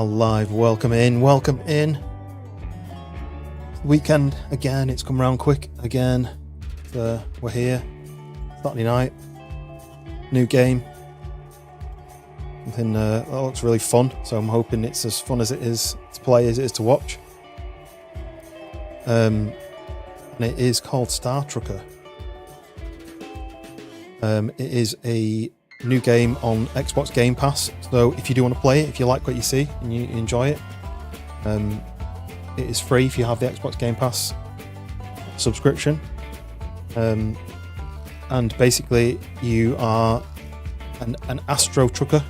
are live. Welcome in, welcome in. Weekend again, it's come around quick again. We're here. Saturday night. New game. Something that looks really fun, so I'm hoping it's as fun as it is to play as it is to watch. And it is called Star Trucker. It is a new game on Xbox Game Pass, so if you do want to play it, if you like what you see and you enjoy it, it is free if you have the Xbox Game Pass subscription. And basically you are an astro trucker,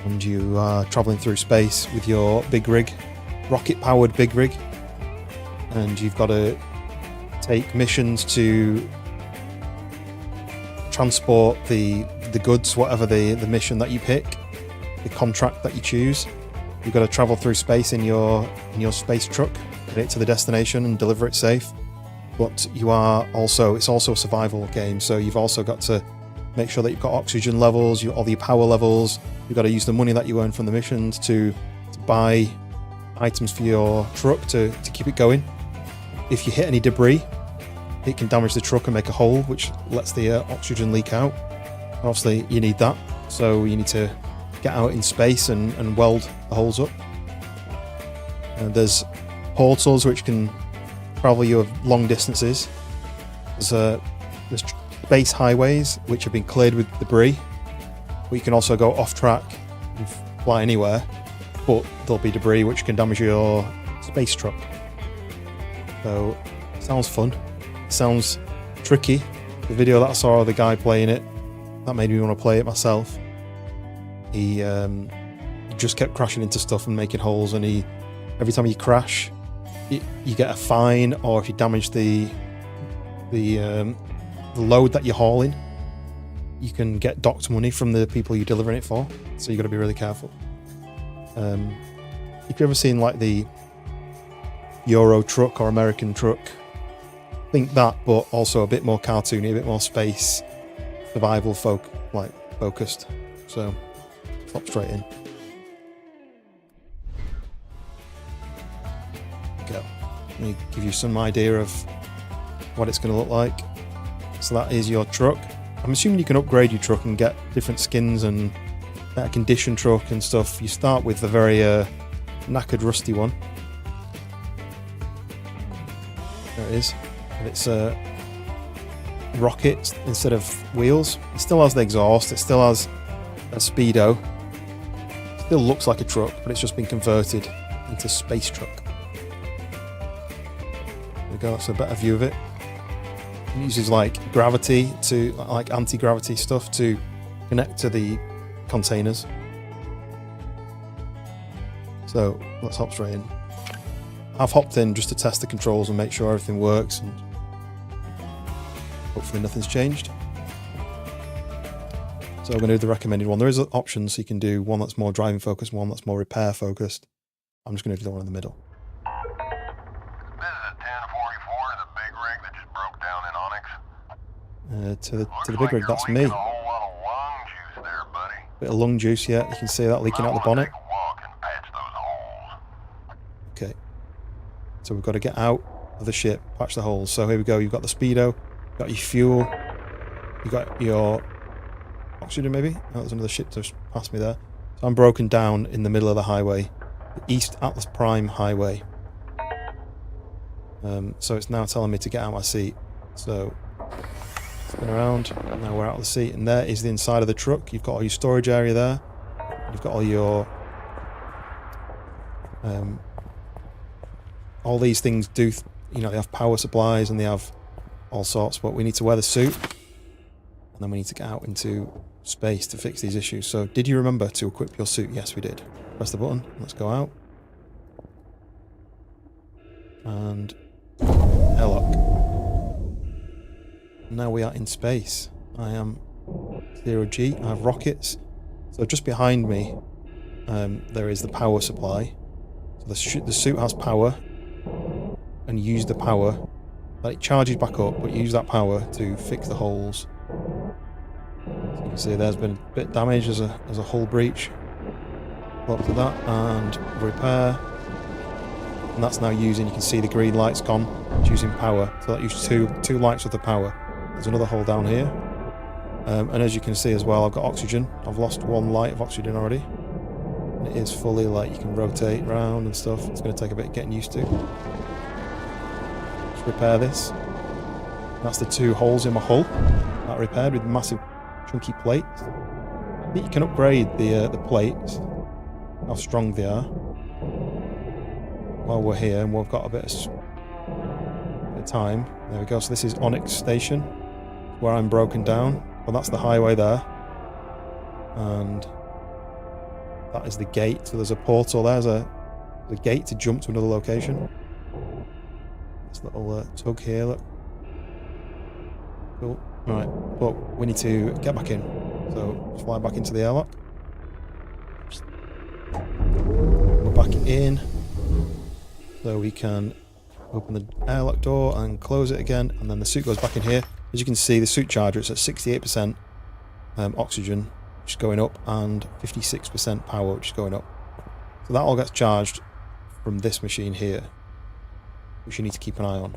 and you are travelling through space with your big rig, rocket powered big rig, and you've got to take missions to transport the goods, whatever the mission that you pick, the contract that you choose. You've got to travel through space in your space truck, get it to the destination and deliver it safe. But it's also a survival game, so you've also got to make sure that you've got oxygen levels, all your power levels. You've got to use the money that you earn from the missions to buy items for your truck to keep it going. If you hit any debris, it can damage the truck and make a hole, which lets the oxygen leak out. Obviously, you need that, so you need to get out in space and weld the holes up. There's portals which can travel you long distances. There's space highways which have been cleared with debris, but you can also go off track and fly anywhere, but there'll be debris which can damage your space truck. So, it sounds fun. It sounds tricky. The video that I saw of the guy playing it, that made me want to play it myself. He just kept crashing into stuff and making holes, and every time you crash, you get a fine, or if you damage the load that you're hauling, you can get docked money from the people you're delivering it for. So you got to be really careful. If you've ever seen like the Euro truck or American truck, think that, but also a bit more cartoony, a bit more space survival focused. So flop straight in. Go. Let me give you some idea of what it's going to look like. So that is your truck. I'm assuming you can upgrade your truck and get different skins and better condition truck and stuff. You start with the very knackered, rusty one. There it is. And it's rockets instead of wheels. It still has the exhaust. It still has a speedo. It still looks like a truck, but it's just been converted into space truck. There we go. That's a better view of it. It uses like gravity like anti-gravity stuff to connect to the containers. So let's hop straight in. I've hopped in just to test the controls and make sure everything works, and hopefully nothing's changed. So I'm going to do the recommended one. There is options, so you can do one that's more driving focused, one that's more repair focused. I'm just going to do the one in the middle. This is a 1044 to the big rig that just broke down in Onyx. To the big rig, that's me. A whole lot of lung juice there, buddy. Bit of lung juice, yeah. You can see that leaking out the bonnet. Take a walk and patch those holes. Okay. So we've got to get out of the ship, patch the holes. So here we go. You've got the speedo, you've got your fuel, you've got your oxygen maybe. Oh, there's another ship just past me there. So I'm broken down in the middle of the highway, the East Atlas Prime Highway. So it's now telling me to get out of my seat. So spin around. Now we're out of the seat, and there is the inside of the truck. You've got all your storage area there. You've got all your all these things they have power supplies and they have all sorts, but we need to wear the suit, and then we need to get out into space to fix these issues. So did you remember to equip your suit? Yes, we did. Press the button. Let's go out. And airlock. Now we are in space. I am 0G. I have rockets. So just behind me, there is the power supply. So the suit has power, and use the power. It charges back up, but use that power to fix the holes. So you can see there's been a bit of damage as a hull breach. Go up to that and repair. And that's now using, you can see the green light's gone. It's using power. So that uses two lights with the power. There's another hole down here. And as you can see as well, I've got oxygen. I've lost one light of oxygen already. And it is fully, like, you can rotate around and stuff. It's going to take a bit of getting used to. Let's repair this. That's the two holes in my hull. That repaired with massive chunky plates. I think you can upgrade the plates, how strong they are. While we're here and we've got a bit of time. There we go. So this is Onyx Station, where I'm broken down. Well, that's the highway there. And that is the gate. So there's a portal. There's a gate to jump to another location. This little tug here, look. Cool. Right, but we need to get back in. So just fly back into the airlock. We're back in. So we can open the airlock door and close it again, and then the suit goes back in here. As you can see, the suit charger, it's at 68% oxygen, which is going up, and 56% power, which is going up. So that all gets charged from this machine here, which you need to keep an eye on.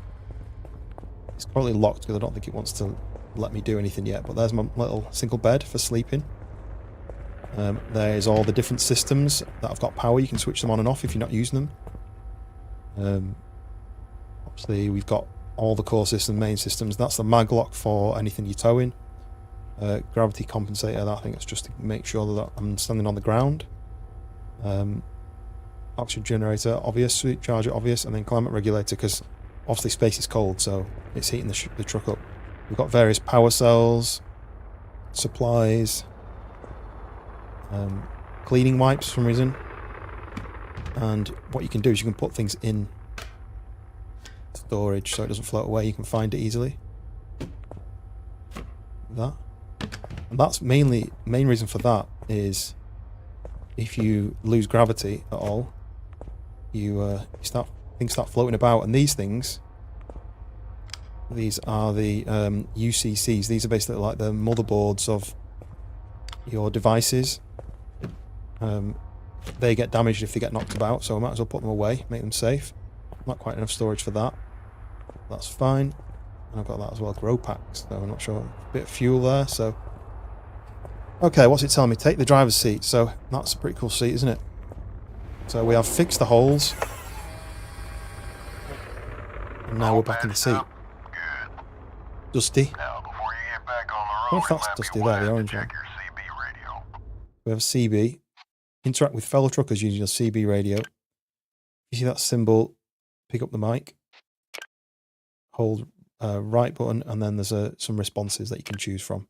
It's currently locked because I don't think it wants to let me do anything yet, but there's my little single bed for sleeping. There's all the different systems that have got power. You can switch them on and off if you're not using them. Obviously, we've got all the core system, main systems. That's the mag lock for anything you're towing. Gravity compensator, that I think it's just to make sure that I'm standing on the ground. Oxygen generator, obvious. Suit charger, obvious. And then climate regulator, because obviously space is cold, so it's heating the truck up. We've got various power cells, supplies, cleaning wipes for some reason. And what you can do is you can put things in storage so it doesn't float away. You can find it easily. That. And that's main reason for that is if you lose gravity at all, things start floating about, and these are the UCCs. These are basically like the motherboards of your devices. They get damaged if they get knocked about, so I might as well put them away, make them safe. Not quite enough storage for that. That's fine. And I've got that as well, grow packs, though I'm not sure. A bit of fuel there, so... Okay, what's it telling me? Take the driver's seat. So that's a pretty cool seat, isn't it? So we have fixed the holes. And now we're back in the seat. Dusty. Now, before you get back on I the wonder road, if that's Dusty there, the orange one. check your CB radio. We have a CB. Interact with fellow truckers using your CB radio. You see that symbol? Pick up the mic. Hold right button, and then there's some responses that you can choose from.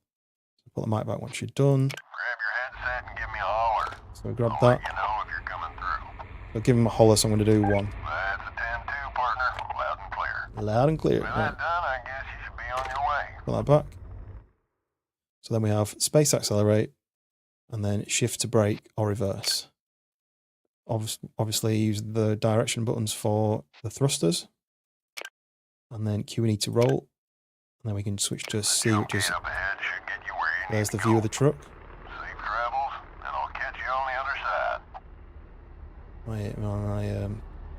So put the mic back once you're done. Grab your headset and give me a holler. So I grab I'll that. let you know if you're coming through. So give him a holler, so I'm going to do one. That's a 10-2, partner. Loud and clear. Loud and clear. With Right. that done, I guess you should be on your way. Put that back. So then we have space accelerate, and then shift to brake or reverse. Obviously use the direction buttons for the thrusters, and then Q and E to roll, and then we can switch to C, which is Up ahead should get you where you need there's to the view go. of the truck. Safe travels, and I'll catch you on the other side.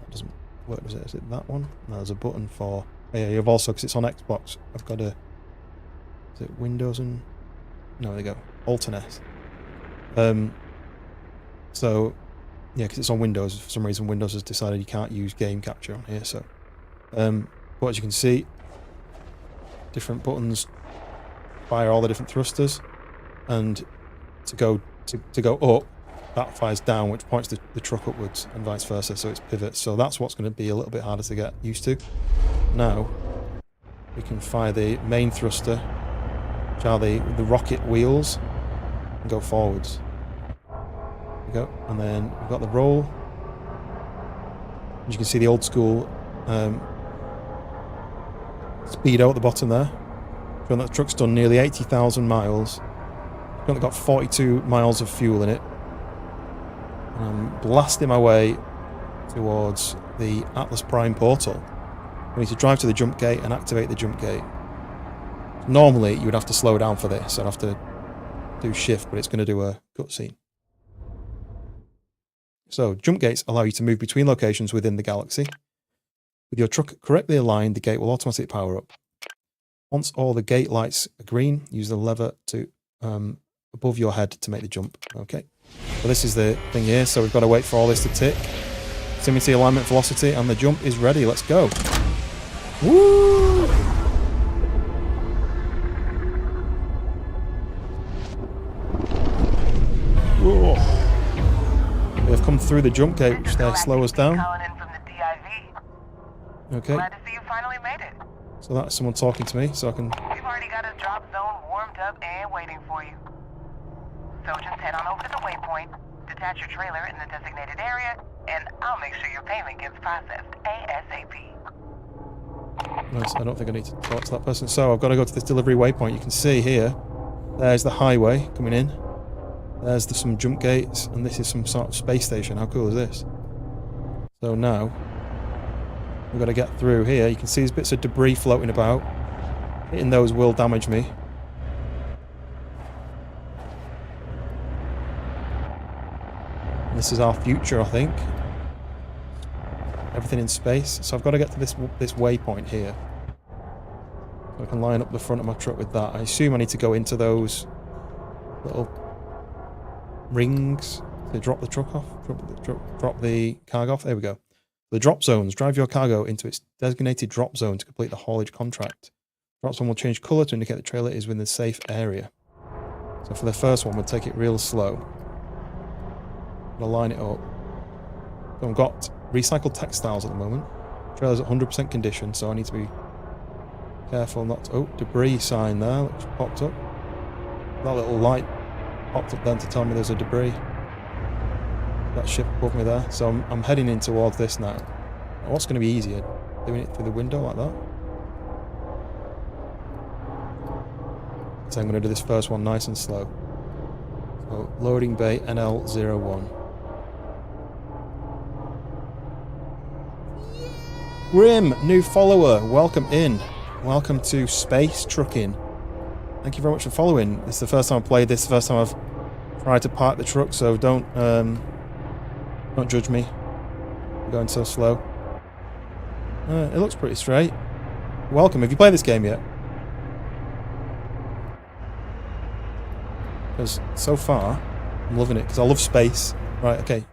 That doesn't work, does it? Is it that one? No, there's a button for. Oh, yeah, you've also, because it's on Xbox, I've got a. Is it Windows and? No, there you go. Alternate. So, yeah, because it's on Windows. For some reason, Windows has decided you can't use game capture on here. So, but as you can see, different buttons fire all the different thrusters, and to go up, that fires down, which points the truck upwards, and vice versa. So it's pivots. So that's what's going to be a little bit harder to get used to. Now we can fire the main thruster, which are the rocket wheels, and go forwards. There we go, and then we've got the roll. As you can see, the old school speedo at the bottom there. Showing that the truck's done nearly 80,000 miles. It's only got 42 miles of fuel in it. And I'm blasting my way towards the Atlas Prime portal. We need to drive to the jump gate and activate the jump gate. Normally, you would have to slow down for this. I'd have to do shift, but it's going to do a cutscene. So jump gates allow you to move between locations within the galaxy. With your truck correctly aligned, the gate will automatically power up. Once all the gate lights are green, use the lever to above your head to make the jump. Okay. So this is the thing here. So we've got to wait for all this to tick. Proximity, alignment, velocity, and the jump is ready. Let's go. Woo! Whoa. They've come through the jump gate, which they slow us down. Okay. Glad to see you finally made it. So that's someone talking to me, so I can... We've already got a drop zone warmed up and waiting for you. So just head on over to the waypoint, detach your trailer in the designated area, and I'll make sure your payment gets processed ASAP. Nice, I don't think I need to talk to that person. So I've got to go to this delivery waypoint. You can see here, there's the highway coming in. There's some jump gates, and this is some sort of space station. How cool is this? So now, we've got to get through here. You can see there's bits of debris floating about. Hitting those will damage me. This is our future, I think. Everything in space. So I've got to get to this waypoint here. So I can line up the front of my truck with that. I assume I need to go into those little rings to drop the truck off. Drop the cargo off. There we go. The drop zones. Drive your cargo into its designated drop zone to complete the haulage contract. Drop zone will change colour to indicate the trailer is within a safe area. So for the first one, we'll take it real slow. I'll line it up. So I've got recycled textiles at the moment. Trailer's at 100% condition, so I need to be careful not to... Oh, debris sign there, which popped up. That little light popped up then to tell me there's a debris. That ship above me there. So I'm heading in towards this now. What's going to be easier? Doing it through the window like that? So I'm going to do this first one nice and slow. So loading bay NL01. Grim, new follower, welcome in. Welcome to Space Trucking. Thank you very much for following. This is the first time I've played this, the first time I've tried to park the truck, so don't judge me. I'm going so slow. It looks pretty straight. Welcome. Have you played this game yet? Because so far, I'm loving it, because I love space. Right, okay.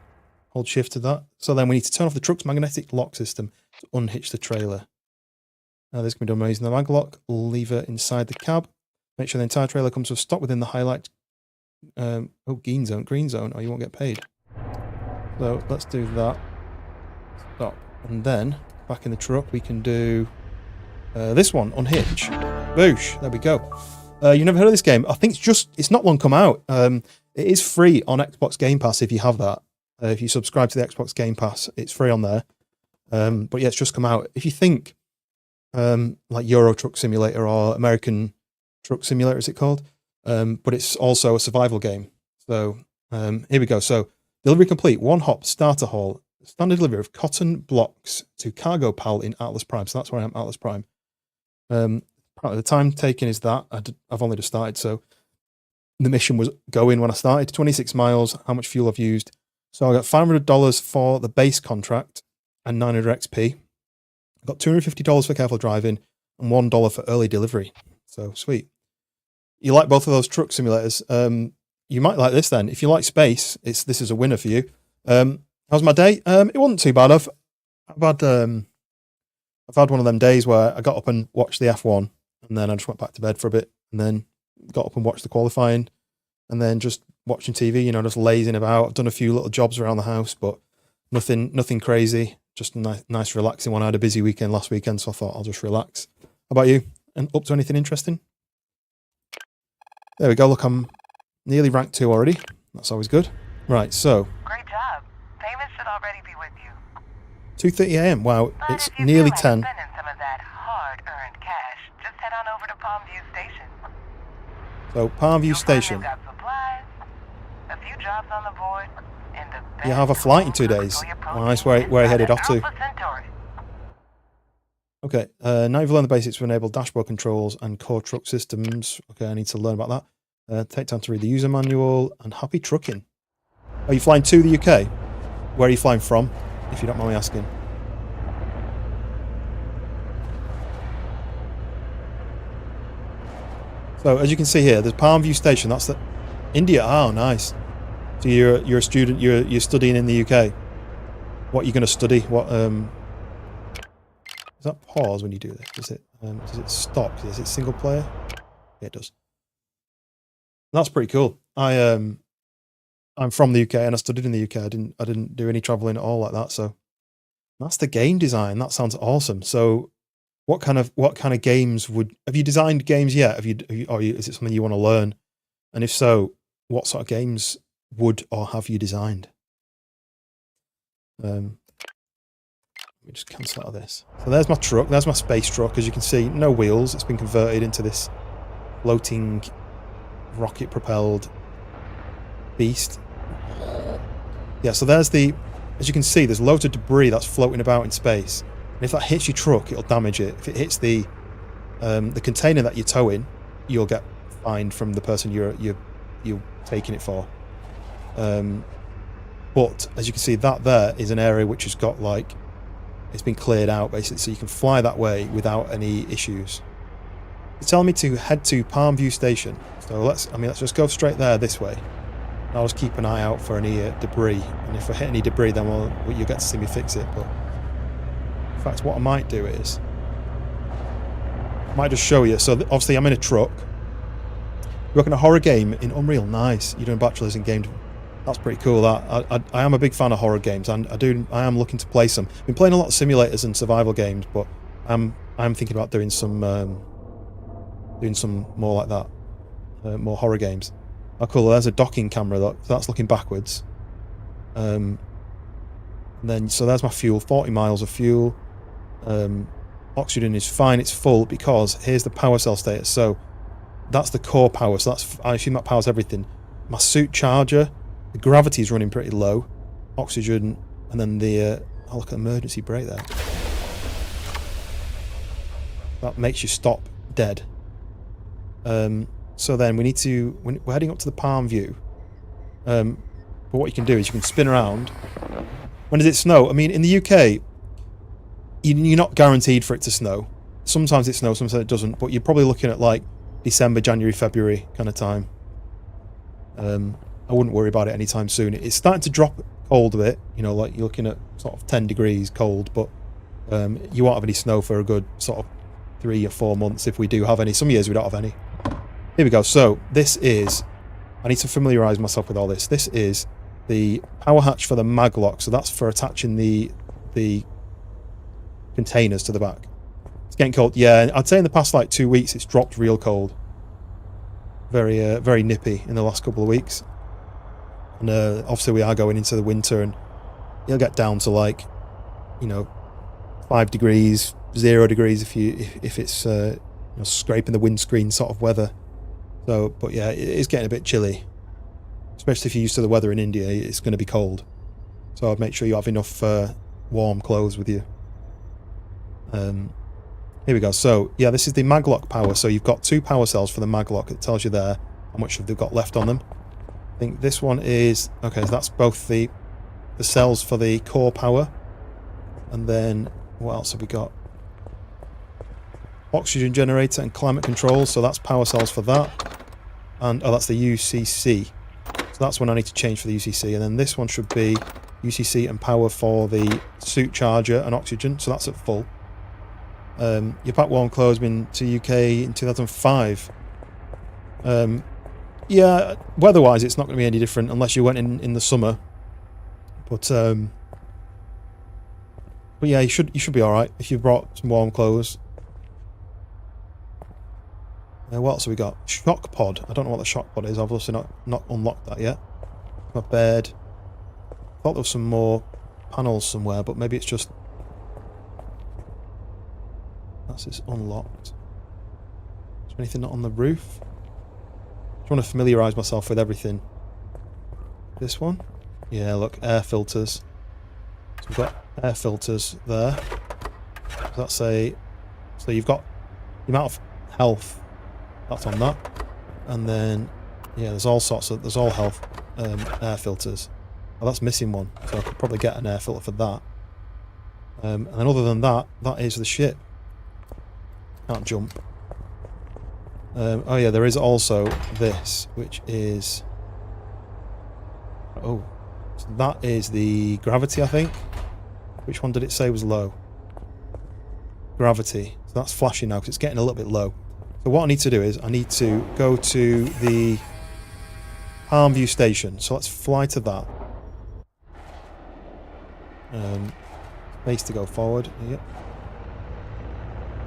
Hold shift to that. So then we need to turn off the truck's magnetic lock system to unhitch the trailer. Now this can be done by using the mag lock lever inside the cab. Make sure the entire trailer comes to a stop within the highlight. Green zone. Oh, you won't get paid. So let's do that. Stop. And then, back in the truck, we can do this one, unhitch. Boosh. There we go. You've never heard of this game? I think it's not long come out. It is free on Xbox Game Pass if you have that. If you subscribe to the Xbox Game Pass, it's free on there. But yeah, it's just come out. If you think like Euro Truck Simulator or American Truck Simulator, is it called? But it's also a survival game. So here we go. So delivery complete. One hop starter haul. Standard delivery of cotton blocks to Cargo Pal in Atlas Prime. So that's where I am, Atlas Prime. The time taken is that. I've only just started. So the mission was going when I started. 26 miles. How much fuel I've used. So I got $500 for the base contract and 900 XP. I got $250 for careful driving and $1 for early delivery. So sweet. You like both of those truck simulators? You might like this then. If you like space, this is a winner for you. How's my day? It wasn't too bad. I've had one of them days where I got up and watched the F1, and then I just went back to bed for a bit, and then got up and watched the qualifying, and then just watching TV. You know, just lazing about. I've done a few little jobs around the house, but nothing crazy. Just a nice relaxing one. I had a busy weekend last weekend, so I thought I'll just relax. How about you? And up to anything interesting? There we go. Look, I'm nearly rank 2 already. That's always good. Right, so. Great job. Payment should already be with you. 2:30 AM. Wow, But it's if you nearly feel 10. like spending some of that hard-earned cash, just head on over to Palmview Station. So, Palmview You'll find Station. they've got supplies, a few jobs on the board, and the You have a flight in 2 days. Nice, where are you headed off to? Alpha Centauri. Okay, now you've learned the basics to enable dashboard controls and core truck systems. Okay, I need to learn about that. Take time to read the user manual, and happy trucking. Are you flying to the UK? Where are you flying from, if you don't mind me asking? So as you can see here, there's Palm View Station. That's the India. Oh, nice. So you're a student. You're studying in the UK. What are you going to study? What does that pause when you do this? Does it stop? Is it single player? Yeah, it does. That's pretty cool. I'm from the UK and I studied in the UK. I didn't do any traveling at all like that. So that's the game design. That sounds awesome. So what kind of games have you designed games yet? Is it something you want to learn? And if so, what sort of games would or have you designed? Let me just cancel out of this. So there's my truck. There's my space truck. As you can see, no wheels. It's been converted into this floating rocket-propelled beast. Yeah, so there's as you can see, there's loads of debris that's floating about in space. And if that hits your truck, it'll damage it. If it hits the container that you're towing, you'll get fined from the person you're taking it for. But as you can see, that there is an area which has got it's been cleared out basically, so you can fly that way without any issues. It's telling me to head to Palm View Station. So let's just go straight there this way. I'll just keep an eye out for any debris, and if I hit any debris, then you'll get to see me fix it. But in fact, what I might do is I might just show you. So obviously, I'm in a truck. You work in a horror game in Unreal. Nice. You're doing bachelor's in game. That's pretty cool. That I am a big fan of horror games, and I am looking to play some. I've been playing a lot of simulators and survival games, but I'm thinking about doing some more like that, more horror games. Oh, cool. There's a docking camera. That's looking backwards. And then so there's my fuel. 40 miles of fuel. Oxygen is fine. It's full because here's the power cell status. So that's the core power. So I assume that powers everything. My suit charger. The gravity is running pretty low. Oxygen, and then look at the emergency brake there. That makes you stop dead. So then we're heading up to the Palm View. But what you can do is you can spin around. When does it snow? I mean, in the UK, you're not guaranteed for it to snow. Sometimes it snows, sometimes it doesn't. But you're probably looking at December, January, February kind of time. I wouldn't worry about it anytime soon. It's starting to drop cold a bit. You're looking at sort of 10 degrees cold, but you won't have any snow for a good sort of 3 or 4 months if we do have any. Some years we don't have any. Here we go. So this is, I need to familiarise myself with all this. This is the power hatch for the maglock. So that's for attaching the containers to the back. It's getting cold. Yeah, I'd say in the past 2 weeks it's dropped real cold. Very very nippy in the last couple of weeks. And obviously we are going into the winter, and it'll get down to 5 degrees, 0 degrees if it's scraping the windscreen sort of weather. So, but yeah, it is getting a bit chilly, especially if you're used to the weather in India. It's going to be cold, so I'd make sure you have enough warm clothes with you. Here we go. So yeah, this is the maglock power. So you've got 2 power cells for the maglock. It tells you there how much they've got left on them. I think this one is okay. So that's both the cells for the core power, and then what else have we got? Oxygen generator and climate control. So that's power cells for that. And that's the UCC. So that's one I need to change for the UCC. And then this one should be UCC and power for the suit charger and oxygen. So that's at full. Your pack warm clothes been to UK in 2005. Yeah, weather-wise it's not going to be any different unless you went in the summer. But yeah, you should be all right if you brought some warm clothes. What else have we got? Shock pod. I don't know what the shock pod is. I've obviously not unlocked that yet. My bed. Thought there was some more panels somewhere, but maybe it's just that's unlocked. Is there anything not on the roof? Just want to familiarise myself with everything. This one? Yeah, look, air filters. So we've got air filters there. So you've got the amount of health. That's on that. And then, yeah, there's all health air filters. Oh, that's missing one, so I could probably get an air filter for that. And then other than that, that is the ship. Can't jump. Oh yeah, there is also this, which is... Oh, so that is the gravity, I think. Which one did it say was low? Gravity. So that's flashing now because it's getting a little bit low. So what I need to do is I need to go to the Palm View station. So let's fly to that. Space to go forward. Yep.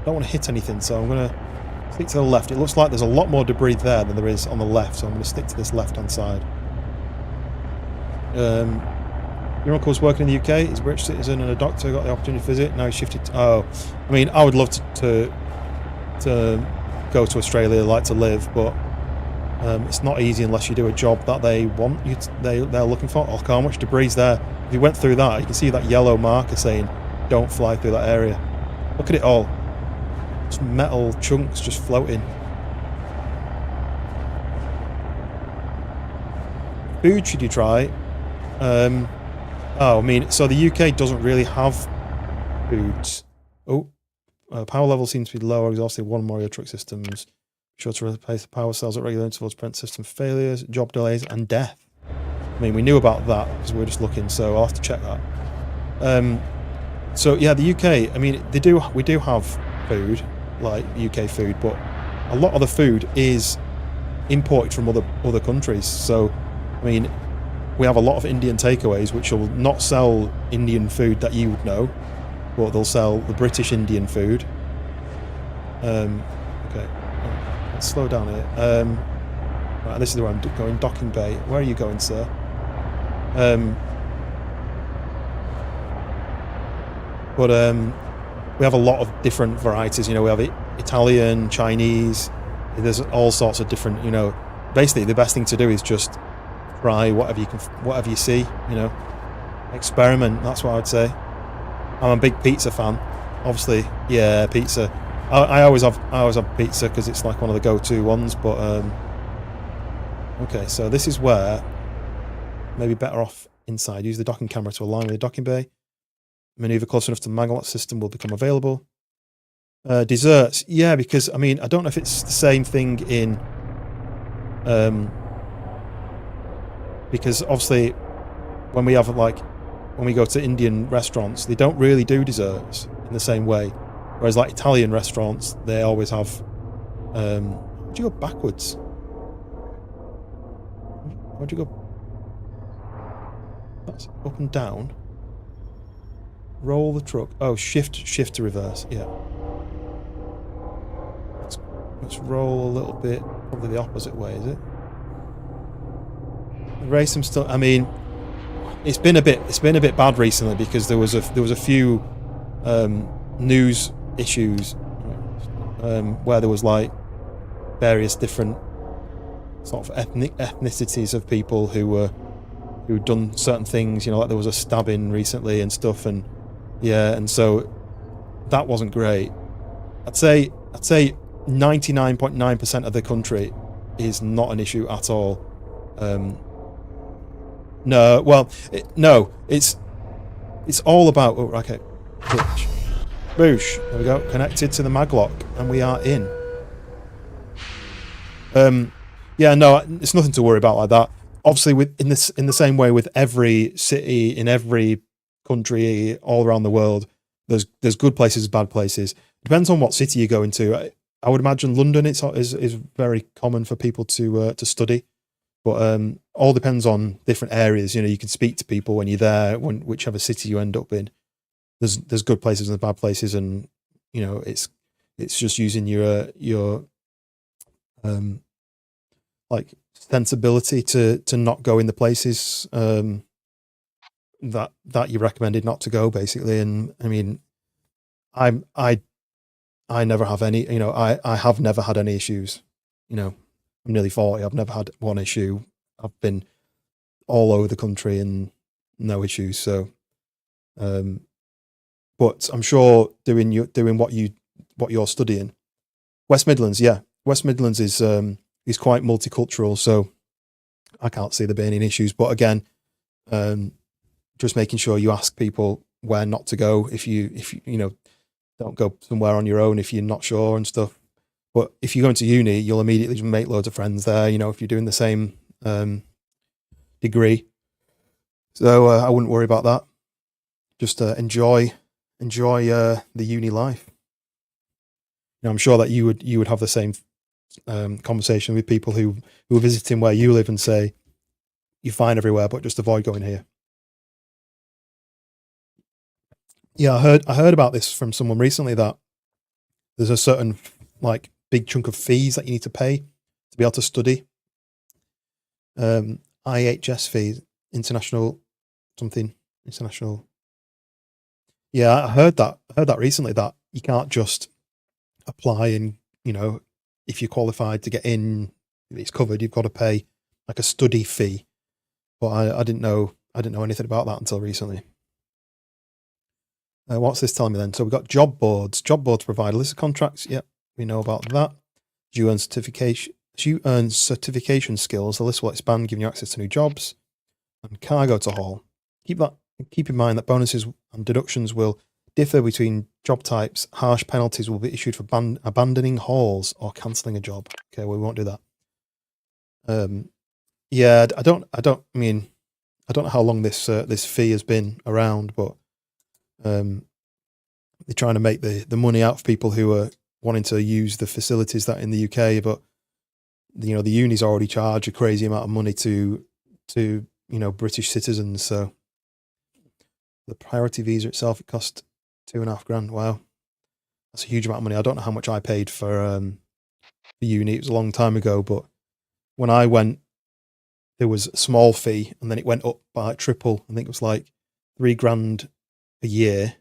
Don't want to hit anything, so I'm going to stick to the left. It looks like there's a lot more debris there than there is on the left, so I'm going to stick to this left-hand side. Your uncle's working in the UK. He's a British citizen and a doctor. Got the opportunity to visit. Now he's shifted to... Oh, I mean, I would love to go to Australia, like to live, but it's not easy unless you do a job that they want you. They're looking for. Oh, how much debris is there? If you went through that, you can see that yellow marker saying, "Don't fly through that area." Look at it all. Just metal chunks just floating. Food should you try? Oh, I mean, so the UK doesn't really have foods. Oh, power level seems to be lower. Exhausted one more of your truck systems. Sure to replace the power cells at regular intervals. Prevent system failures, job delays, and death. I mean, we knew about that because we were just looking, so I'll have to check that. So yeah, the UK. I mean, we do have food, like UK food, but a lot of the food is imported from other countries. So, I mean, we have a lot of Indian takeaways which will not sell Indian food that you would know, but they'll sell the British Indian food. Okay, let's slow down here. Right, this is where I'm going, docking bay. Where are you going, sir? But we have a lot of different varieties. You know, we have Italian, Chinese. There's all sorts of different. You know, basically the best thing to do is just try whatever you see. You know, experiment. That's what I would say. I'm a big pizza fan. Obviously, yeah, pizza. I always have pizza because it's like one of the go-to ones. But okay, so this is where maybe better off inside. Use the docking camera to align with the docking bay. Maneuver close enough to the magnet system will become available. Desserts, yeah, because I mean I don't know if it's the same thing in because obviously when we go to Indian restaurants, they don't really do desserts in the same way, whereas like Italian restaurants, they always have how'd you go backwards? How'd you go? That's up and down. Roll the truck. Oh, shift to reverse. Yeah. Let's roll a little bit. Probably the opposite way, is it? Race some stuff. I mean, it's been a bit bad recently because there was a few news issues where there was like various different sort of ethnicities of people who'd done certain things. You know, like there was a stabbing recently and stuff, and yeah, and so that wasn't great. I'd say 99.9% of the country is not an issue at all. No, well, no, it's all about. Oh, okay, boosh. There we go. Connected to the maglock, and we are in. Yeah, no, it's nothing to worry about like that. Obviously, in the same way with every city in every country all around the world, there's good places, bad places. Depends on what city you go into. I would imagine London is very common for people to study, but all depends on different areas. You know, you can speak to people when you're there, whichever city you end up in. There's good places and bad places, and you know it's just using your like sensibility to not go in the places that you recommended not to go, basically. And I mean, I never have any, you know, I have never had any issues. You know, I'm nearly 40. I've never had one issue. I've been all over the country and no issues. So, but I'm sure doing what you're studying, West Midlands, yeah, West Midlands is quite multicultural. So I can't see there being any issues. But again, Just making sure you ask people where not to go if you don't go somewhere on your own if you're not sure and stuff. But if you go into uni, you'll immediately make loads of friends there. If you're doing the same degree, so I wouldn't worry about that. Just enjoy the uni life. I'm sure that you would have the same conversation with people who are visiting where you live and say you're fine everywhere, but just avoid going here. Yeah, I heard about this from someone recently that there's a certain big chunk of fees that you need to pay to be able to study. IHS fees, international. Yeah, I heard that recently, that you can't just apply and if you're qualified to get in, it's covered. You've got to pay like a study fee. But I didn't know anything about that until recently. What's this telling me then? So we've got job boards. Job boards provide a list of contracts. Yep, we know about that. As you earn certification skills, the list will expand, giving you access to new jobs and cargo to haul. Keep in mind that bonuses and deductions will differ between job types. Harsh penalties will be issued for abandoning hauls or cancelling a job. Okay, well, we won't do that. Yeah, I don't know how long this fee has been around, but they're trying to make the money out of people who are wanting to use the facilities that in the UK, but the unis already charge a crazy amount of money to British citizens. So the priority visa itself, it cost $2,500. Wow, that's a huge amount of money. I don't know how much I paid for uni. It was a long time ago, but when I went, there was a small fee, and then it went up by triple. I think it was like $3,000 a year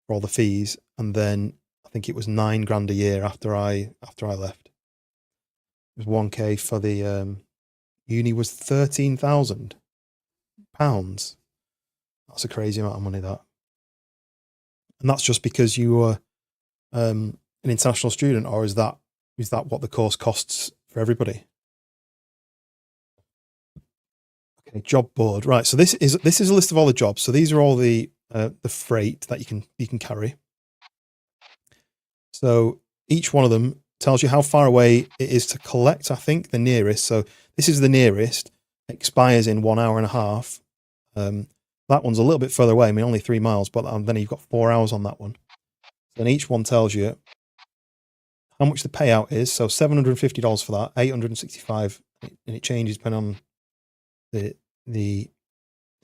for all the fees, and then I think it was $9,000 a year after I left. It was $1,000 for the uni was £13,000. That's a crazy amount of money, that. And that's just because you were an international student, or is that what the course costs for everybody? Okay, job board. Right. So this is a list of all the jobs. So these are all the freight that you can carry. So each one of them tells you how far away it is to collect, I think, the nearest. So this is the nearest, expires in 1 hour and a half. That one's a little bit further away. I mean, only 3 miles, but then you've got 4 hours on that one. And each one tells you how much the payout is. So $750 for that, $865, and it changes depending on the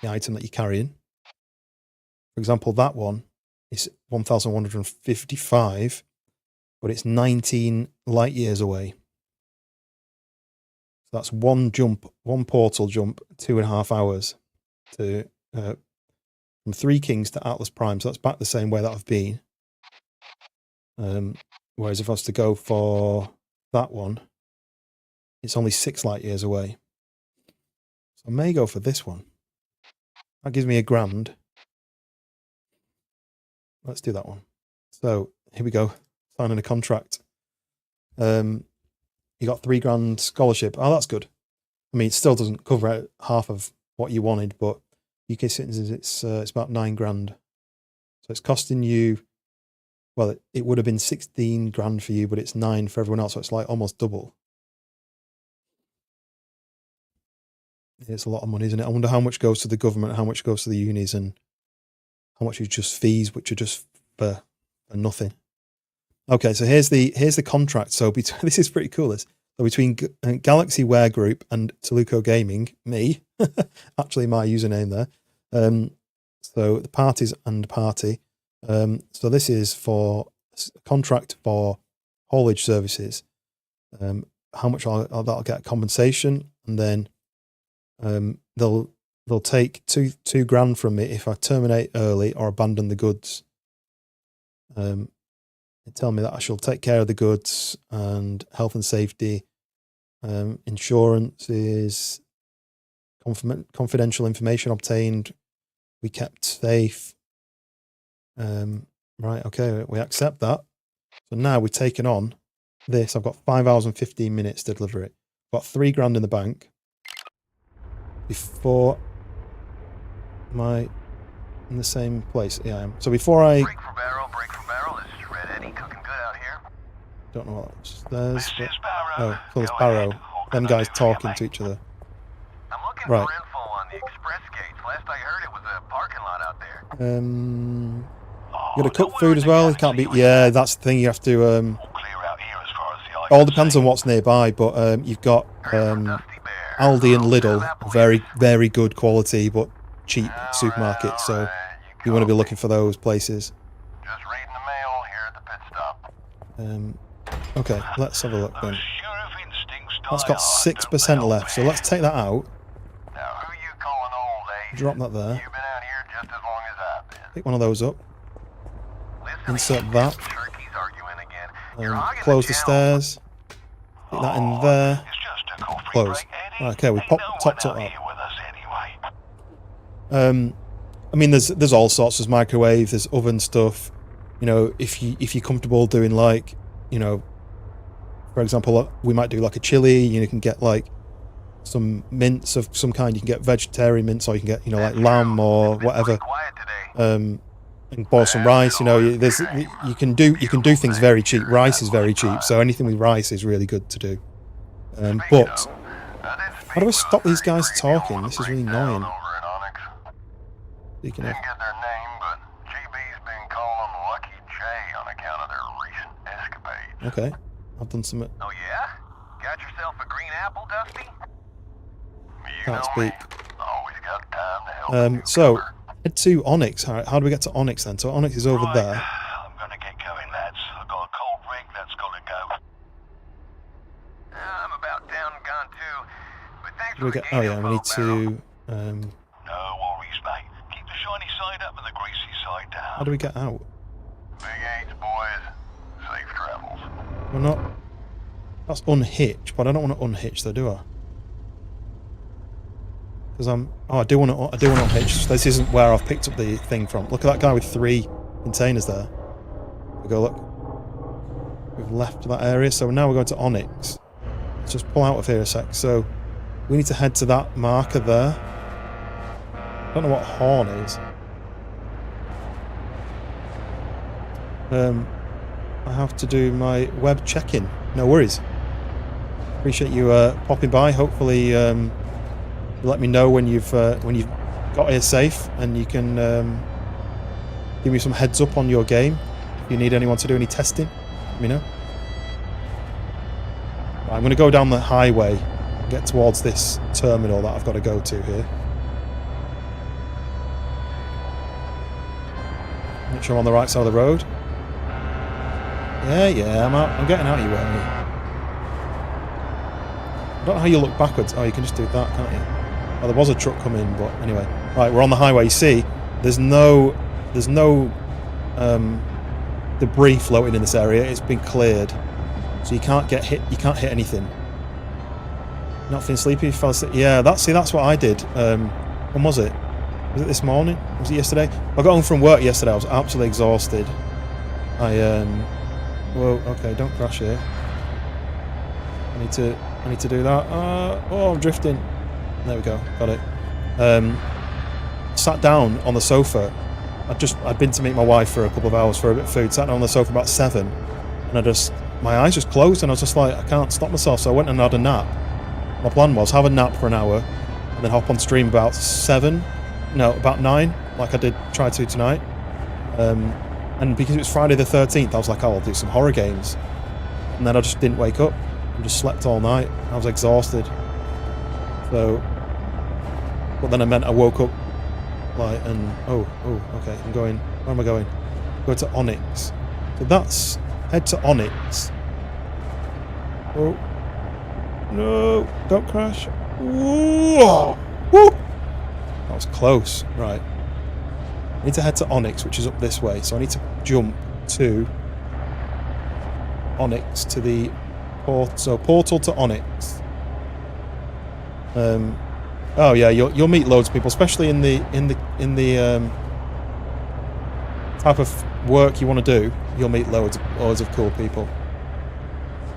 item that you're carrying. For example, that one is 1,155, but it's 19 light years away. So that's one portal jump, 2.5 hours to from Three Kings to Atlas Prime. So that's back the same way that I've been. Whereas if I was to go for that one, it's only 6 light years away. So I may go for this one. That gives me $1,000. Let's do that one. So here we go. Signing a contract. You got $3,000 scholarship. Oh, that's good. I mean, it still doesn't cover half of what you wanted, but UK citizens, it's about $9,000. So it's costing you. Well, it would have been $16,000 for you, but it's $9,000 for everyone else. So it's like almost double. It's a lot of money, isn't it? I wonder how much goes to the government, how much goes to the unis, and how much is just fees, which are just for nothing. Okay, so here's the contract. So this is pretty cool. So between Galaxy Wear Group and Toluco Gaming, me, actually my username there. So the parties and party. So this is for a contract for haulage services. How much that'll get compensation, and then they'll take $2,000 from me if I terminate early or abandon the goods. They tell me that I shall take care of the goods and health and safety. Insurance is confidential information obtained. We kept safe. Right, okay, we accept that. So now we've taken on this. I've got 5 hours and 15 minutes to deliver it. Got $3,000 in the bank. before... Am I in the same place? Yeah, I am. So before I... Break for barrel, break for barrel. This is Red Eddie, cooking good out here. Don't know what upstairs, This but... is Barrow. Oh, so there's Go Barrow. ahead. What Them can I guys do for you, talking mate? to each other. I'm looking Right. for info on the express gates. Last I heard, it was a parking lot out there. You gotta cook food as well. You can't be... Yeah, that's the thing. You have to... Clear out here as far as the eye all can depends see. on what's nearby, but you've got Dusty Bear. Aldi and Lidl, Apple very, very good quality, but cheap supermarkets, so alright, you want to be copy. looking for those places. Just reading the mail here at the pit stop. Okay, let's have a look then. Sheriff instincts That's die got hard, 6% left, so let's take that out. Now, who you calling old, eh? Drop that there. You've been out here just as long as I've been. Pick one of those up. Listen, Insert that. Turkey's arguing again. You're hogging Close the channel. stairs. Stick that in there. It's just a coffee Close. break, Eddie. Okay, we Ain't popped no topped one it out up. here with us anyway. I mean, there's all sorts. There's microwave, there's oven stuff. You know, if you're comfortable doing like, you know, for example, we might do like a chili. You can get like some mince of some kind. You can get vegetarian mince, or you can get, you know, like lamb or whatever. Quiet today. And boil some rice. You know, you can do things very cheap. Rice is very cheap, so anything with rice is really good to do. But how do I stop these guys talking? This is really annoying. Speaking of, Didn't get their name, but GB's been calling them Lucky J on account of their recent escapades. okay, I've done some. Oh yeah? Got yourself a green apple, Dusty? You Can't know speak. me. Always got time to help a So newcomer. head to Onyx. All right, how do we get to Onyx then? So Onyx is over Right, there. I'm gonna get going, lads. I've got a cold rig that's gotta go. I'm about down and gone too. But thanks Do we for get? the Oh game yeah, we info, need Barrow. to. No worries, mate. Keep the shiny side up and the greasy side down. How do we get out? Big H, boys. Safe travels. We're not. That's unhitch, but I don't want to unhitch though, do I? Because I'm. Oh, I do want to unhitch. This isn't where I've picked up the thing from. Look at that guy with 3 containers there. We go look. We've left that area, so now we're going to Onyx. Let's just pull out of here a sec. So we need to head to that marker there. I don't know what horn is. I have to do my web check-in. No worries. Appreciate you popping by. Hopefully, you let me know when you've got here safe, and you can give me some heads up on your game. If you need anyone to do any testing, let me know. Right, I'm going to go down the highway, and get towards this terminal that I've got to go to here. Make sure I'm on the right side of the road. Yeah, I'm out. I'm getting out of your way. I don't know how you look backwards. Oh, you can just do that, can't you? Oh, there was a truck coming, but anyway. Right, we're on the highway. You see, there's no debris floating in this area. It's been cleared, so you can't get hit. You can't hit anything. Not feeling sleepy? You fell asleep? Yeah, that's what I did. When was it? Was it this morning? Was it yesterday? I got home from work yesterday. I was absolutely exhausted. Whoa, okay, don't crash here. I need to do that. Oh, I'm drifting. There we go, got it. Sat down on the sofa. I'd been to meet my wife for a couple of hours for a bit of food. Sat down on the sofa about 7, and my eyes just closed, and I was just like, I can't stop myself. So I went and had a nap. My plan was have a nap for an hour, and then hop on stream about 9, like I did try to tonight. And because it was Friday the 13th, I was like, oh, I'll do some horror games. And then I just didn't wake up. I just slept all night. I was exhausted. So, but then I woke up, like, and, okay, I'm going, where am I going? Go to Onyx. So that's, head to Onyx. Oh, no, don't crash. Whoa! Woo! That was close, right. I need to head to Onyx, which is up this way. So I need to jump to Onyx to the port. So portal to Onyx. Oh yeah, you'll meet loads of people, especially in the type of work you want to do. You'll meet loads of cool people.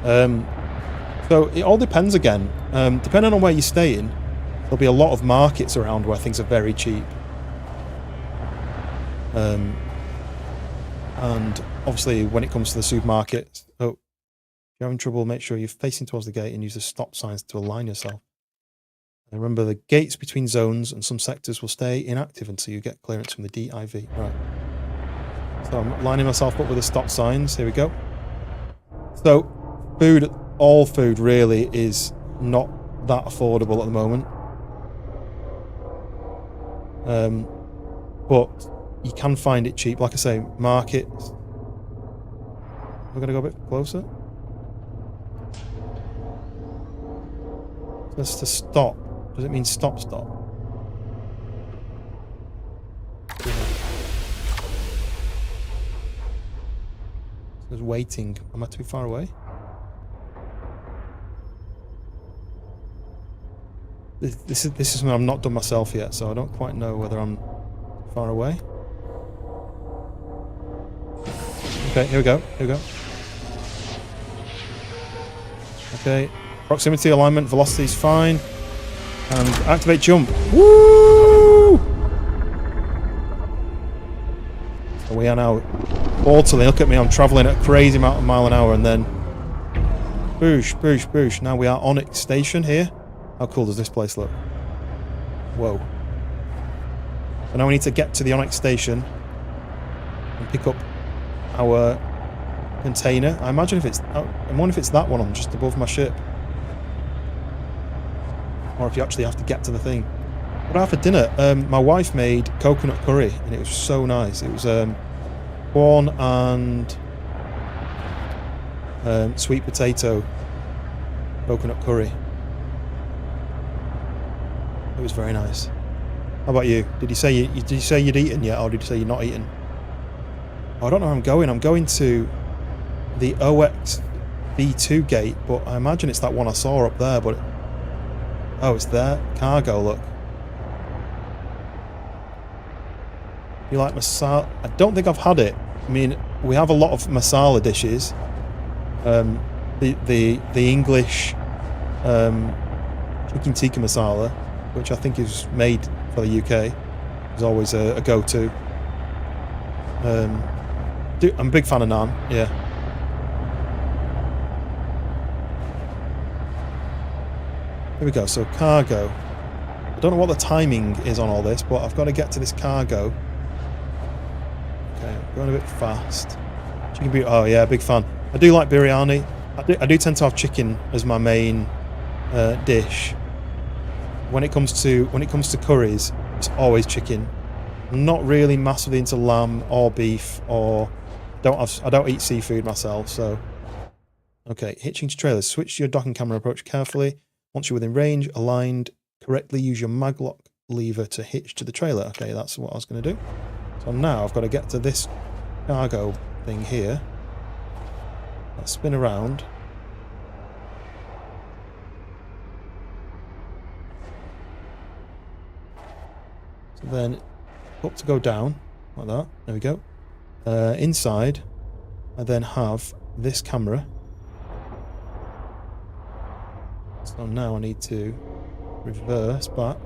So it all depends again. Depending on where you're staying, There'll be a lot of markets around where things are very cheap. And obviously when it comes to the supermarket, if you're having trouble, make sure you're facing towards the gate and use the stop signs to align yourself. And remember, the gates between zones and some sectors will stay inactive until you get clearance from the DIV. Right. So I'm lining myself up with the stop signs. Here we go. So food, all food really is not that affordable at the moment. But you can find it cheap. Like I say, markets. We're going to go a bit closer. That's to stop. Does it mean stop? Yeah. There's waiting. Am I too far away? This is something I've not done myself yet, so I don't quite know whether I'm far away. Okay, here we go. Okay, proximity, alignment, velocity is fine. And activate jump. Woo! So we are now orderly. Look at me, I'm travelling at a crazy amount of mile an hour, and then boosh. Now we are Onyx Station here. How cool does this place look? Whoa. So now we need to get to the Onyx Station and pick up our container. I imagine if it's... I wonder if it's that one on just above my ship. Or if you actually have to get to the thing. What I had for dinner? My wife made coconut curry, and it was so nice. It was corn and sweet potato coconut curry. It was very nice. How about you? Did you say you'd eaten yet, or did you say you're not eating? Oh, I don't know where I'm going. I'm going to the OX V2 gate, but I imagine it's that one I saw up there. But oh, it's there. Cargo. Look. You like masala? I don't think I've had it. I mean, we have a lot of masala dishes. The English chicken tikka masala, which I think is made for the UK, is always a go-to. I'm a big fan of naan, yeah. Here we go, so cargo. I don't know what the timing is on all this, but I've got to get to this cargo. Okay, I'm going a bit fast. Chicken biryani, oh yeah, big fan. I do like biryani. I do tend to have chicken as my main dish. When it comes to curries, it's always chicken. I'm not really massively into lamb or beef, or I don't eat seafood myself. So, okay, hitching to trailers. Switch to your docking camera approach carefully. Once you're within range, aligned correctly, use your maglock lever to hitch to the trailer. Okay, that's what I was going to do. So now I've got to get to this cargo thing here. Let's spin around. So then up to go down, like that. There we go. Inside, I then have this camera. So now I need to reverse back.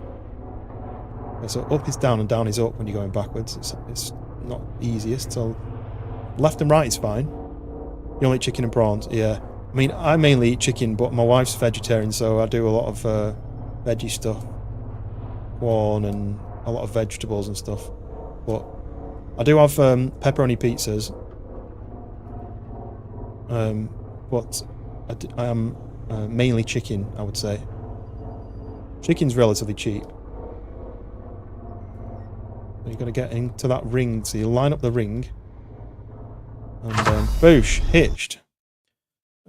Okay, so up is down and down is up when you're going backwards. It's not easiest. So left and right is fine. You only eat chicken and prawns, yeah. I mean, I mainly eat chicken, but my wife's vegetarian, so I do a lot of veggie stuff. Corn and a lot of vegetables and stuff. But I do have pepperoni pizzas. But I am mainly chicken, I would say. Chicken's relatively cheap. You've got to get into that ring, so you line up the ring. And then, boosh, hitched.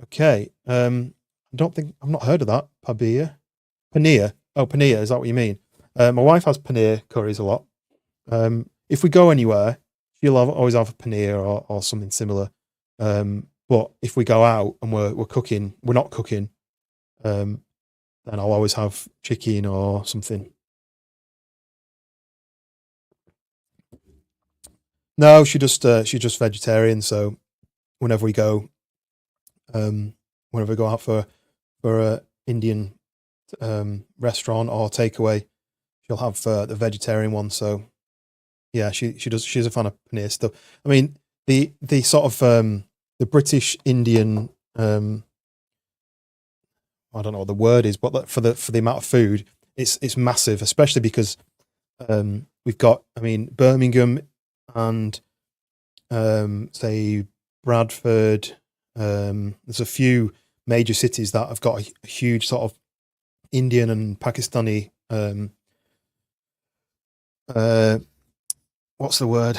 Okay, I don't think, I've not heard of that. Paneer. Oh, paneer, is that what you mean? My wife has paneer curries a lot. If we go anywhere, she'll always have a paneer or something similar. But if we go out and we're not cooking, then I'll always have chicken or something. No, she's just vegetarian. So whenever we go out for Indian restaurant or takeaway, she'll have the vegetarian one. So yeah, she's a fan of paneer stuff. I mean, the sort of the British Indian I don't know what the word is, but for the amount of food, it's massive, especially because we've got, I mean, Birmingham and say Bradford. There's a few major cities that have got a huge sort of Indian and Pakistani. What's the word?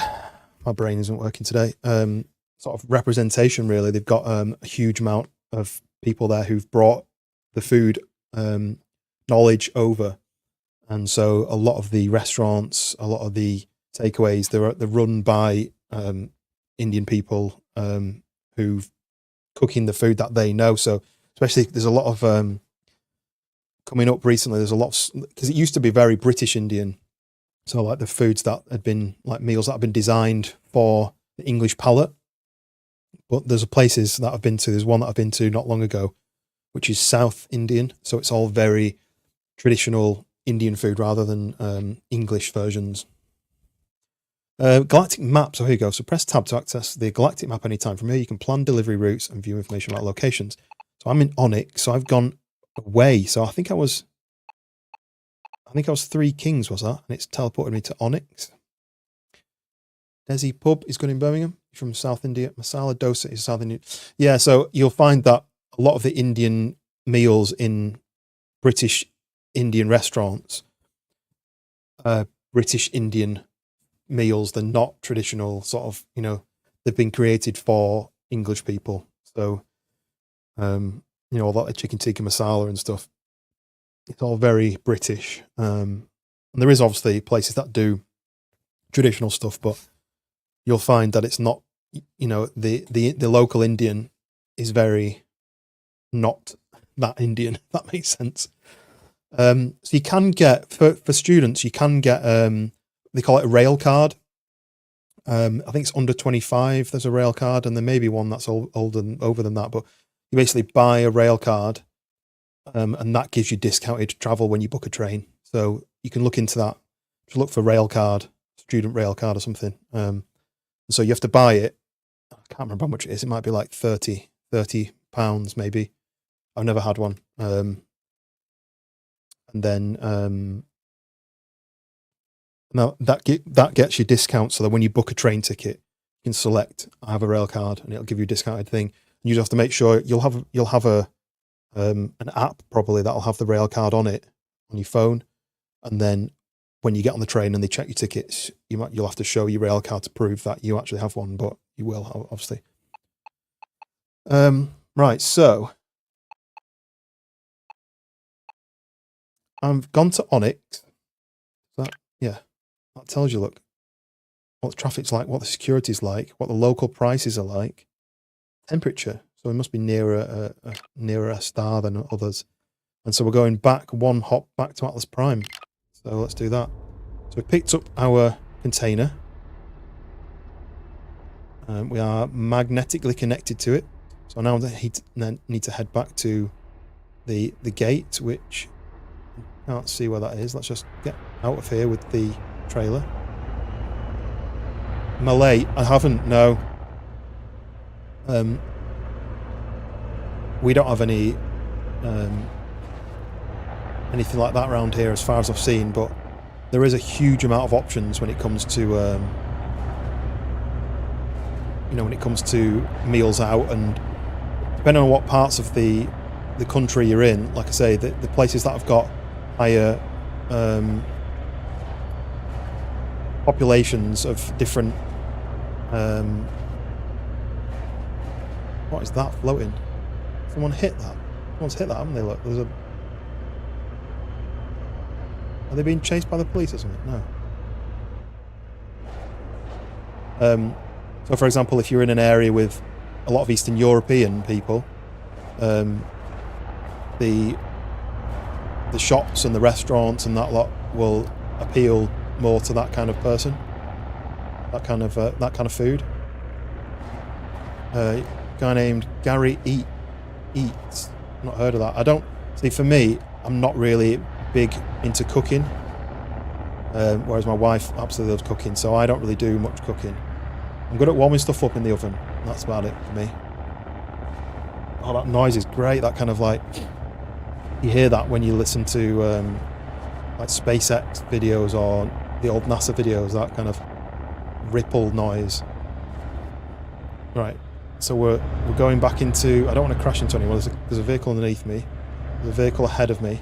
My brain isn't working today. Sort of representation, really. They've got a huge amount of people there who've brought the food knowledge over, and so a lot of the restaurants, a lot of the takeaways, they're run by Indian people who've cooking the food that they know. So especially there's a lot of coming up recently. There's a lot because it used to be very British Indian. So like the foods that had been like meals that have been designed for the English palate. But there's places that I've been to. There's one that I've been to not long ago, which is South Indian. So it's all very traditional Indian food rather than English versions. Galactic map. So here you go. So press tab to access the galactic map anytime. From here, you can plan delivery routes and view information about locations. So I'm in Onyx. So I've gone away. So I think I was Three Kings, was that? And it's teleported me to Onyx. Desi Pub is good in Birmingham. From South India. Masala Dosa is South Indian. Yeah, so you'll find that a lot of the Indian meals in British Indian restaurants, British Indian meals, they're not traditional sort of, they've been created for English people. So, all that chicken tikka masala and stuff, it's all very British. And there is obviously places that do traditional stuff, but you'll find that it's not, the local Indian is very not that Indian, if that makes sense. So you can get, for students, you can get, they call it a rail card. I think it's under 25, there's a rail card, and there may be one that's over than that, but you basically buy a rail card, and that gives you discounted travel when you book a train. So you can look into that. Just look for rail card, student rail card or something. So you have to buy it. I can't remember how much it is. It might be like £30 maybe. I've never had one. And then now that gets you discounts, so that when you book a train ticket, you can select I have a rail card, and it'll give you a discounted thing. And you just have to make sure you'll have an app probably that'll have the rail card on it on your phone, and then when you get on the train and they check your tickets, you'll have to show your rail card to prove that you actually have one, but you will obviously. Right, so I've gone to Onyx. That tells you, look, what the traffic's like, what the security's like, what the local prices are like, temperature. So it must be nearer a star than others. And so we're going back one hop back to Atlas Prime. So let's do that. So we picked up our container. We are magnetically connected to it. So now I need to head back to the gate, which I can't see where that is. Let's just get out of here with the trailer. Malay, I haven't, no. We don't have any anything like that around here as far as I've seen, but there is a huge amount of options when it comes to when it comes to meals out, and depending on what parts of the country you're in, like I say, the places that have got higher populations of different what is that floating? Someone hit that. Someone's hit that, haven't they? Look, are they being chased by the police or something? No. So for example, if you're in an area with a lot of Eastern European people, the shops and the restaurants and that lot will appeal more to that kind of person, that kind of food. Guy named Gary Eats. Not heard of that. I don't see. For me, I'm not really big into cooking, whereas my wife absolutely loves cooking, so I don't really do much cooking. I'm good at warming stuff up in the oven. That's about it for me. Oh, that noise is great. That kind of like, you hear that when you listen to like SpaceX videos or the old NASA videos, that kind of ripple noise. Right, so we're going back into, I don't want to crash into anyone. There's a vehicle underneath me. There's a vehicle ahead of me.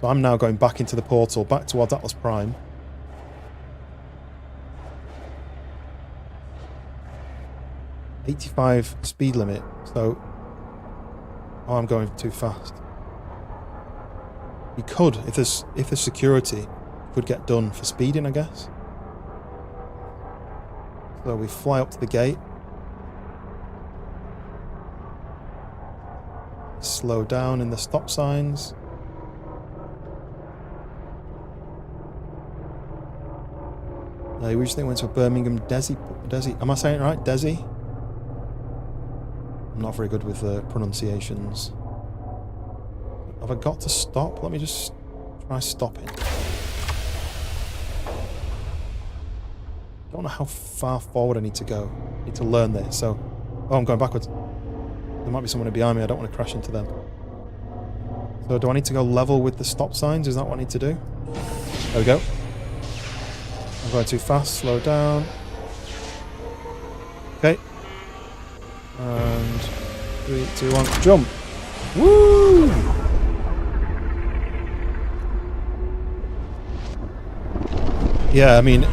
So I'm now going back into the portal, back towards Atlas Prime. .85 speed limit, so... Oh, I'm going too fast. You could, if there's security, could get done for speeding, I guess. So we fly up to the gate. Slow down in the stop signs. We recently went to a Birmingham Desi. Am I saying it right? Desi? I'm not very good with pronunciations. Have I got to stop? Let me just try stopping. I don't know how far forward I need to go. I need to learn this. So, oh, I'm going backwards. There might be someone behind me. I don't want to crash into them. So do I need to go level with the stop signs? Is that what I need to do? There we go. I'm going too fast. Slow down. Okay. And 3, 2, 1, jump! Woo! Yeah, I mean,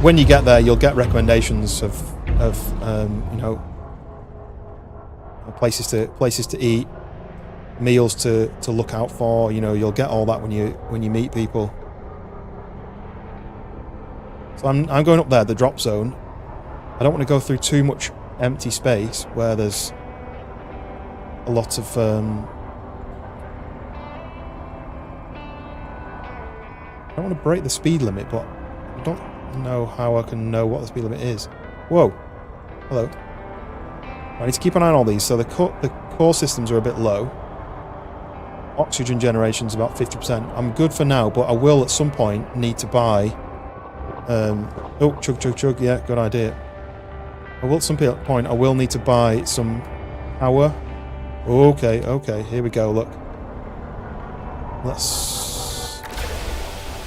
when you get there, you'll get recommendations of you know, places to eat, meals to look out for. You know, you'll get all that when you meet people. So I'm going up there, the drop zone. I don't want to go through too much empty space where there's a lot of I don't want to break the speed limit, but I don't know how I can know what the speed limit is. Whoa. Hello. I need to keep an eye on all these. So the core systems are a bit low. Oxygen generation's about 50%. I'm good for now, but I will at some point need to buy oh, chug chug chug, yeah, good idea. I will at some point I will need to buy some power. Okay, here we go, look. Let's...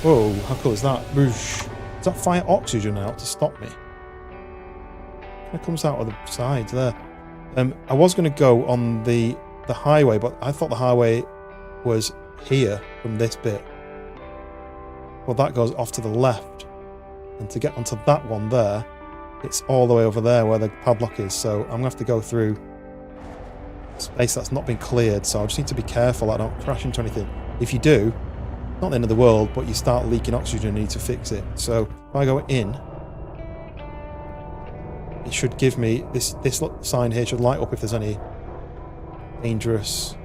Whoa, how cool is that? Boosh. Does that fire oxygen out to stop me? It comes out of the sides there. I was going to go on the highway, but I thought the highway was here from this bit. Well, that goes off to the left. And to get onto that one there, it's all the way over there where the padlock is. So I'm going to have to go through space that's not been cleared. So I just need to be careful I don't crash into anything. If you do, not the end of the world, but you start leaking oxygen and you need to fix it. So if I go in, it should give me this sign here should light up if there's any dangerous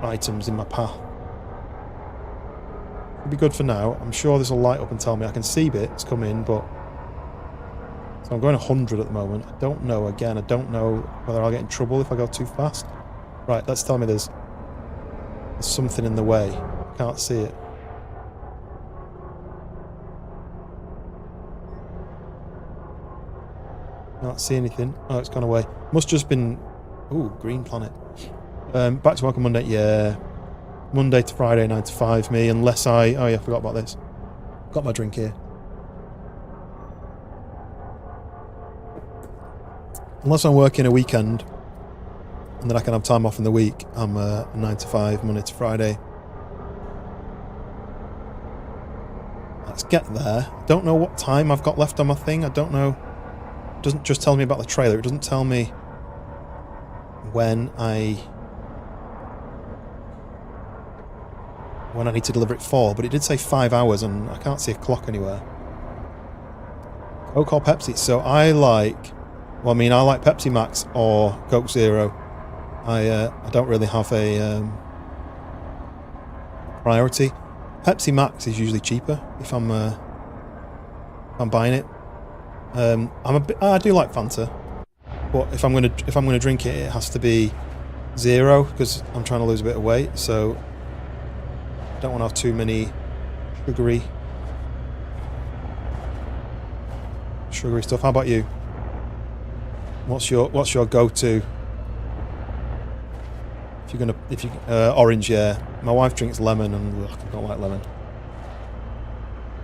items in my path. It'll be good for now. I'm sure this will light up and tell me I can see bits come in, but so I'm going 100 at the moment. I don't know. Again, I don't know whether I'll get in trouble if I go too fast. Right, that's telling me there's something in the way. I can't see it. Can't see anything. Oh, it's gone away. Must just been... Ooh, green planet. Back to work on Monday. Yeah. Monday to Friday, 9 to 5, me. Unless I... Oh, yeah, I forgot about this. Got my drink here. Unless I'm working a weekend, and then I can have time off in the week, I'm 9 to 5, Monday to Friday. Let's get there. Don't know what time I've got left on my thing. I don't know. It doesn't just tell me about the trailer. It doesn't tell me when I need to deliver it for, but it did say 5 hours, and I can't see a clock anywhere. Coke or Pepsi? So I like... Well, I mean, I like Pepsi Max or Coke Zero. I don't really have a priority. Pepsi Max is usually cheaper if I'm buying it. I do like Fanta, but if I'm gonna drink it, it has to be 0 because I'm trying to lose a bit of weight, so don't want to have too many sugary stuff. How about you? What's your go-to? If you orange, yeah. My wife drinks lemon, and ugh, I don't like lemon.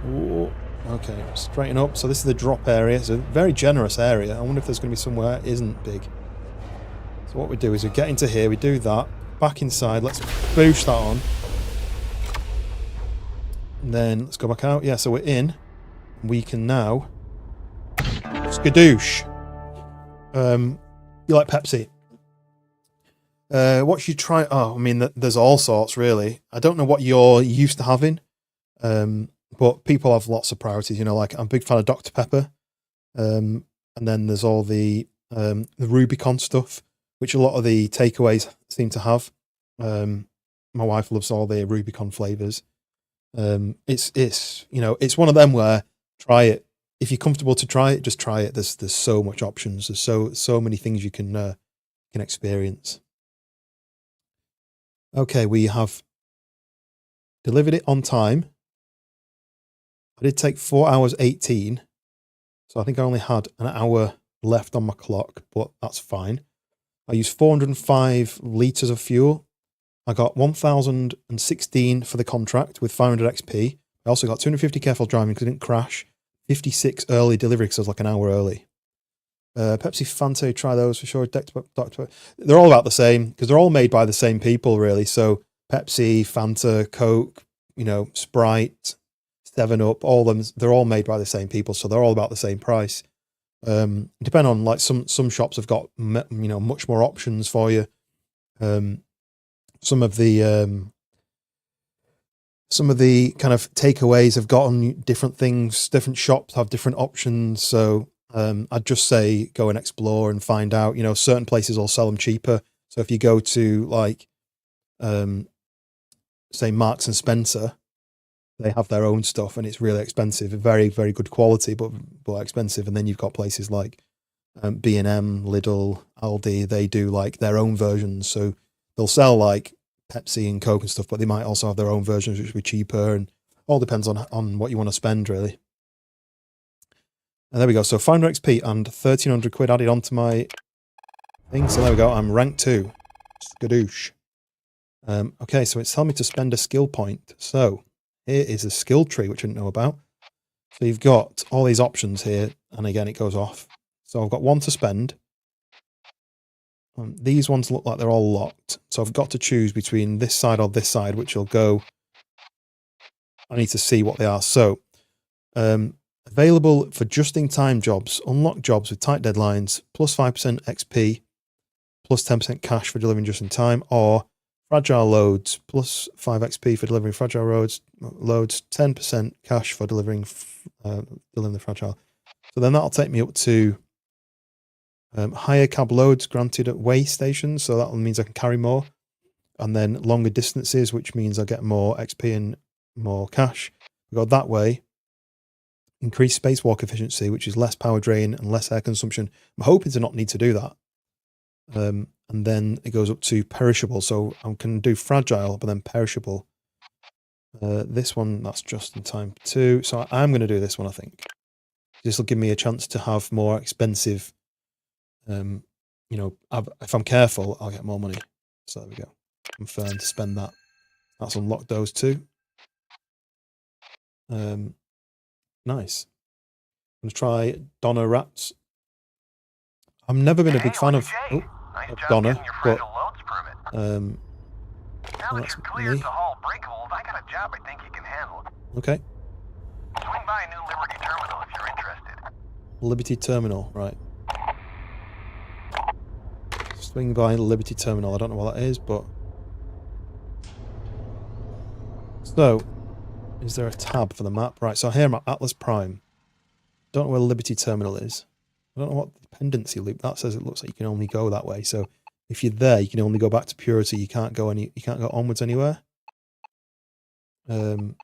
Ooh, okay, straighten up. So this is the drop area. It's a very generous area. I wonder if there's going to be somewhere that isn't big. So what we do is we get into here, we do that, back inside. Let's boost that on. And then let's go back out. Yeah, so we're in. We can now skadoosh. You like Pepsi? What should you try? Oh, I mean, there's all sorts, really. I don't know what you're used to having, but people have lots of priorities. You know, like I'm a big fan of Dr. Pepper, and then there's all the Rubicon stuff, which a lot of the takeaways seem to have. My wife loves all the Rubicon flavors. It's you know, it's one of them where try it. If you're comfortable to try it, just try it. There's so much options. There's so many things you can experience. Okay, we have delivered it on time. I did take 4 hours 18, so I think I only had an hour left on my clock, but that's fine. I used 405 litres of fuel. I got 1,016 for the contract with 500 XP. I also got 250 careful driving because I didn't crash. 56 early delivery because I was like an hour early. Pepsi, Fanta, try those for sure. Dr. They're all about the same because they're all made by the same people, really. So Pepsi, Fanta, Coke, you know, Sprite, 7-Up, all of them, they're all made by the same people, so they're all about the same price. Depend on, like, some shops have got, you know, much more options for you. Some of the kind of takeaways have gotten different things. Different shops have different options, so I'd just say go and explore and find out. You know, certain places will sell them cheaper. So if you go to, like, say Marks and Spencer, they have their own stuff and it's really expensive, very, very good quality, but expensive. And then you've got places like B&M, Lidl, Aldi, they do like their own versions. So they'll sell like Pepsi and Coke and stuff, but they might also have their own versions which will be cheaper, and all depends on what you want to spend, really. And there we go. So 500 XP and 1,300 quid added onto my thing. So there we go. I'm rank 2. Skadoosh. Okay, so it's telling me to spend a skill point. So here is a skill tree, which I didn't know about. So you've got all these options here, and again, it goes off. So I've got one to spend. These ones look like they're all locked. So I've got to choose between this side or this side, which will go. I need to see what they are. So, available for just-in-time jobs, unlock jobs with tight deadlines, plus 5% XP, plus 10% cash for delivering just in time, or fragile loads, plus 5 XP for delivering fragile loads, 10% cash for delivering the fragile. So then that'll take me up to higher cab loads granted at way stations, so that means I can carry more, and then longer distances, which means I get more XP and more cash. We go that way. Increased spacewalk efficiency, which is less power drain and less air consumption. I'm hoping to not need to do that. And then it goes up to perishable, so I can do fragile, but then perishable. This one, that's just in time too. So I'm going to do this one, I think. This will give me a chance to have more expensive. You know, if I'm careful, I'll get more money. So there we go. Confirm to spend that. That's unlocked those two. Nice. I'm going to try Donna Rats. I've never been a big fan of Donna, but Now that you're cleared to haul breakables, I got a job I think you can handle. Okay. Swing by New Liberty Terminal if you're interested. Liberty Terminal, right. Swing by Liberty Terminal. I don't know what that is, but... So, is there a tab for the map? Right, so here I'm at Atlas Prime. Don't know where Liberty Terminal is. I don't know what dependency loop that says. It looks like you can only go that way. So if you're there, you can only go back to Purity. You can't go onwards anywhere. And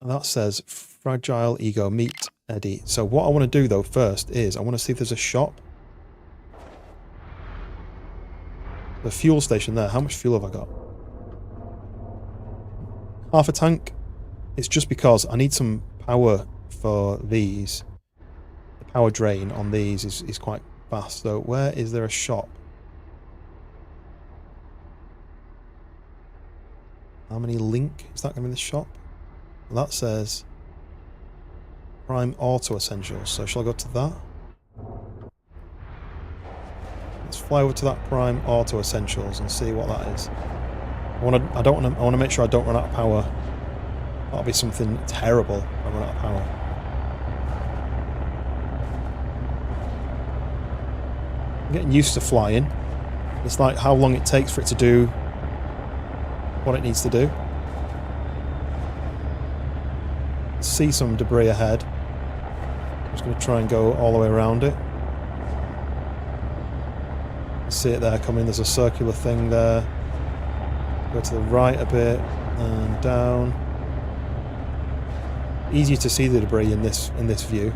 that says Fragile Ego, meet Eddie. So what I want to do though first is I want to see if there's a shop. The fuel station there. How much fuel have I got? Half a tank. It's just because I need some power for these. The power drain on these is quite fast. So where is there a shop? How many link? Is that going to be the shop? Well, that says Prime Auto Essentials. So shall I go to that? Let's fly over to that Prime Auto Essentials and see what that is. I want to make sure I don't run out of power. That'll be something terrible if I run out of power. I'm getting used to flying. It's like how long it takes for it to do what it needs to do. See some debris ahead. I'm just going to try and go all the way around it. See it there coming. There's a circular thing there. Go to the right a bit and down. Easier to see the debris in this view.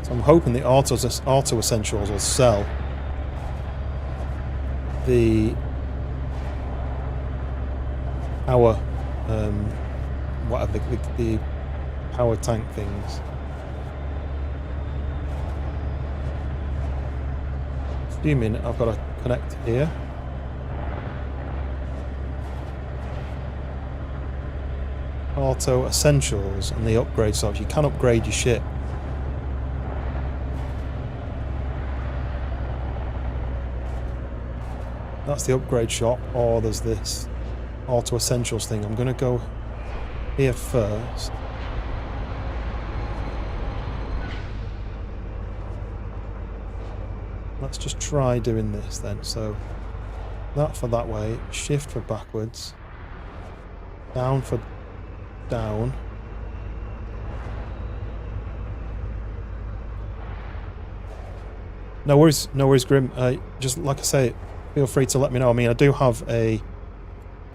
So I'm hoping the auto essentials will sell the power, whatever the power tank things. Assuming I've got to connect here. Auto essentials and the upgrade shops. You can upgrade your ship. That's the upgrade shop, or there's this auto essentials thing. I'm going to go here first. Let's just try doing this then. So that for that way, shift for backwards, down for down. No worries, Grim. Just like I say, feel free to let me know. I mean, I do have a...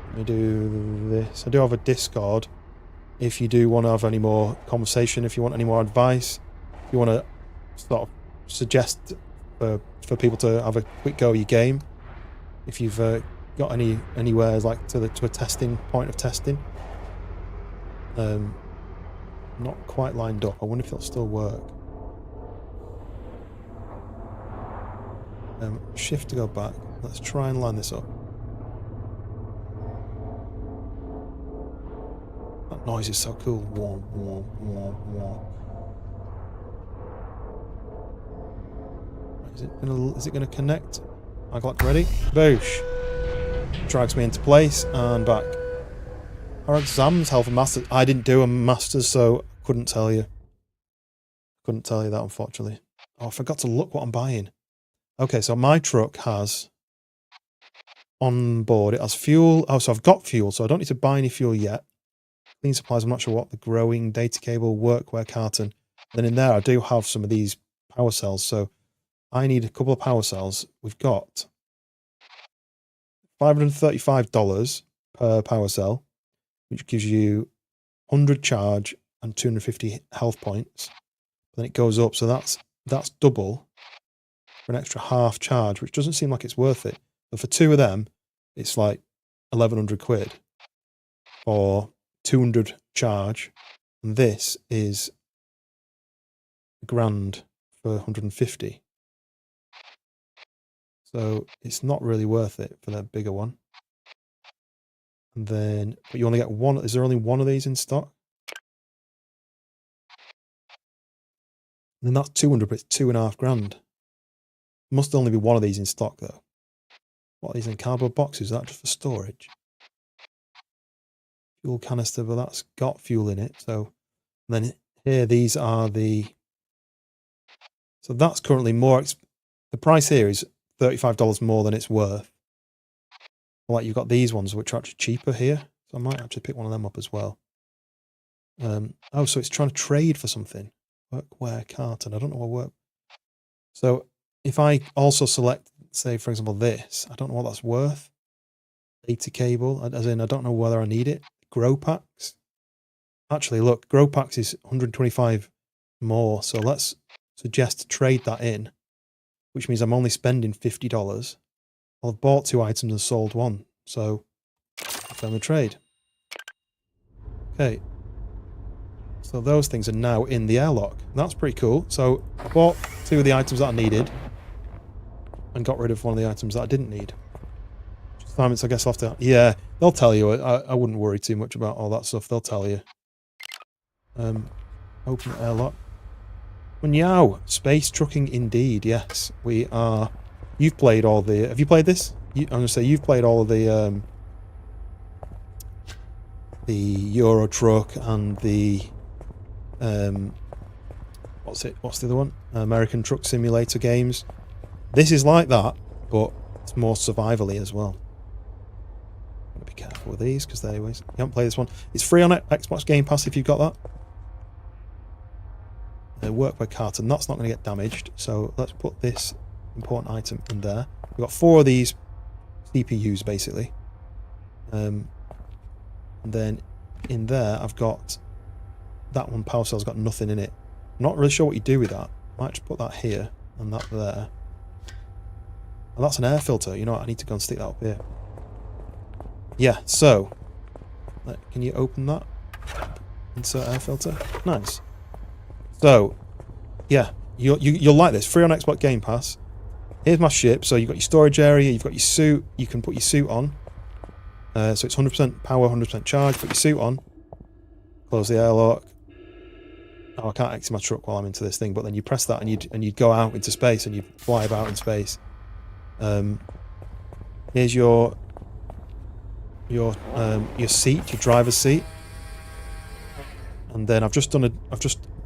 Let me do this. I do have a Discord. If you do want to have any more conversation, if you want any more advice, if you want to sort of suggest for people to have a quick go at your game, if you've got anywhere like to a testing point of testing. Not quite lined up. I wonder if it'll still work. Shift to go back. Let's try and line this up. That noise is so cool. Wah, wah, wah, wah. Is it gonna connect? I got ready. Boosh. Drags me into place and back. Our exams, health and masters. I didn't do a masters, so I couldn't tell you. Couldn't tell you that, unfortunately. Oh, I forgot to look what I'm buying. Okay, so my truck has on board, it has fuel. Oh, so I've got fuel, so I don't need to buy any fuel yet. Clean supplies, I'm not sure what. The growing, data cable, workwear carton. Then in there, I do have some of these power cells, so I need a couple of power cells. We've got $535 per power cell, which gives you 100 charge and 250 health points. Then it goes up, so that's double for an extra half charge, which doesn't seem like it's worth it. But for two of them, it's like 1,100 quid for 200 charge, and this is $1,000 for 150. So it's not really worth it for that bigger one. And then, but you only get one. Is there only one of these in stock? And then that's 200, but it's $2,500. Must only be one of these in stock though. What are these in cardboard boxes? Is that just for storage? Fuel canister, but that's got fuel in it. So then here, these are the. So that's currently more. The price here is $35 more than it's worth. Like you've got these ones which are actually cheaper here. So I might actually pick one of them up as well. Oh, so it's trying to trade for something. Workwear carton. I don't know what work. So if I also select, say, for example, this, I don't know what that's worth. Data cable, as in I don't know whether I need it. Grow packs. Actually, look, grow packs is 125 more. So let's suggest to trade that in which means I'm only spending $50. I'll have bought 2 items and sold 1. So, confirm the trade. Okay. So those things are now in the airlock. That's pretty cool. So I bought 2 of the items that I needed and got rid of 1 of the items that I didn't need. Assignments, I guess I'll have to... Yeah, they'll tell you. I wouldn't worry too much about all that stuff. They'll tell you. Open the airlock. Meow. Space trucking indeed. Yes, we are... You've played all the... Have you played this? I'm going to say you've played all of the Euro Truck and the... What's the other one? American Truck Simulator games. This is like that, but it's more survivally as well. Gotta be careful with these because they always... You haven't played this one. It's free on Xbox Game Pass if you've got that. Work by carton. That's not going to get damaged. So let's put this important item in there. We've got 4 of these CPUs basically. And then in there I've got that one power cell's got nothing in it. I'm not really sure what you do with that. I might just put that here and that there. And that's an air filter. You know what? I need to go and stick that up here. Yeah, so can you open that? Insert air filter. Nice. So, yeah, you'll like this. Free on Xbox Game Pass. Here's my ship. So you've got your storage area. You've got your suit. You can put your suit on. So it's 100% power, 100% charge. Put your suit on. Close the airlock. Oh, I can't exit my truck while I'm into this thing. But then you press that and you'd go out into space and you'd fly about in space. Here's your seat, your driver's seat. And then I've just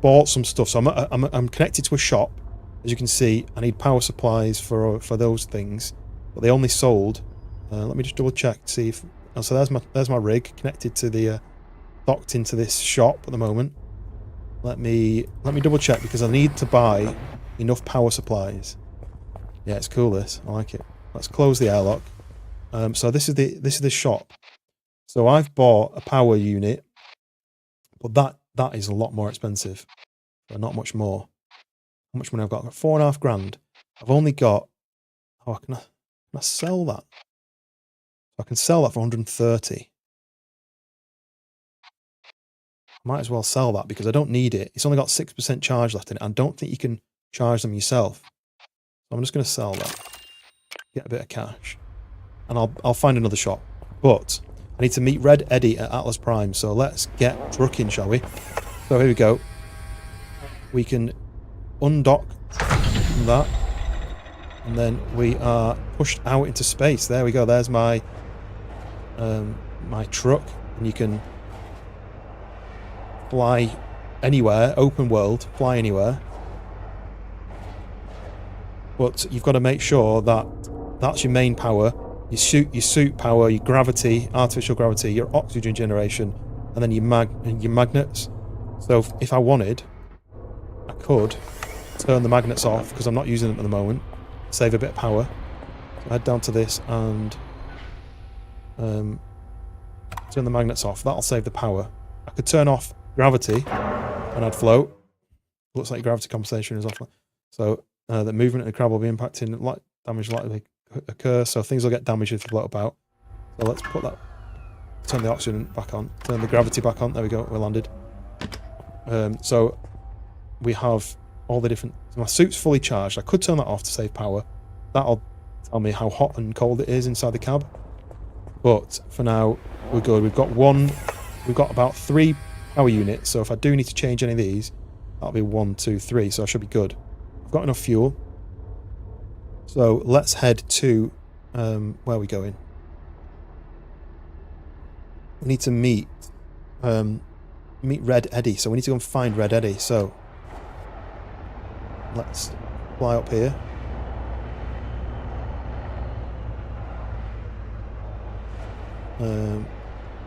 bought some stuff. So I'm connected to a shop. As you can see, I need power supplies for those things, but they only sold. Let me just double check to see if. Oh, so there's my rig connected to the docked into this shop at the moment. Let me double check because I need to buy enough power supplies. Yeah, it's cool. This I like it. Let's close the airlock. So this is the shop. So I've bought a power unit, but that is a lot more expensive. But not much more. How much money I've got? I've got 4.5 grand. I've only got... Oh, can I sell that? I can sell that for 130. I might as well sell that because I don't need it. It's only got 6% charge left in it. I don't think you can charge them yourself. So I'm just going to sell that. Get a bit of cash. And I'll find another shop. But I need to meet Red Eddie at Atlas Prime. So let's get trucking, shall we? So here we go. We can undock that. And then we are pushed out into space. There we go. There's my my truck. And you can fly anywhere. Open world. Fly anywhere. But you've got to make sure that that's your main power. Your suit power, your gravity, artificial gravity, your oxygen generation, and then your magnets. So if I wanted, I could turn the magnets off because I'm not using them at the moment. Save a bit of power. So head down to this and turn the magnets off. That'll save the power. I could turn off gravity and I'd float. Looks like gravity compensation is off. So the movement and the crab will be impacting light damage likely occur. So things will get damaged if you float about. So let's put that. Turn the oxygen back on. Turn the gravity back on. There we go. We landed. So we have all the different... My suit's fully charged. I could turn that off to save power. That'll tell me how hot and cold it is inside the cab. But for now, we're good. We've got about 3 power units. So if I do need to change any of these, that'll be 1, 2, 3. So I should be good. I've got enough fuel. So let's head to... where are we going? We need to meet Red Eddie. So we need to go and find Red Eddie. So let's fly up here.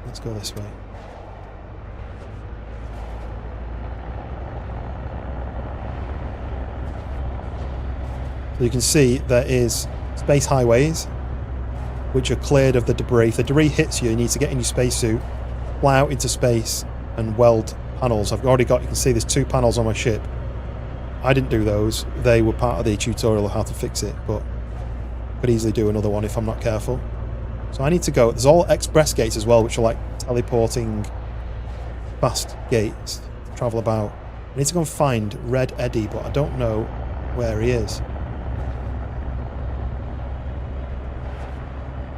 Let's go this way. So you can see there is space highways which are cleared of the debris. If the debris hits you, you need to get in your spacesuit, fly out into space and weld panels. I've already got, you can see there's 2 panels on my ship. I didn't do those. They were part of the tutorial of how to fix it, but could easily do another one if I'm not careful. So I need to go. There's all express gates as well, which are like teleporting fast gates to travel about. I need to go and find Red Eddie, but I don't know where he is.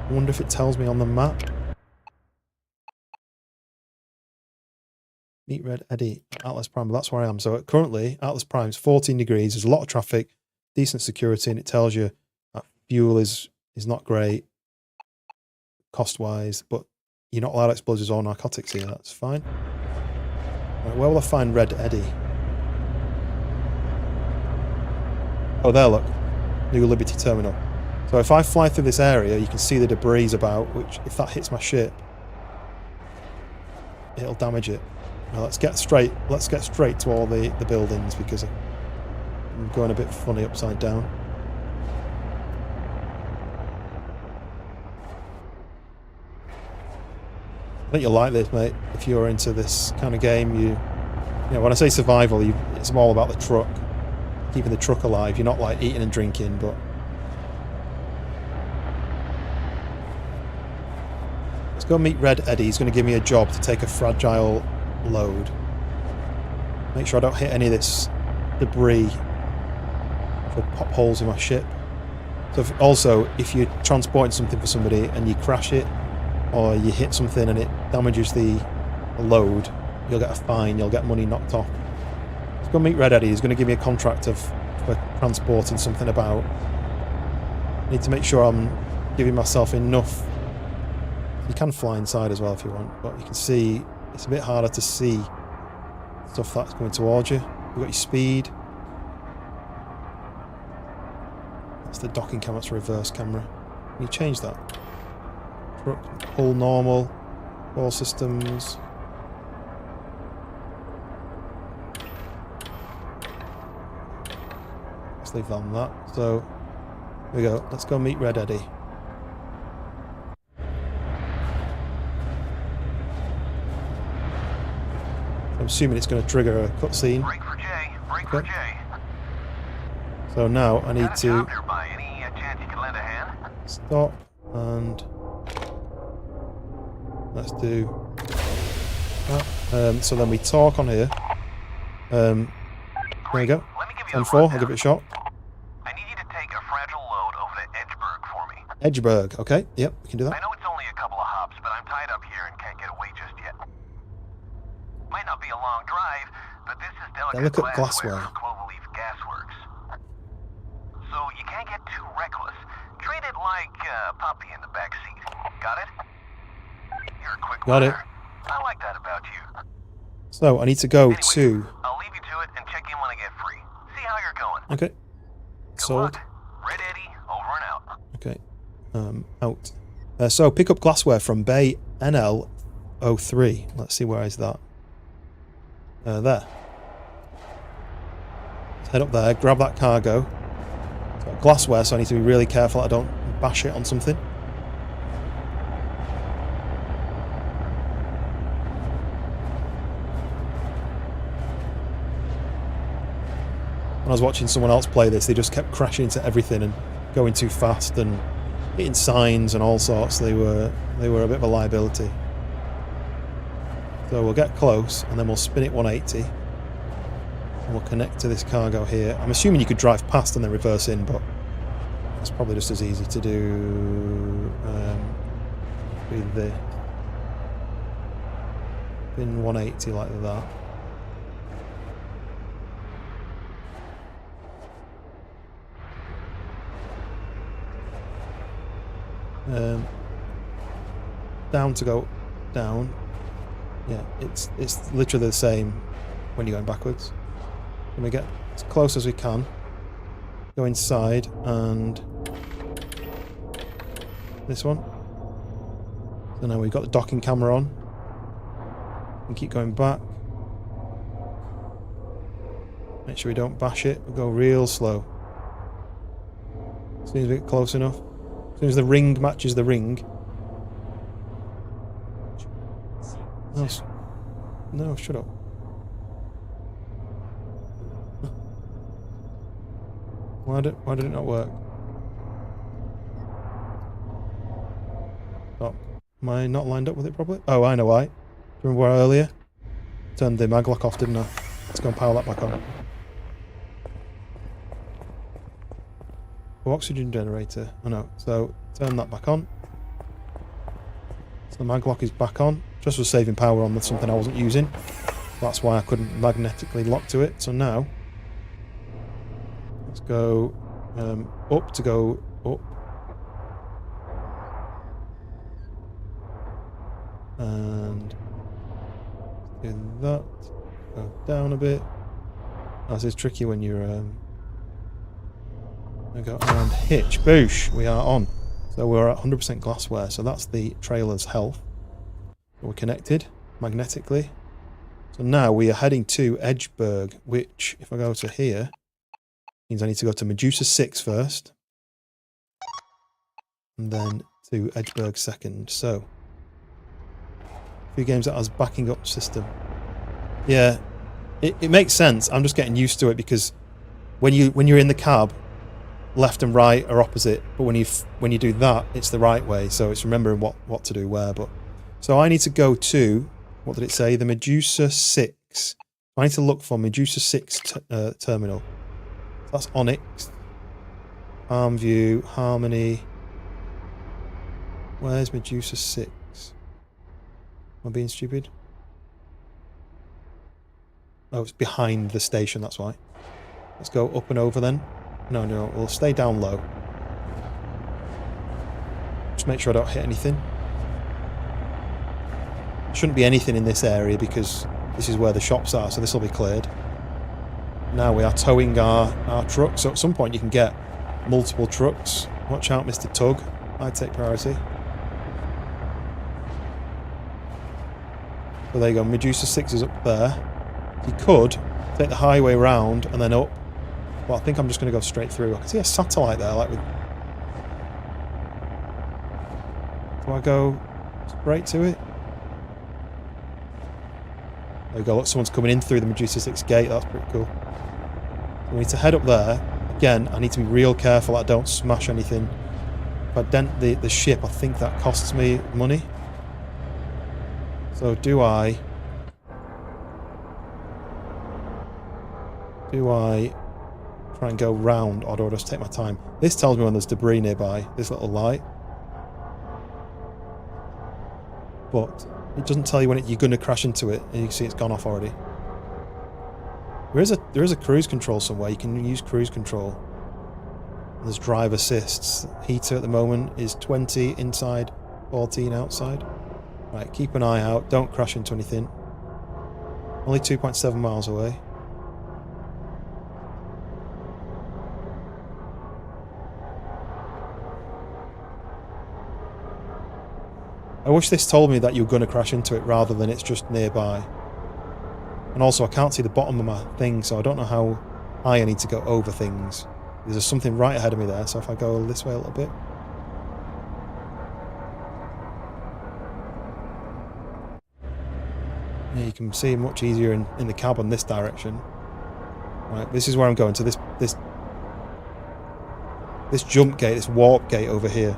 I wonder if it tells me on the map. Meet Red Eddie, Atlas Prime. That's where I am. So currently, Atlas Prime is 14 degrees. There's a lot of traffic, decent security, and it tells you that fuel is not great cost-wise, but you're not allowed explosives or narcotics here. That's fine. Right, where will I find Red Eddie? Oh, there, look. New Liberty Terminal. So if I fly through this area, you can see the debris about, which if that hits my ship, it'll damage it. Now let's get straight to all the buildings because I'm going a bit funny upside down. I think you'll like this, mate. If you're into this kind of game, you know, when I say survival, it's all about the truck, keeping the truck alive. You're not like eating and drinking, but let's go meet Red Eddie. He's going to give me a job to take a fragile load. Make sure I don't hit any of this debris for pop holes in my ship. So also, if you're transporting something for somebody and you crash it, or you hit something and it damages the load, you'll get a fine, you'll get money knocked off. Let's go meet Red Eddie. He's going to give me a contract for transporting something about. I need to make sure I'm giving myself enough. You can fly inside as well if you want, but you can see it's a bit harder to see stuff that's coming towards you. You've got your speed. That's the docking camera, that's reverse camera. Can you change that? Truck, hull normal, all systems. Let's leave that on that. So, here we go. Let's go meet Red Eddie. I'm assuming it's going to trigger a cutscene. Break for Jay. Break for Jay. So now I need Got a to job nearby. Any chance you can lend a hand? stop and let's do that. So then we talk on here. There we go. Let me give you 10-4, I'll give it a shot. I need you to take a fragile load over to Edgeburg for me. Edgeburg, okay, yep, we can do I that. know it's only a couple of hops, but I'm tied up here and can't get away just yet. Might not be a long drive, but this is delicate glassware for Cloverleaf Gasworks. So you can't get too reckless. Treat it like a puppy in the back seat. Got it? You're a quick Got it. learner. I like that about you. So I need to go Anyway, to. I'll leave you to it and check in when I get free. See how you're going. Okay. Good Sold. luck. Red Eddie, over and out. Okay. Out. So pick up glassware from Bay NL03. Let's see, where is that? There. Let's head up there, grab that cargo. It's got glassware, so I need to be really careful I don't bash it on something. When I was watching someone else play this, they just kept crashing into everything and going too fast and hitting signs and all sorts. They were a bit of a liability. So we'll get close and then we'll spin it 180 and we'll connect to this cargo here. I'm assuming you could drive past and then reverse in, but it's probably just as easy to do with the spin 180 like that. Down to go down. Yeah, it's literally the same when you're going backwards. Let me get as close as we can. Go inside and this one. So now we've got the docking camera on. And keep going back. Make sure we don't bash it. We'll go real slow. As soon as we get close enough. As soon as the ring matches the ring. No, shut up. Why did it not work? Oh, am I not lined up with it properly? Oh, I know why. Do you remember where earlier? Turned the maglock off, didn't I? Let's go and power that back on. Oh, oxygen generator. Oh no. So turn that back on. So the maglock is back on. Just was saving power on something I wasn't using. That's why I couldn't magnetically lock to it. So now, let's go up to go up. And do that. Go down a bit. This is tricky when you're go and hitch. Boosh! We are on. So we're at 100% glassware. So that's the trailer's health. We're connected magnetically. So now we are heading to Edgeburg, which, if I go to here, means I need to go to Medusa 6 first. And then to Edgeburg second. So, a few games that has backing up system. Yeah, it makes sense. I'm just getting used to it because when you're in the cab, left and right are opposite, but when you do that, it's the right way. So it's remembering what to do where. But so I need to go to, what did it say? The Medusa 6. I need to look for Medusa 6 terminal. So that's Onyx, Harmview, Harmony. Where's Medusa 6? Am I being stupid? Oh, it's behind the station, that's why. Let's go up and over then. No, we'll stay down low. Just make sure I don't hit anything. Shouldn't be anything in this area because this is where the shops are, so this will be cleared. Now we are towing our truck, so at some point you can get multiple trucks. Watch out, Mr. Tug. I'd take priority. So there you go, Medusa 6 is up there. You could take the highway round and then up. Well, I think I'm just going to go straight through. I can see a satellite there, like with... Do I go straight to it? There we go, look, someone's coming in through the Medusa 6 gate. That's pretty cool. We need to head up there. Again, I need to be real careful that I don't smash anything. If I dent the ship, I think that costs me money. So do I try and go round, or do I just take my time? This tells me when there's debris nearby, this little light. But it doesn't tell you when you're going to crash into it, and you can see it's gone off already. There is a cruise control somewhere. You can use cruise control. There's drive assists. Heater at the moment is 20 inside, 14 outside. Right, keep an eye out. Don't crash into anything. Only 2.7 miles away. I wish this told me that you're going to crash into it rather than it's just nearby. And also I can't see the bottom of my thing, so I don't know how high I need to go over things. There's something right ahead of me there, so if I go this way a little bit. Yeah, you can see much easier in the cab on this direction. Right, this is where I'm going to this jump gate, this warp gate over here.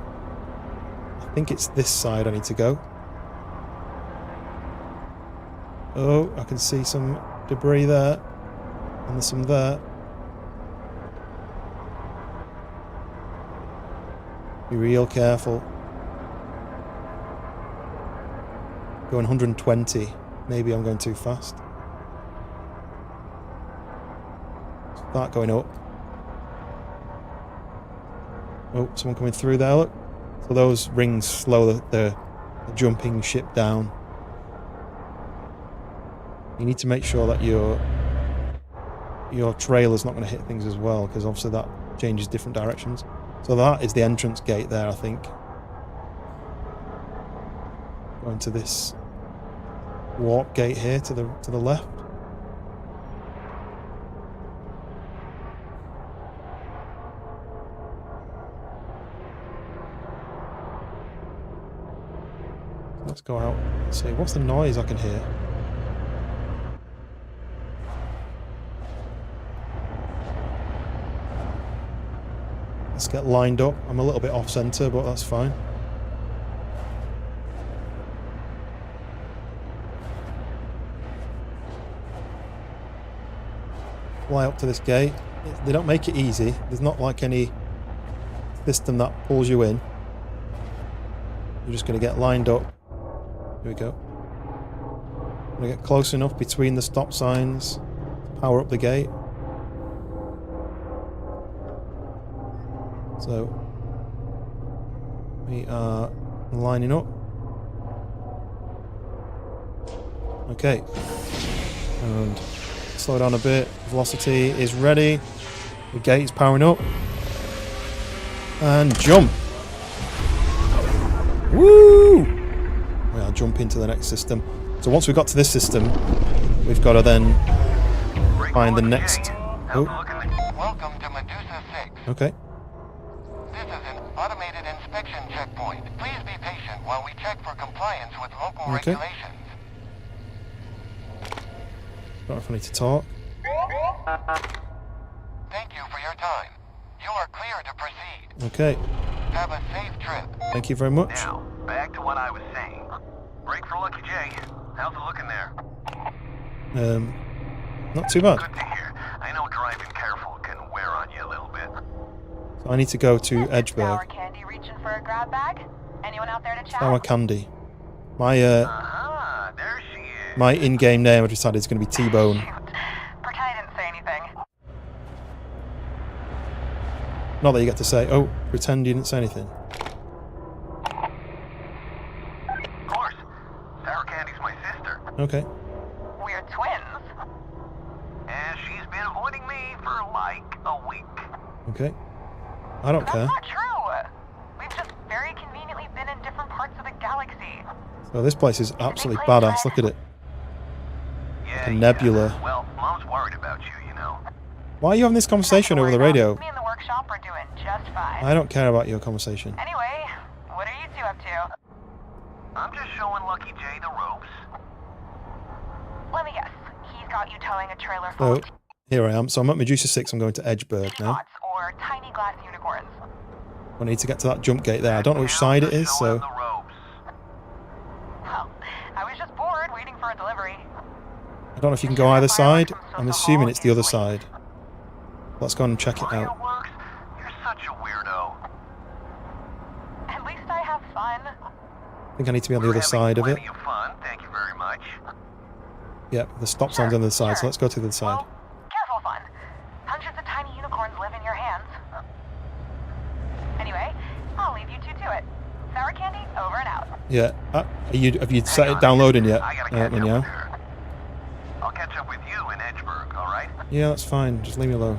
I think it's this side I need to go. Oh, I can see some debris there. And there's some there. Be real careful. Going 120. Maybe I'm going too fast. Start going up. Oh, someone coming through there, look. So those rings slow the jumping ship down. You need to make sure that your trailer's not going to hit things as well, because obviously that changes different directions. So that is the entrance gate there, I think. Going to this warp gate here to the left. Let's go out and see. What's the noise I can hear? Let's get lined up. I'm a little bit off center, but that's fine. Fly up to this gate. They don't make it easy. There's not like any system that pulls you in. You're just going to get lined up. Here we go. I'm going to get close enough between the stop signs to power up the gate. So we are lining up. Okay. And slow down a bit. Velocity is ready. The gate is powering up. And jump. Woo! I'll jump into the next system. So once we've got to this system, we've got to then find the next. Oh. Welcome to Medusa 6. Okay. This is an automated inspection checkpoint. Please be patient while we check for compliance with local regulations. Don't know if I need to talk. Thank you for your time. You are clear to proceed. Okay. Have a safe trip. Thank you very much. Now, back to what I was saying. Break for Lucky J. How's it looking there? Not too bad. Good to hear. I know driving careful can wear on you a little bit. So I need to go to Edgeburg. Sour Candy reaching for a grab bag? Anyone out there to chat? Sour Candy. My there she is. my in-game name I decided is going to be T-Bone. Pretend I didn't say anything. Not that you get to say, oh, pretend you didn't say anything. Of course. Sour Candy's my sister. Okay. We're twins. And she's been avoiding me for like a week. Okay. I don't care. That's not true. We've just very conveniently been in different parts of the galaxy. So this place is absolutely badass. Look at it. Yeah, A nebula. Yeah. Well, Mom's worried about you, you know. Why are you having this conversation over the radio? Me and the workshop are doing just fine. I don't care about your conversation. Anyway, what are you two up to? I'm just showing Lucky J the ropes. Let me guess. He's got you towing a trailer full So here I am. So I'm at Medusa 6. I'm going to Edgeburg now. teapots or tiny glass unicorns. I need to get to that jump gate there. I don't know which side it is, so The ropes. Well, I was just bored waiting for a delivery. I don't know if you can go either side. I'm assuming it's the other side. Let's go and check it out. Fireworks? You're such a weirdo. At least I have fun. I think I need to be on the other side of it. Plenty of fun. Thank you very much. Yep, the stop sign's on the other side, so let's go to the other side. Well, careful fun. Hundreds of tiny unicorns live in your hands. Anyway, I'll leave you two to it. Sour Candy, over and out. Yeah. Have you set it downloading yet? I gotta catch up with Meow? her. I'll catch up with you in Edgeburg, alright? Yeah, that's fine. Just leave me alone.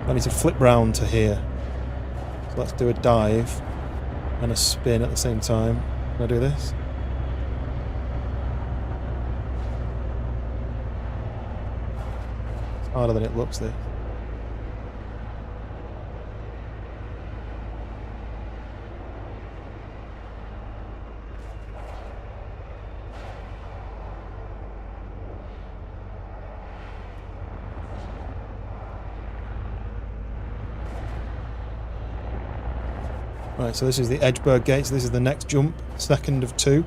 I need to flip round to here. So let's do a dive and a spin at the same time. Can I do this? It's harder than it looks, this. Right, so this is the Edgeburg gate, so this is the next jump, second of two.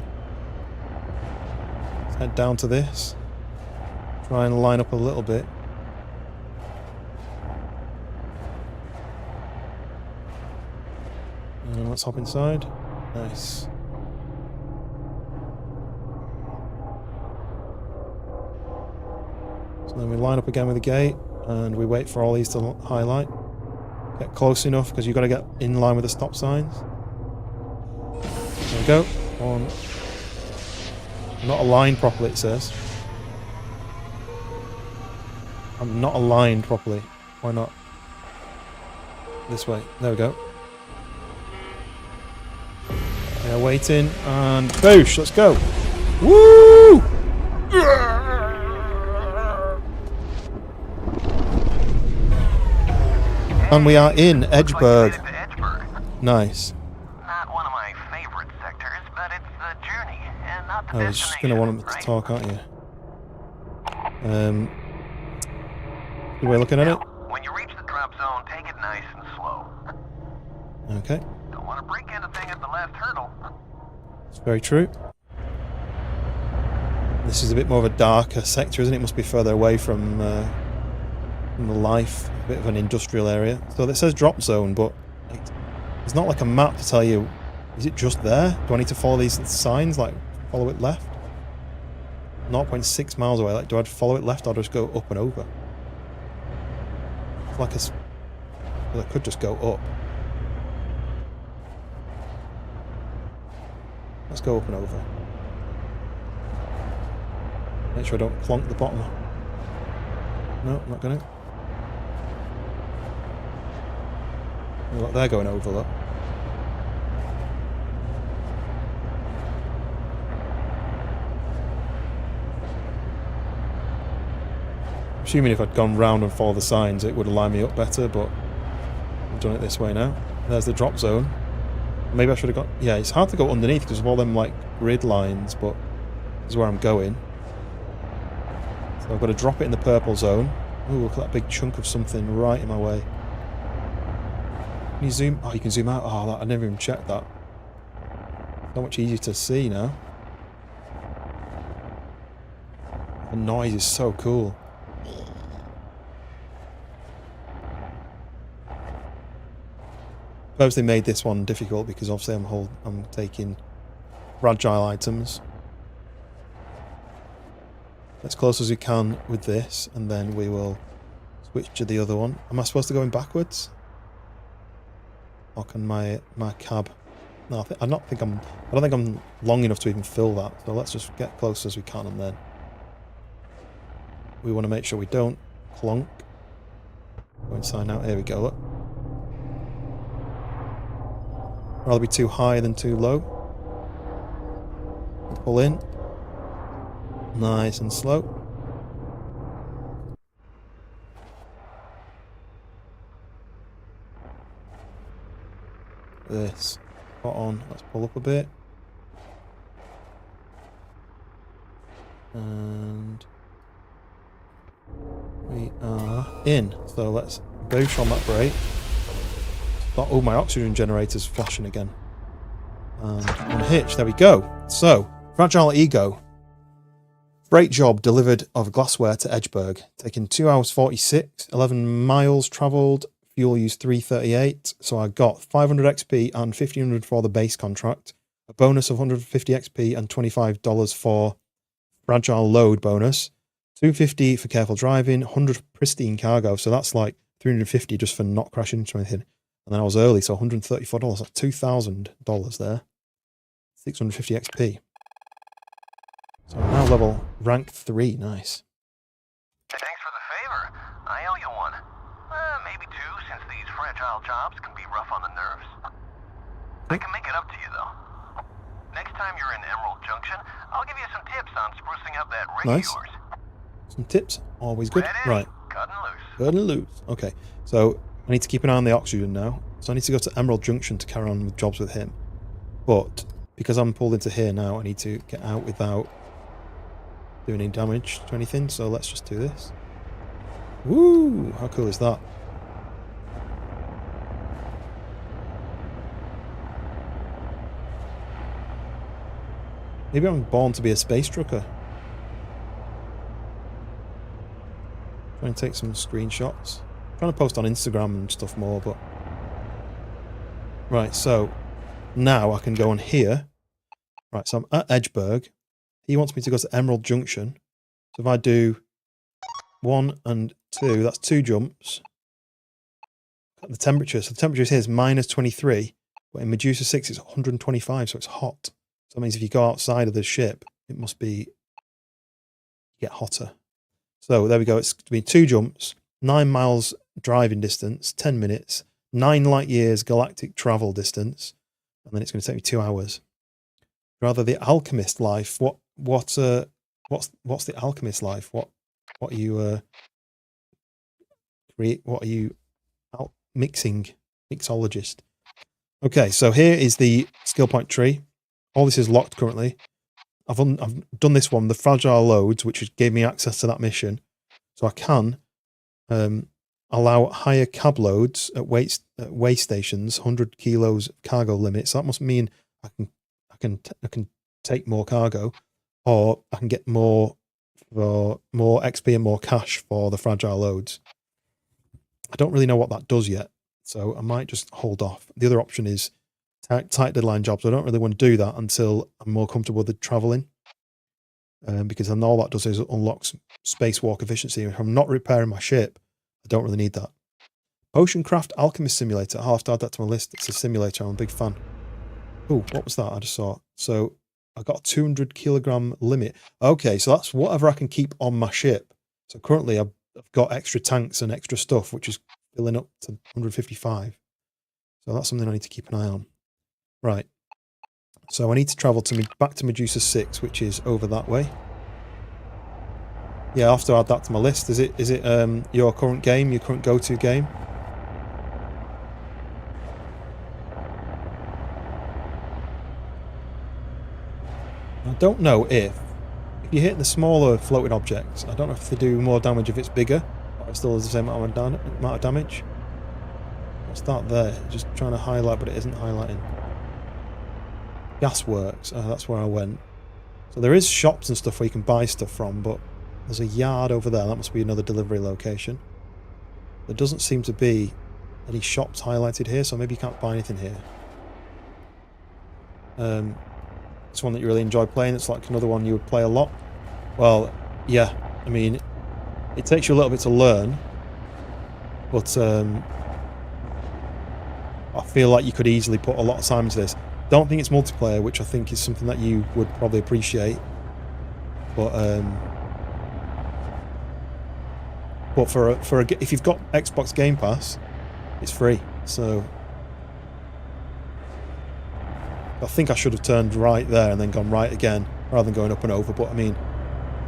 Let's head down to this. Try and line up a little bit. And let's hop inside. Nice. So then we line up again with the gate, and we wait for all these to highlight. Get close enough, because you've got to get in line with the stop signs. There we go. One. Not aligned properly, it says. I'm not aligned properly. Why not? This way. There we go. Yeah, waiting, and boosh, let's go. Woo! And we are in Edgeburg. Nice. Not one of my favorite sectors, but it's the journey and not the I was just going to want him to talk, aren't you? Good way of looking at it. When you reach the drop zone, take it nice and slow. Okay. Don't want to break anything at the last hurdle. It's very true. This is a bit more of a darker sector, isn't it? It must be further away from the life. A bit of an industrial area. So it says drop zone, but it's not like a map to tell you. Is it just there? Do I need to follow these signs? Like, follow it left? 0.6 miles away. Like, do I follow it left or just go up and over? It's like well, I could just go up. Let's go up and over. Make sure I don't clonk the bottom. No, I'm not gonna. Look, they're going over, look. Assuming if I'd gone round and followed the signs, it would line me up better, but I've done it this way now. There's the drop zone. Maybe I should have got... Yeah, it's hard to go underneath because of all them, like, grid lines, but this is where I'm going. So I've got to drop it in the purple zone. Ooh, look at that big chunk of something right in my way. Can you zoom? Oh, you can zoom out. Oh, I never even checked that. So much easier to see now. The noise is so cool. Suppose they made this one difficult because obviously I'm taking fragile items. As close as we can with this, and then we will switch to the other one. Am I supposed to go in backwards? Or can my cab? No, I don't think I'm long enough to even fill that. So let's just get close as we can, and then we want to make sure we don't clonk. Go inside now. Here we go. Look. Rather be too high than too low. Pull in. Nice and slow. This. Spot on. Let's pull up a bit. And we are in. So let's boosh on that brake. Oh, my oxygen generator's flashing again. And unhitch. There we go. So, Fragile Ego. Freight job delivered of glassware to Edgeburg. Taking 2 hours 46, 11 miles travelled, fuel used 338. So I got 500 XP and 1500 for the base contract. A bonus of 150 XP and $25 for fragile load bonus. 250 for careful driving, 100 pristine cargo. So that's like 350 just for not crashing into anything. And then I was early, so $134. That's $2,000 there. 650 XP. So I'm now level rank 3. Nice. Thanks for the favor. I owe you one. Maybe two, since these fragile jobs can be rough on the nerves. I can make it up to you, though. Next time you're in Emerald Junction, I'll give you some tips on sprucing up that rig of yours. Some tips. Always good. Ready? Right. Cut and loose. Cut and loose. Okay. So I need to keep an eye on the oxygen now. So I need to go to Emerald Junction to carry on with jobs with him. But because I'm pulled into here now, I need to get out without doing any damage to anything. So let's just do this. Woo! How cool is that? Maybe I'm born to be a space trucker. Try and take some screenshots. I'm trying to post on Instagram and stuff more, but... Right, so now I can go on here. Right, so I'm at Edgeburg. He wants me to go to Emerald Junction. So if I do 1 and 2, that's 2 jumps. The temperature, so the temperature here is -23, but in Medusa 6 it's 125, so it's hot. So that means if you go outside of the ship, it must be get hotter. So there we go. It's going to be 2 jumps, 9 miles driving distance, 10 minutes, 9 light years galactic travel distance, and then it's going to take me 2 hours. Rather the alchemist life. What's the alchemist life? What are you mixing? Mixologist. Okay, so here is the skill point tree. All this is locked currently. I've done this one, the fragile loads, which gave me access to that mission. So I can Allow higher cab loads at way stations, 100 kilos cargo limit. So that must mean I can take more cargo, or I can get more XP and more cash for the fragile loads. I don't really know what that does yet, so I might just hold off. The other option is tight deadline jobs. I don't really want to do that until I'm more comfortable with the traveling, because then all that does is unlocks spacewalk efficiency. If I'm not repairing my ship, I don't really need that. Potion Craft Alchemist Simulator. I'll have to add that to my list. It's a simulator. I'm a big fan. Oh, what was that? I just saw. So I got a 200 kilogram limit. Okay, so that's whatever I can keep on my ship. So currently I've got extra tanks and extra stuff, which is filling up to 155. So that's something I need to keep an eye on. Right. So I need to travel back to Medusa 6, which is over that way. Yeah, I'll have to add that to my list. Is it your current game, your current go-to game? I don't know if you hit the smaller floating objects, I don't know if they do more damage if it's bigger, or it still does the same amount of damage. What's that there? Just trying to highlight, but it isn't highlighting. Gasworks, that's where I went. So there is shops and stuff where you can buy stuff from, but there's a yard over there. That must be another delivery location. There doesn't seem to be any shops highlighted here, so maybe you can't buy anything here. It's one that you really enjoy playing. It's like another one you would play a lot. Well, yeah. I mean, it takes you a little bit to learn, but I feel like you could easily put a lot of time into this. Don't think it's multiplayer, which I think is something that you would probably appreciate. But if you've got Xbox Game Pass, it's free. So I think I should have turned right there and then gone right again, rather than going up and over. But I mean,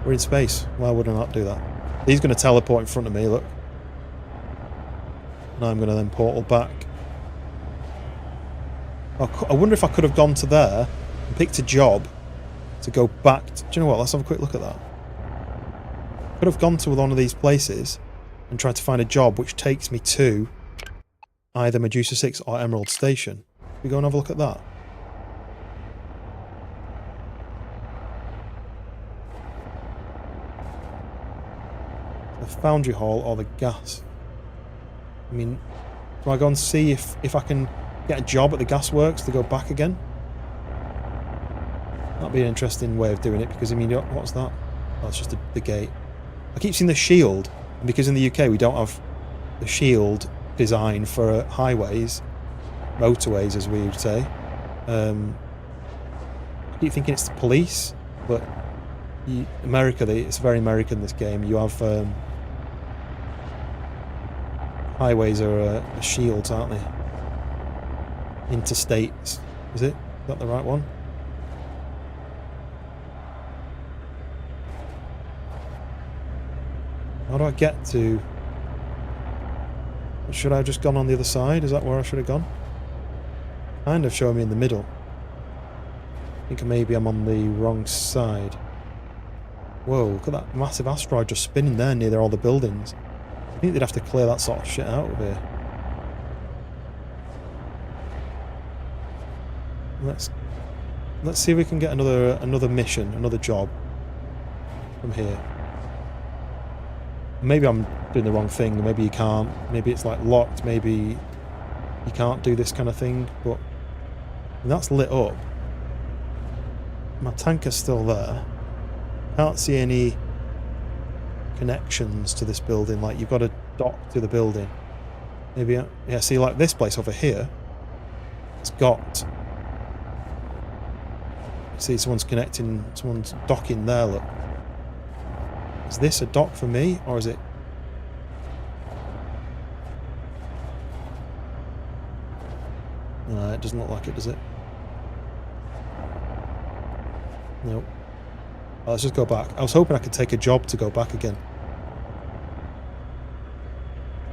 we're in space. Why would I not do that? He's going to teleport in front of me. Look, and I'm going to then portal back. I wonder if I could have gone to there and picked a job to go back to, do you know what? Let's have a quick look at that. Could have gone to one of these places and tried to find a job which takes me to either Medusa 6 or Emerald Station. Can we go and have a look at that? The Foundry Hall or the gas? I mean, do I go and see if I can get a job at the gasworks to go back again? That'd be an interesting way of doing it, because I mean, what's that? Oh, it's just the gate. I keep seeing the shield, and because in the UK we don't have the shield design for highways, motorways as we would say, I keep thinking it's the police, but America, it's very American, this game. You have highways are shields, aren't they? Interstates, is it? Is that the right one? How do I get to... Should I have just gone on the other side? Is that where I should have gone? Kind of showing me in the middle. I think maybe I'm on the wrong side. Whoa, look at that massive asteroid just spinning there near all the buildings. I think they'd have to clear that sort of shit out of here. Let's see if we can get another mission, another job from here. Maybe I'm doing the wrong thing. Maybe you can't. Maybe it's like locked. Maybe you can't do this kind of thing. But that's lit up. My tanker's still there. Can't see any connections to this building. Like, you've got to dock to the building. Maybe, yeah. See, like this place over here, it's got. See, someone's connecting. Someone's docking there. Look. Is this a dock for me, or is it? No, it doesn't look like it, does it? Nope. Oh, let's just go back. I was hoping I could take a job to go back again.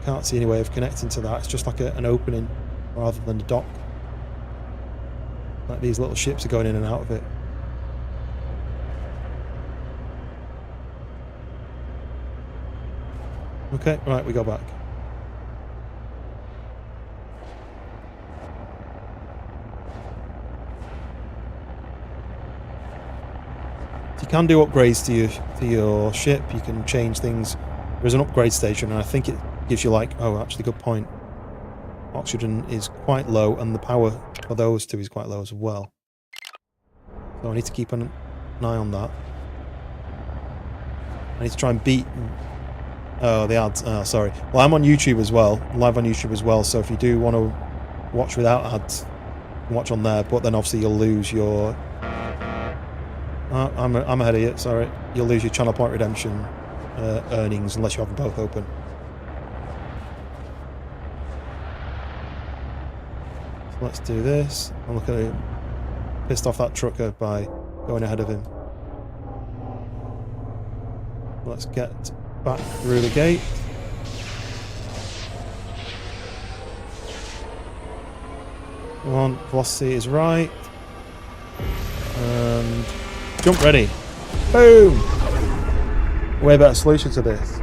Can't see any way of connecting to that. It's just like an opening rather than a dock. Like these little ships are going in and out of it. Okay, right, we go back. You can do upgrades to your ship. You can change things. There's an upgrade station, and I think it gives you like, oh, actually, good point. Oxygen is quite low, and the power for those two is quite low as well. So I need to keep an eye on that. I need to try and beat... Oh, the ads. Oh, sorry. Well, I'm on YouTube as well. I'm live on YouTube as well, so if you do want to watch without ads, you can watch on there, but then obviously you'll lose your... I'm ahead of you, sorry. You'll lose your channel point redemption earnings unless you have them both open. So let's do this. I'm looking at pissed off that trucker by going ahead of him. Let's get back through the gate. Come on, velocity is right. And jump ready. Boom! Way better solution to this.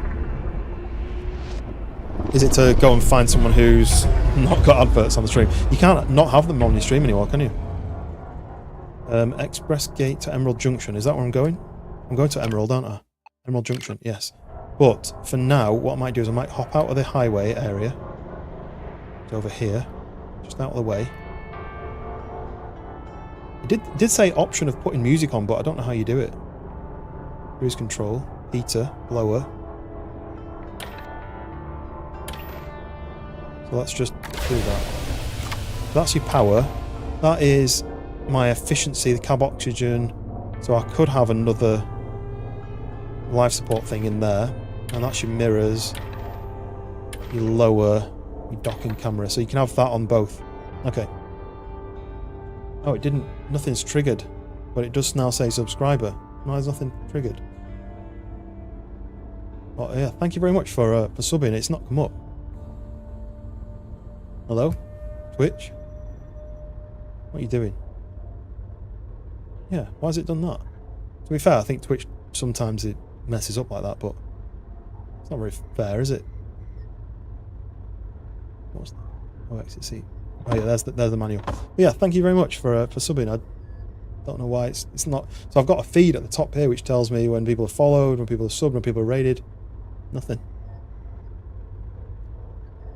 Is it to go and find someone who's not got adverts on the stream? You can't not have them on your stream anymore, can you? Express gate to Emerald Junction. Is that where I'm going? I'm going to Emerald, aren't I? Emerald Junction, yes. But for now, what I might do is I might hop out of the highway area. It's over here. Just out of the way. It did say option of putting music on, but I don't know how you do it. Cruise control, heater, blower. So let's just do that. That's your power. That is my efficiency, the cab oxygen. So I could have another life support thing in there. And that's your mirrors, your lower, your docking camera. So you can have that on both. Okay. Oh, it didn't. Nothing's triggered, but it does now say subscriber. Why is nothing triggered? Oh yeah, thank you very much for subbing. It's not come up. Hello, Twitch. What are you doing? Yeah, why has it done that? To be fair, I think Twitch sometimes it messes up like that, but it's not very fair, is it? What's that? Oh, exit seat. Oh yeah, there's the manual. But yeah, thank you very much for subbing. I don't know why it's not. So I've got a feed at the top here which tells me when people are followed, when people are subbed, when people are rated. Nothing.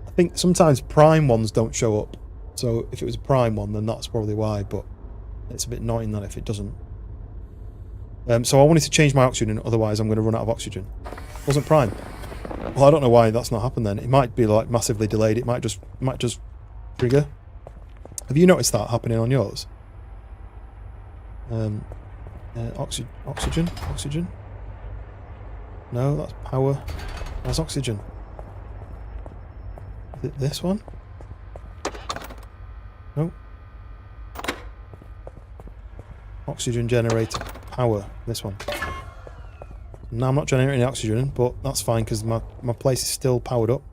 I think sometimes Prime ones don't show up. So if it was a Prime one, then that's probably why. But it's a bit annoying that if it doesn't. So I wanted to change my oxygen, otherwise I'm going to run out of oxygen. Wasn't Prime. Well, I don't know why that's not happened then. It might be like massively delayed. It might just trigger. Have you noticed that happening on yours? Oxygen. No, that's power. That's oxygen. Is it this one? No. Oxygen generator power. This one. Now I'm not generating any oxygen, but that's fine because my place is still powered up.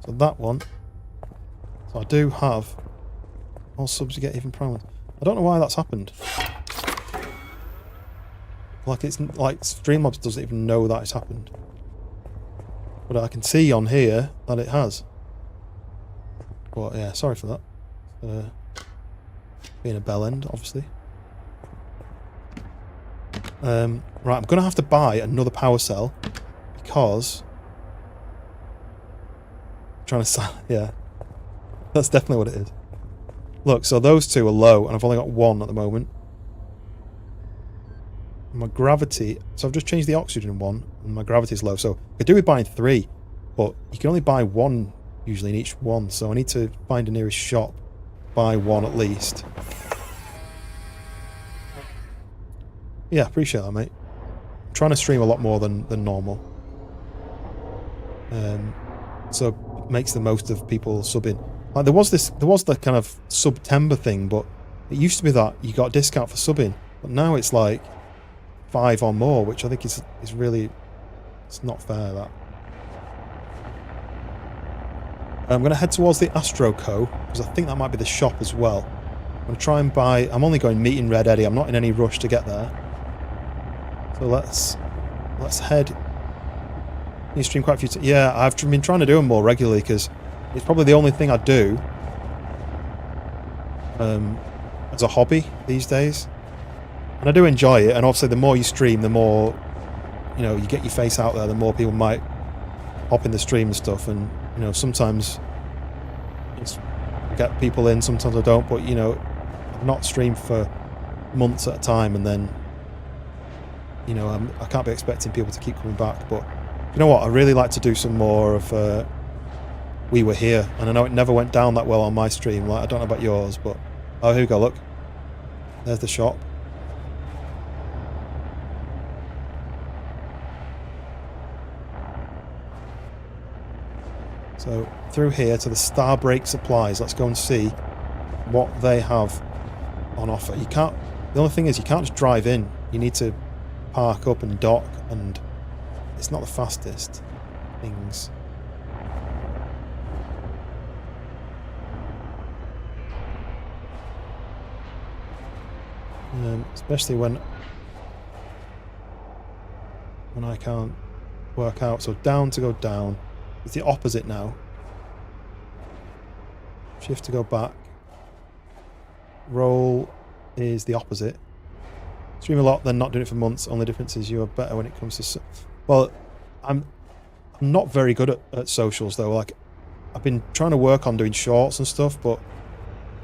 So that one. So I do have all subs to get even prime ones. I don't know why that's happened. Like it's like Streamlabs doesn't even know that it's happened. But I can see on here that it has. But yeah, sorry for that. Being a bell end, obviously. Right, I'm going to have to buy another power cell because I'm trying to yeah, that's definitely what it is. Look, so those two are low and I've only got one at the moment. My gravity, so I've just changed the oxygen one and my gravity is low, so I could do with buying 3, but you can only buy 1 usually in each one, so I need to find the nearest shop, buy 1 at least. Yeah, appreciate that, mate. I'm trying to stream a lot more than normal. So it makes the most of people subbing. Like there was the kind of September thing, but it used to be that you got a discount for subbing, but now it's like 5 or more, which I think is really, it's not fair that. I'm going to head towards the Astro Co because I think that might be the shop as well. I'm going to try and buy. I'm only going meeting Red Eddie. I'm not in any rush to get there. So let's head You stream quite a few times. Yeah, I've been trying to do them more regularly because it's probably the only thing I do as a hobby these days. And I do enjoy it, and obviously the more you stream, the more, you know, you get your face out there, the more people might hop in the stream and stuff, and, you know, sometimes I get people in, sometimes I don't, but, you know, I've not streamed for months at a time, and then, you know, I can't be expecting people to keep coming back, but, you know what, I really like to do some more of We Were Here, and I know it never went down that well on my stream, like, I don't know about yours, but, oh, here we go, look. There's the shop. So through here to the Starbreak Supplies. Let's go and see what they have on offer. You can't. The only thing is you can't just drive in. You need to park up and dock, and it's not the fastest things. Especially when I can't work out. So down to go down. It's the opposite now. Shift to go back. Roll is the opposite. Stream a lot, then not doing it for months. Only difference is you are better when it comes to... Well, I'm not very good at socials, though. Like, I've been trying to work on doing shorts and stuff, but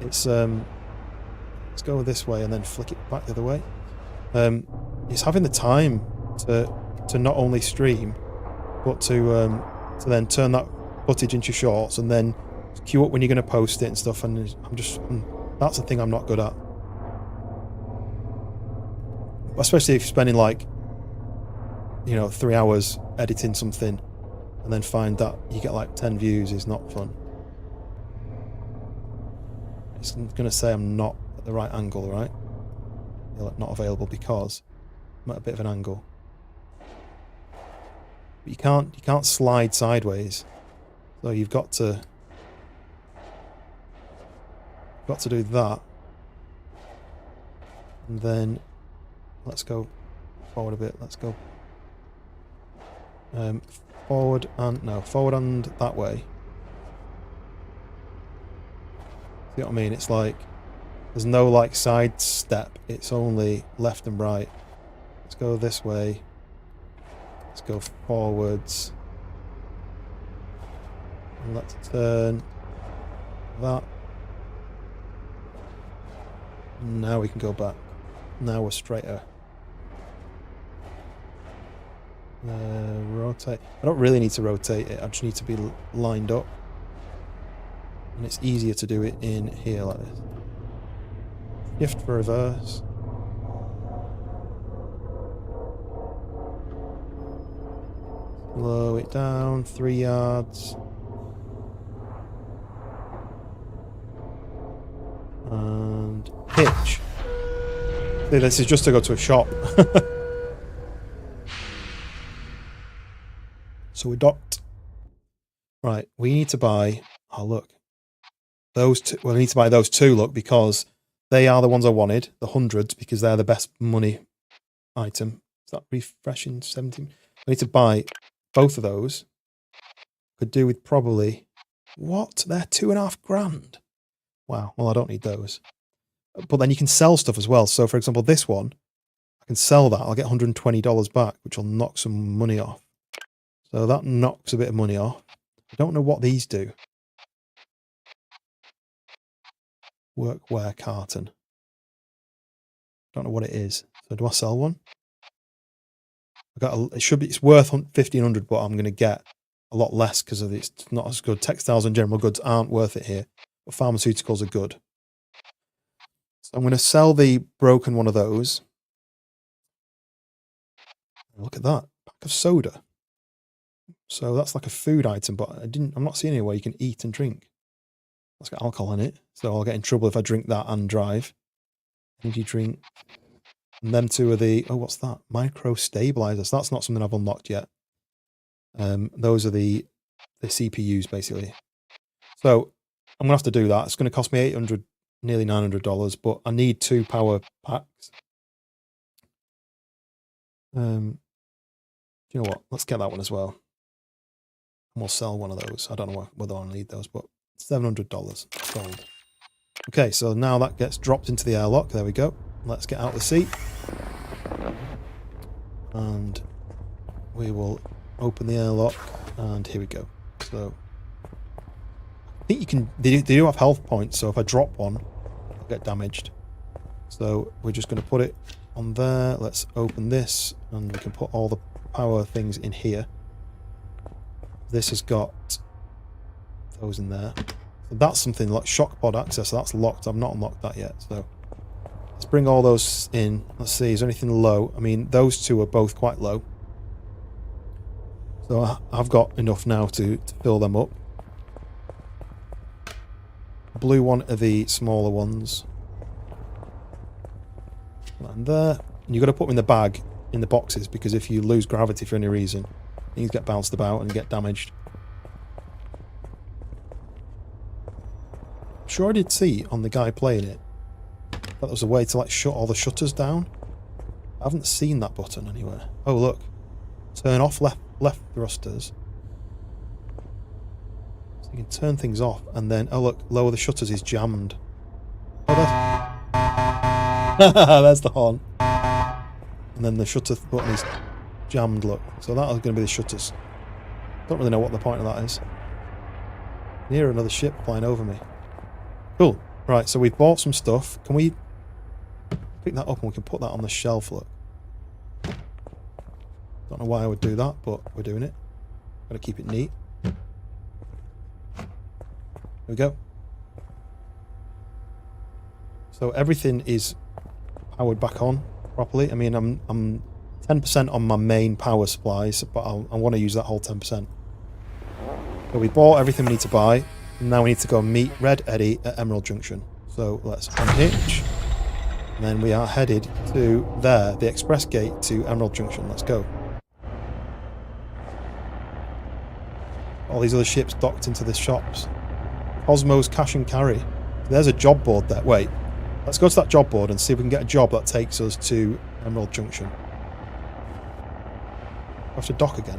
it's... let's go this way and then flick it back the other way. It's having the time to not only stream, but to then turn that footage into shorts and then queue up when you're going to post it and stuff. And that's the thing I'm not good at. Especially if you're spending, like, you know, 3 hours editing something and then find that you get like 10 views is not fun. It's going to say I'm not at the right angle, right? Not available because I'm at a bit of an angle. But you can't slide sideways, so you've got to do that, and then let's go forward a bit. Let's go forward and that way. See what I mean? It's like there's no like side step. It's only left and right. Let's go this way. Let's go forwards. And let's turn that. Now we can go back. Now we're straighter. Rotate. I don't really need to rotate it. I just need to be lined up. And it's easier to do it in here like this. Shift for reverse. Slow it down 3 yards. And hitch. See, this is just to go to a shop. So we docked. Right, we need to buy... Oh, look. Those two... Well, we need to buy those two, look, because they are the ones I wanted. The hundreds, because they're the best money item. Is that refreshing? 17? I need to buy both of those. Could do with probably... What? They're $2,500. Wow. Well, I don't need those. But then you can sell stuff as well. So, for example, this one, I can sell that. I'll get $120 back, which will knock some money off. So that knocks a bit of money off. I don't know what these do. Workwear carton. Don't know what it is. So do I sell one? It's worth $1,500, but I'm going to get a lot less because of it's not as good. Textiles and general goods aren't worth it here, but pharmaceuticals are good. So I'm going to sell the broken one of those. Look at that, pack of soda. So that's like a food item, but I'm not seeing anywhere you can eat and drink. That's got alcohol in it, so I'll get in trouble if I drink that and drive. Energy drink. And them two are the, oh, what's that? Micro stabilizers. That's not something I've unlocked yet. Those are the CPUs, basically. So I'm going to have to do that. It's going to cost me $800, nearly $900, but I need 2 power packs. You know what? Let's get that one as well. And we'll sell one of those. I don't know whether I need those, but $700 sold. Okay, so now that gets dropped into the airlock. There we go. Let's get out the seat. And we will open the airlock. And here we go. So I think you can... They do have health points, so if I drop one, I'll get damaged. So we're just going to put it on there. Let's open this, and we can put all the power things in here. This has got those in there. So that's something like shock pod access. So that's locked. I've not unlocked that yet. So let's bring all those in. Let's see, is there anything low? I mean, those two are both quite low. So I've got enough now to fill them up. Blue one are the smaller ones. And there. And you've got to put them in the bag, in the boxes, because if you lose gravity for any reason, things get bounced about and get damaged. I'm sure I did see on the guy playing it that there was a way to like shut all the shutters down. I haven't seen that button anywhere. Oh look. Turn off left thrusters. So you can turn things off and then, oh look, lower the shutters is jammed. Oh, there's the horn. And then the shutter button is jammed, look. So that's going to be the shutters. Don't really know what the point of that is. Near another ship flying over me. Cool. Right, so we've bought some stuff. Can we pick that up and we can put that on the shelf, look. Don't know why I would do that, but we're doing it. Gotta keep it neat. There we go. So everything is powered back on properly. I mean, I'm 10% on my main power supplies, but I want to use that whole 10%. So we bought everything we need to buy. And now we need to go and meet Red Eddie at Emerald Junction. So let's unhitch. And then we are headed to there, the express gate to Emerald Junction. Let's go. All these other ships docked into the shops. Cosmos Cash and Carry. There's a job board there. Wait. Let's go to that job board and see if we can get a job that takes us to Emerald Junction. I have to dock again.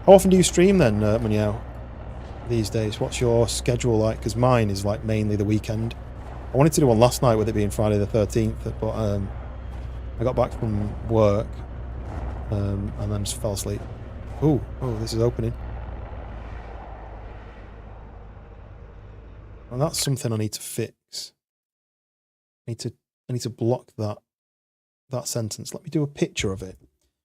How often do you stream then, Muniao, these days? What's your schedule like? Because mine is like mainly the weekend. I wanted to do one last night with it being Friday the 13th, but I got back from work and then just fell asleep. Oh, this is opening. And that's something I need to fix. I need to block that sentence. Let me do a picture of it,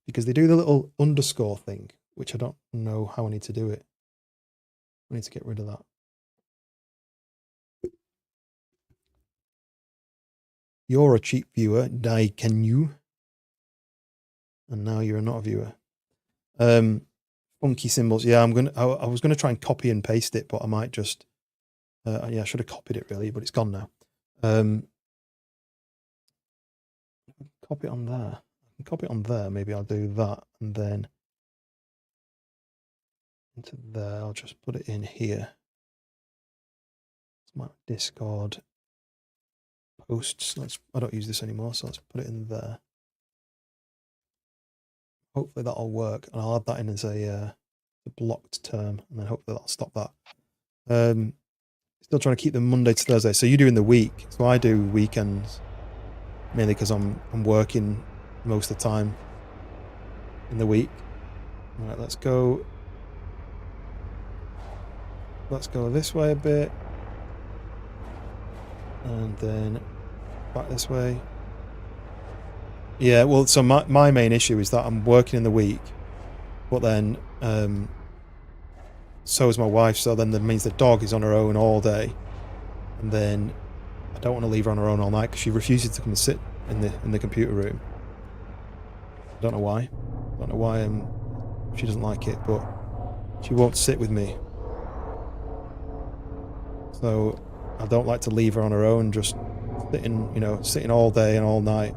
because they do the little underscore thing, which I don't know how I need to do it. I need to get rid of that. You're a cheap viewer, Dai can you? And now you're not a viewer. Funky symbols. Yeah, I was gonna try and copy and paste it, but I might just yeah, I should have copied it really, but it's gone now. Copy it on there. Copy it on there, maybe I'll do that, and then into there, I'll just put it in here. It's my Discord posts. I don't use this anymore, so let's put it in there. Hopefully that'll work, and I'll add that in as a blocked term, and then hopefully that'll stop that. Still trying to keep them Monday to Thursday. So you do in the week. So I do weekends, mainly because I'm working most of the time in the week. All right, let's go this way a bit, and then back this way. Yeah, well, so my main issue is that I'm working in the week, but then so is my wife, so then that means the dog is on her own all day, and then I don't want to leave her on her own all night because she refuses to come and sit in the computer room. I don't know why. She doesn't like it, but she won't sit with me. So I don't like to leave her on her own, just sitting all day and all night.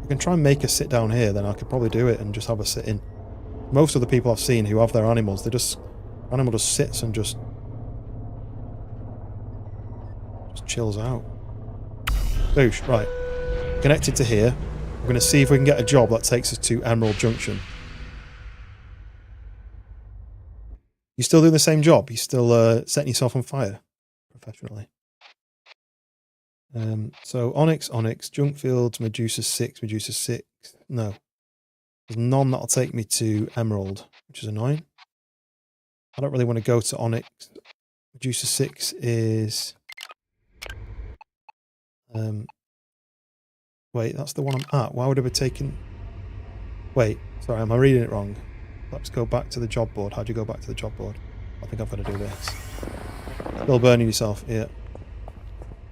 I can try and make her sit down here, then I could probably do it and just have her sit in. Most of the people I've seen who have their animals, animal just sits and just chills out. Boosh, right. Connected to here. We're going to see if we can get a job that takes us to Emerald Junction. You still doing the same job? You still setting yourself on fire professionally? So Onyx, Junk Fields, Medusa 6. No. There's none that'll take me to Emerald, which is annoying. I don't really want to go to Onyx. Medusa 6 is... wait, that's the one I'm at. Why would I be taking... Wait, sorry, am I reading it wrong? Let's go back to the job board. How do you go back to the job board? I think I've got to do this. Still burning yourself, yeah.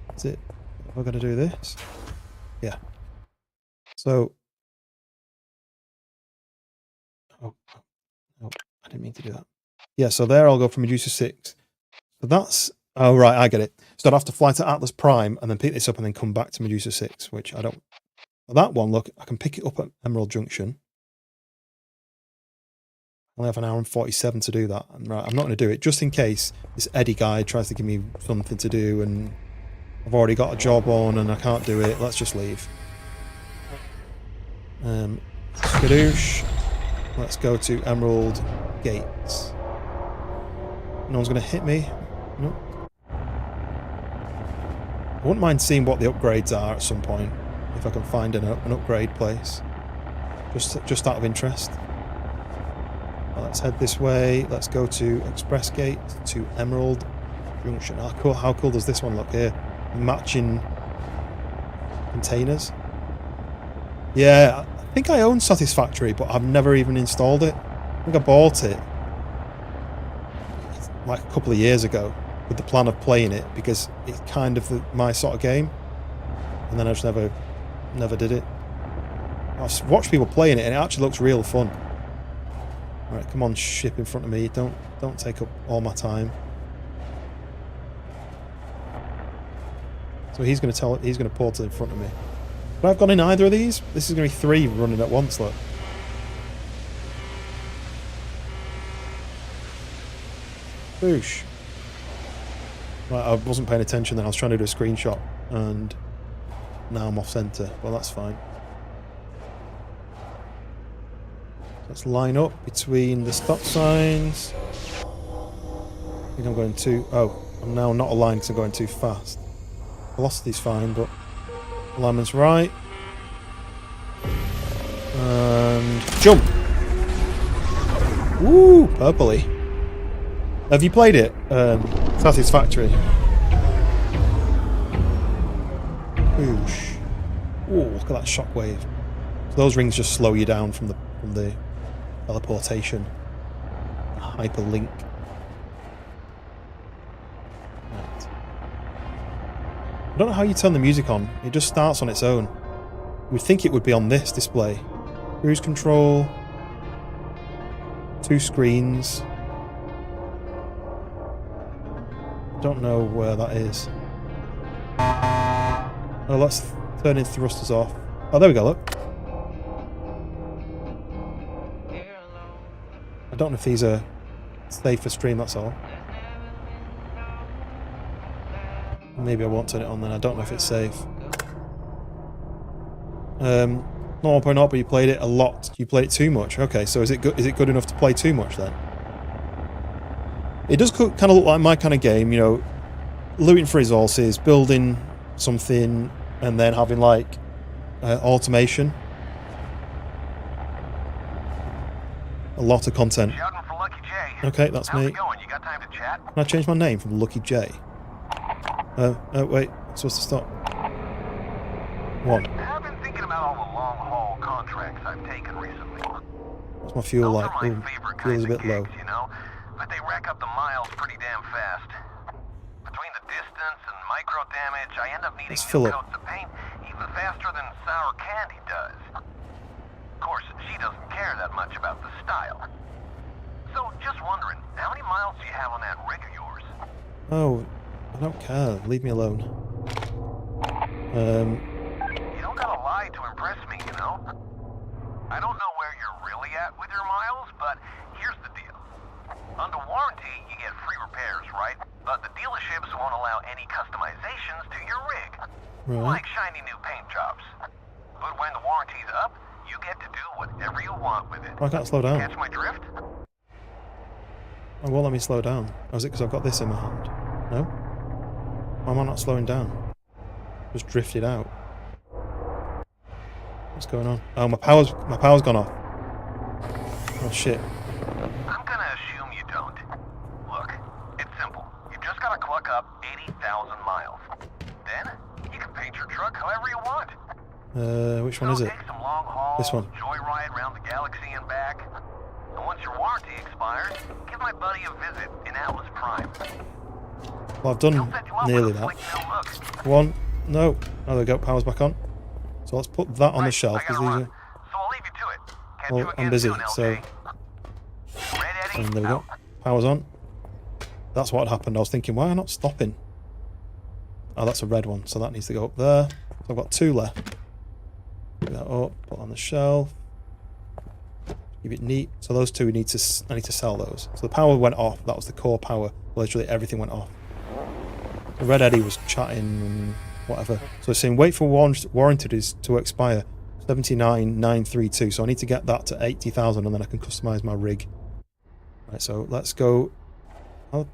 That's it. Have I got to do this? Yeah. So... Oh, I didn't mean to do that. Yeah, so there I'll go for Medusa 6. So that's... Oh, right, I get it. So I'd have to fly to Atlas Prime and then pick this up and then come back to Medusa 6, which I don't... That one, look, I can pick it up at Emerald Junction. I only have an hour and 47 to do that. Right, I'm not going to do it, just in case this Eddie guy tries to give me something to do and I've already got a job on and I can't do it. Let's just leave. Skadoosh. Let's go to Emerald Gates. No one's going to hit me. Nope. I wouldn't mind seeing what the upgrades are at some point, if I can find an upgrade place. Just out of interest. Well, let's head this way. Let's go to Express Gate to Emerald Junction. How cool does this one look here? Matching containers. Yeah, I think I own Satisfactory, but I've never even installed it. I think I bought it like a couple of years ago with the plan of playing it because it's kind of my sort of game, and then I just never did it. I've watched people playing it and it actually looks real fun. Alright, come on, ship in front of me. Don't take up all my time. So he's going to port it in front of me. But I've gone in either of these. This is going to be 3 running at once, look. Boosh. Right, I wasn't paying attention then. I was trying to do a screenshot and now I'm off centre. Well, that's fine. Let's line up between the stop signs. I think I'm going too... Oh, I'm now not aligned because I'm going too fast. Velocity's fine, but alignment's right. And jump! Woo! Purpley. Have you played it? Satisfactory. Oosh. Ooh, look at that shockwave. So those rings just slow you down from the teleportation. Hyperlink. Right. I don't know how you turn the music on. It just starts on its own. You'd think it would be on this display. Cruise control. 2 screens. I don't know where that is. Oh, let's turn in thrusters off. Oh, there we go, look. I don't know if these are safe for stream, that's all. Maybe I won't turn it on then, I don't know if it's safe. Not 1.0, but you played it a lot. You played it too much. Okay, so is it good enough to play too much then? It does kind of look like my kind of game, you know, looting for resources, building something, and then having like automation. A lot of content. Okay, that's me. Can I change my name from Lucky J? Oh, wait, I'm supposed to stop. 1. I've been thinking about all the long-haul contracts I've taken recently. What's my fuel like? Ooh, fuel's a bit low. You know, but they rack up the miles pretty damn fast. Between the distance and micro damage, I end up needing new coats of paint even faster than sour candy does. Of course, she doesn't care that much about the style. So, just wondering, how many miles do you have on that rig of yours? Oh, I don't care. Leave me alone. You don't gotta lie to impress me, you know? I don't know where you're really at with your miles, but here's the deal. Under warranty, you get free repairs, right? But the dealerships won't allow any customizations to your rig. Right. Like shiny new paint jobs. But when the warranty's up, you get to do whatever you want with it. Oh, I can't slow down. Catch my drift? Oh, won't let me slow down. Oh, is it because I've got this in my hand? No? Why am I not slowing down? Just drifted out. What's going on? Oh, my power's gone off. Oh shit. I'm gonna assume you don't. Look, it's simple. You just gotta cluck up 80,000 miles. Then, you can paint your truck however you want. Which one is it? Take some long haul, This one. joyride around the galaxy and back. And once your warranty expires, give my buddy a visit in Atlas Prime. Well, I've done He'll set you up nearly with a that. slick new look. One. No. Oh, there we go. Power's back on. So let's put that on the Right, shelf I because gotta these run. are... So I'll leave you to it. Catch Well, you I'm again busy, soon, so... LJ. Red Eddie, And there we out. go. Power's on. That's what happened. I was thinking, why am I not stopping? Oh, that's a red one, so that needs to go up there. So I've got 2 left. Pick that up, put it on the shelf. Keep it neat. So those 2 I need to sell those. So the power went off. That was the core power. Literally everything went off. The Red Eddie was chatting and whatever. So it's saying wait for warranty to expire. 79,932. So I need to get that to 80,000 and then I can customize my rig. Right, so let's go. Oh,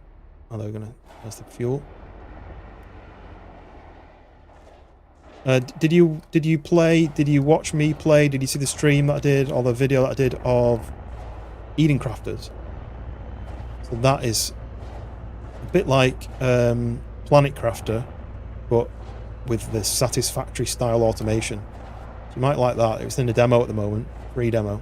they're gonna. That's the fuel. Did you play? Did you watch me play? Did you see the stream that I did or the video that I did of Eden Crafters? So that is a bit like Planet Crafter, but with the satisfactory style automation. So you might like that. It's in a demo at the moment, free demo.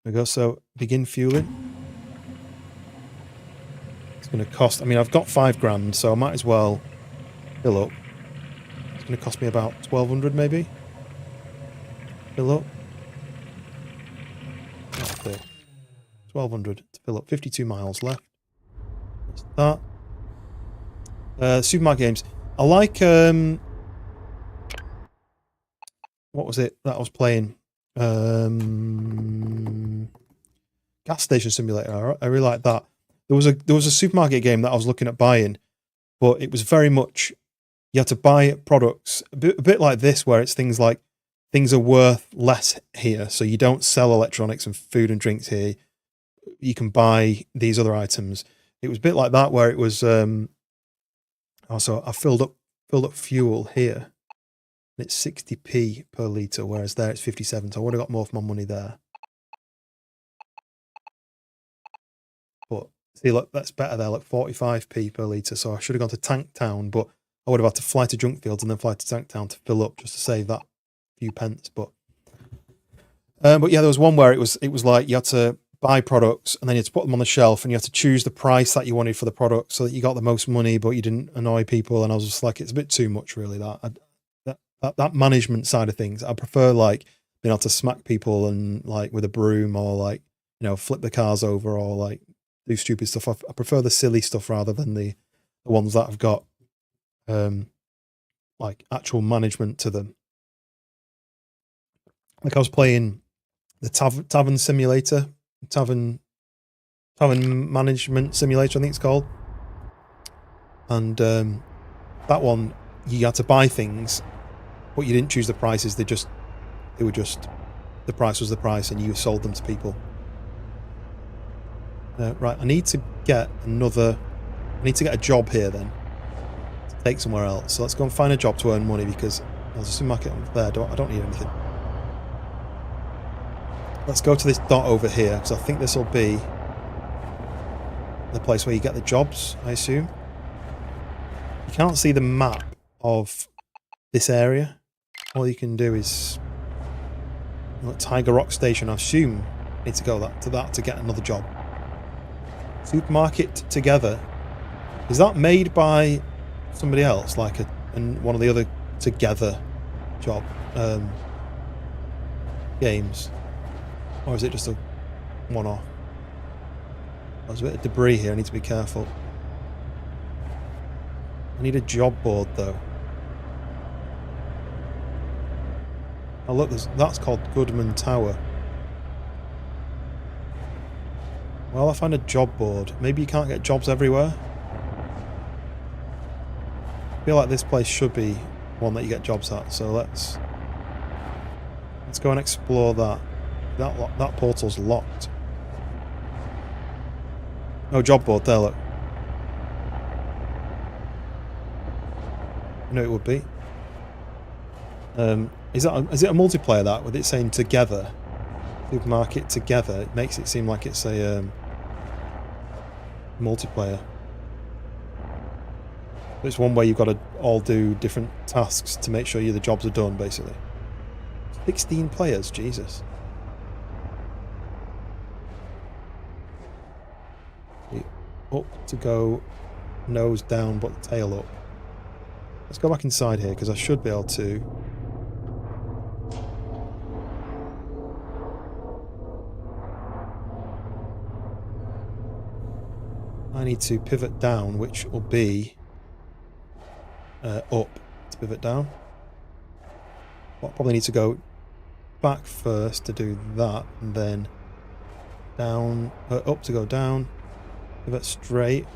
There we go, so begin fueling. It's going to cost, I mean, I've got $5,000, so I might as well fill up. It's going to cost me about 1,200 maybe. Fill up. Okay. 1,200 to fill up. 52 miles left. That's that. Supermarket games. I like, what was it that I was playing? Gas station simulator. I really like that. There was a supermarket game that I was looking at buying, but it was very much you had to buy products a bit like this, where it's things like things are worth less here, so you don't sell electronics and food and drinks here. You can buy these other items. It was a bit like that, where it was. Also, I filled up fuel here. It's 60p per litre, whereas there it's 57, so I would have got more for my money there. But see, look, that's better there, like 45p per litre, so I should have gone to Tank Town, but I would have had to fly to Junkfields and then fly to Tank Town to fill up just to save that few pence. But yeah, there was one where it was like you had to buy products and then you had to put them on the shelf and you had to choose the price that you wanted for the product so that you got the most money, but you didn't annoy people. And I was just like, it's a bit too much, really. That management side of things, I prefer like being able to smack people and like with a broom or like, you know, flip the cars over or like do stupid stuff. I prefer the silly stuff rather than the ones that have got like actual management to them. Like I was playing the tavern simulator, tavern management simulator, I think it's called, and that one you had to buy things. But you didn't choose the prices, the price was the price and you sold them to people. Right, I need to get a job here then, to take somewhere else. So let's go and find a job to earn money because there's a supermarket there, I don't need anything. Let's go to this dot over here because I think this will be the place where you get the jobs, I assume. You can't see the map of this area. All you can do is Tiger Rock Station. I assume I need to go to that to get another job. Supermarket Together. Is that made by somebody else, like one of the other Together job games, or is it just a one-off? There's a bit of debris here. I need to be careful. I need a job board though. Oh look, that's called Goodman Tower. Well, I find a job board. Maybe you can't get jobs everywhere. I feel like this place should be one that you get jobs at. So let's go and explore that. That portal's locked. Oh, job board there, look. I know it would be. Is it a multiplayer that with it saying together? Supermarket together. It makes it seem like it's a multiplayer. It's one where you've got to all do different tasks to make sure the jobs are done, basically. 16 players, Jesus. Up to go nose down but tail up. Let's go back inside here because I should be able to. I need to pivot down, which will be up to pivot down. I'll probably need to go back first to do that, and then down, up to go down, pivot straight.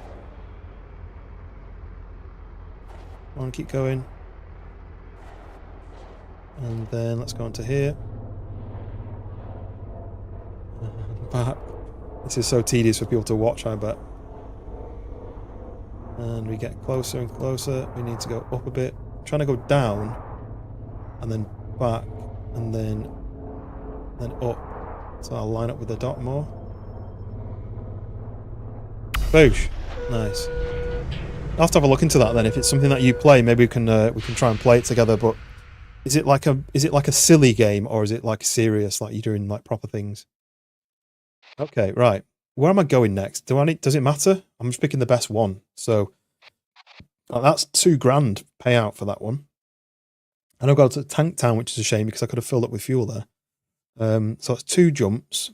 I want to keep going. And then let's go on to here. And back. This is so tedious for people to watch, I bet. And we get closer and closer. We need to go up a bit. I'm trying to go down and then back and then up. So I'll line up with the dot more. Boosh. Nice. I'll have to have a look into that then. If it's something that you play, maybe we can try and play it together. But is it like a silly game, or is it like serious, like you're doing like proper things? Okay, right. Where am I going next? Does it matter? I'm just picking the best one. So that's $2,000 payout for that one. And I've got to Tank Town, which is a shame because I could have filled up with fuel there. So it's 2 jumps.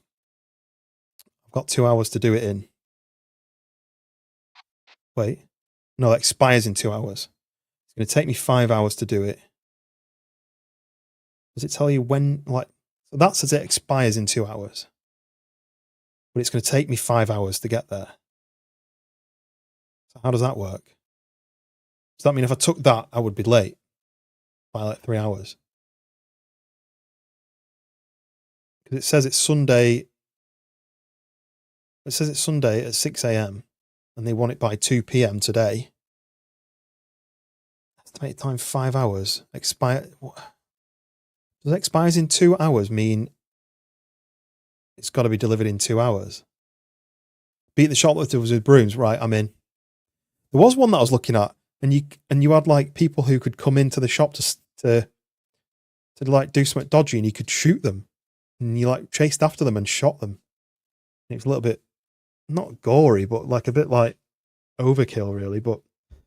I've got 2 hours to do it in. Wait. No, it expires in 2 hours. It's going to take me 5 hours to do it. Does it tell you when, like, so that says it expires in 2 hours. But it's going to take me 5 hours to get there. So how does that work? Does that mean if I took that, I would be late by like 3 hours? Because it says it's Sunday. It says it's Sunday at 6 a.m. and they want it by 2 p.m. today. Estimated time 5 hours. Does expires in 2 hours mean it's got to be delivered in 2 hours? Beat the shoplifters with brooms. Right, I'm in. There was one that I was looking at, and you had like people who could come into the shop to like do something dodgy, and you could shoot them, and you like chased after them and shot them. And it was a little bit not gory, but like a bit like overkill, really. But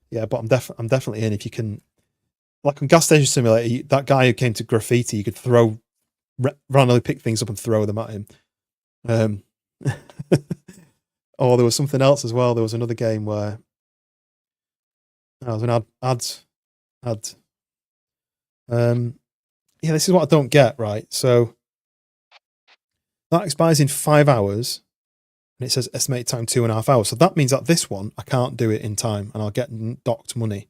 yeah, but I'm definitely in if you can. Like on Gas Station Simulator, that guy who came to graffiti, you could randomly pick things up and throw them at him. Oh, there was something else as well. There was another game where I was an ads. Yeah, this is what I don't get, right? So that expires in 5 hours, and it says estimated time 2.5 hours. So that means that this one I can't do it in time, and I'll get docked money.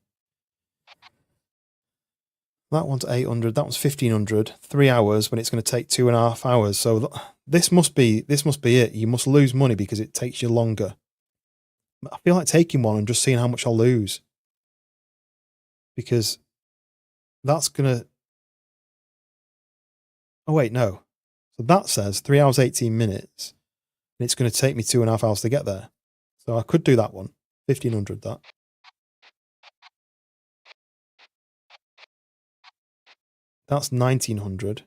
That one's 800. That one's 1500. 3 hours when it's going to take 2.5 hours. So this must be it. You must lose money because it takes you longer. I feel like taking one and just seeing how much I'll lose, because that's gonna. Oh wait, no. So that says 3 hours 18 minutes, and it's going to take me 2.5 hours to get there. So I could do that one. 1500. That. That's 1900.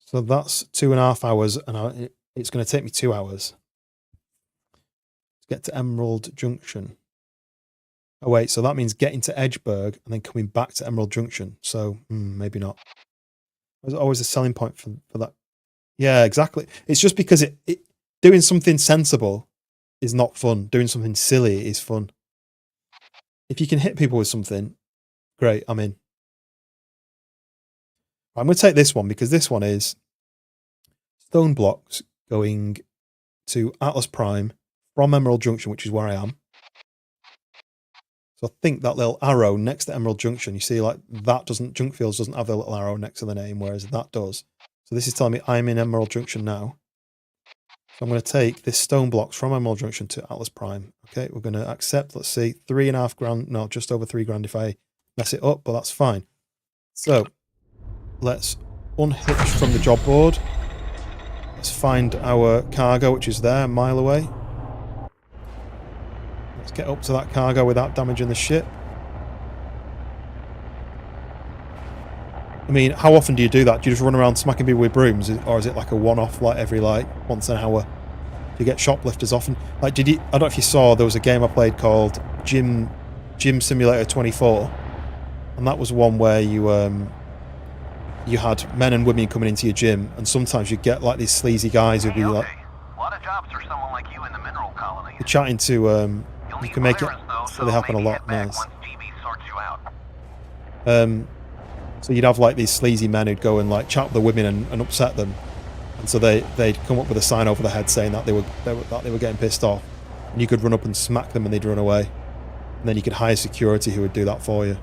So that's 2.5 hours, and it's going to take me 2 hours to get to Emerald Junction. Oh wait, so that means getting to Edgeburg and then coming back to Emerald Junction. So maybe not. There's always a selling point for that. Yeah, exactly. It's just because it doing something sensible is not fun. Doing something silly is fun. If you can hit people with something, great, I'm in. I'm going to take this one because this one is stone blocks going to Atlas Prime from Emerald Junction, which is where I am. So I think that little arrow next to Emerald Junction, you see, like, that doesn't, Junk Fields doesn't have the little arrow next to the name, whereas that does. So this is telling me I'm in Emerald Junction now. So I'm going to take this stone blocks from Emerald Junction to Atlas Prime. Okay, we're going to accept, let's see, $3.5 grand, no, just over $3 grand if I mess it up, but that's fine. So let's unhitch from the job board. Let's find our cargo, which is there, a mile away. Let's get up to that cargo without damaging the ship. I mean, how often do you do that? Do you just run around smacking people with brooms? Or is it like a one-off, like every, like, once an hour? Do you get shoplifters often? Like, I don't know if you saw, there was a game I played called Gym Simulator 24. And that was one where you had men and women coming into your gym, and sometimes you get like these sleazy guys who'd be like, a lot of jobs for someone like you in the mineral colony. You're chatting to you can make it so they happen a lot. Nice. So you'd have like these sleazy men who'd go and like chat with the women and upset them, and so they'd come up with a sign over their head saying that they were getting pissed off, and you could run up and smack them and they'd run away, and then you could hire security who would do that for you.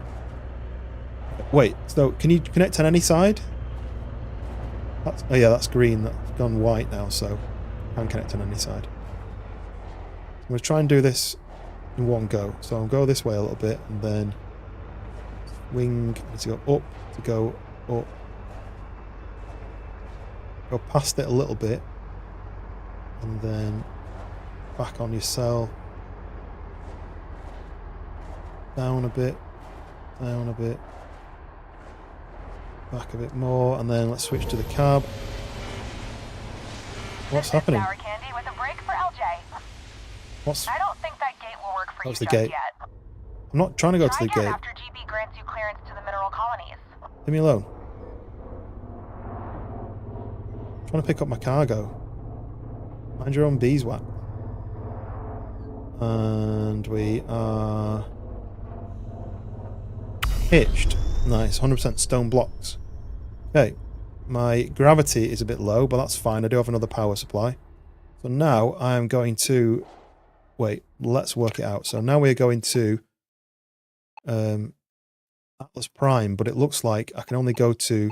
Wait, so can you connect on any side? Oh yeah, that's green. That's gone white now, so I can connect on any side. I'm going to try and do this in one go. So I'll go this way a little bit, and then wing to go up, to go up. Go past it a little bit, and then back on your cell. Down a bit, down a bit. Back a bit more, and then let's switch to the cab. What's happening? Sour candy with a break for LJ. What's? I don't think that gate will work for you What's the just gate? yet. I'm not trying to go to the Try again gate. after GB grants you clearance to the mineral colonies. Leave me alone. I'm trying to pick up my cargo. Mind your own beeswax. And we are hitched. Nice, 100% stone blocks. Okay, my gravity is a bit low, but that's fine. I do have another power supply. So now I'm going to... Wait, let's work it out. So now we're going to Atlas Prime, but it looks like I can only go to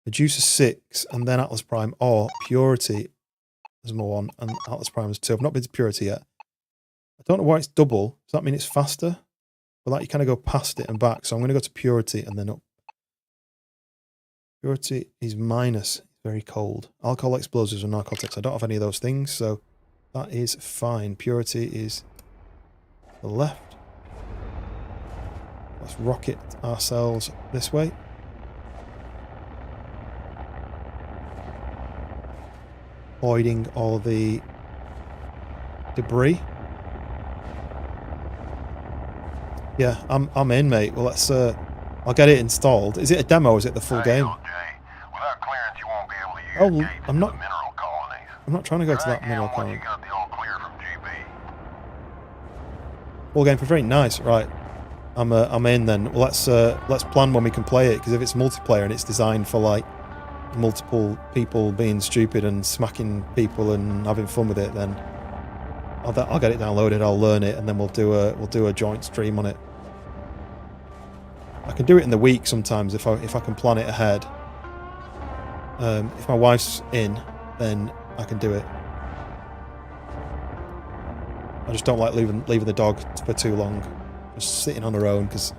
Medusa 6 and then Atlas Prime, or Purity is more one, and Atlas Prime is 2. I've not been to Purity yet. I don't know why it's double. Does that mean it's faster? But like you kind of go past it and back. So I'm going to go to Purity and then up. Purity is minus. Very cold. Alcohol, explosives, and narcotics. I don't have any of those things, so that is fine. Purity is the left. Let's rocket ourselves this way. Avoiding all the debris. Yeah, I'm in, mate. Well, let's. I'll get it installed. Is it a demo? Or is it the full game? Without clearance, you won't be able to use gates I'm not. to the mineral colonies. I'm not trying to go to that Right mineral now, colony. you got the all clear from GB. Full game for free. Nice. Right. I'm in then. Well, let's plan when we can play it, because if it's multiplayer and it's designed for like multiple people being stupid and smacking people and having fun with it, then I'll get it downloaded. I'll learn it, and then we'll do a joint stream on it. I can do it in the week sometimes if I can plan it ahead. If my wife's in, then I can do it. I just don't like leaving the dog for too long, just sitting on her own, because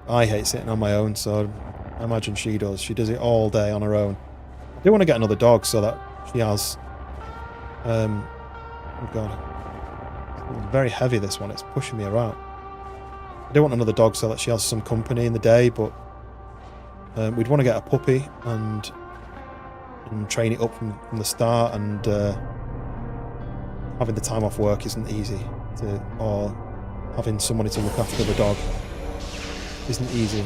I hate sitting on my own. So I imagine she does. She does it all day on her own. I do want to get another dog so that she has. Oh god, it's very heavy, this one. It's pushing me around. I do want another dog so that she has some company in the day, but we'd want to get a puppy and train it up from the start, and having the time off work isn't easy, or having somebody to look after the dog isn't easy.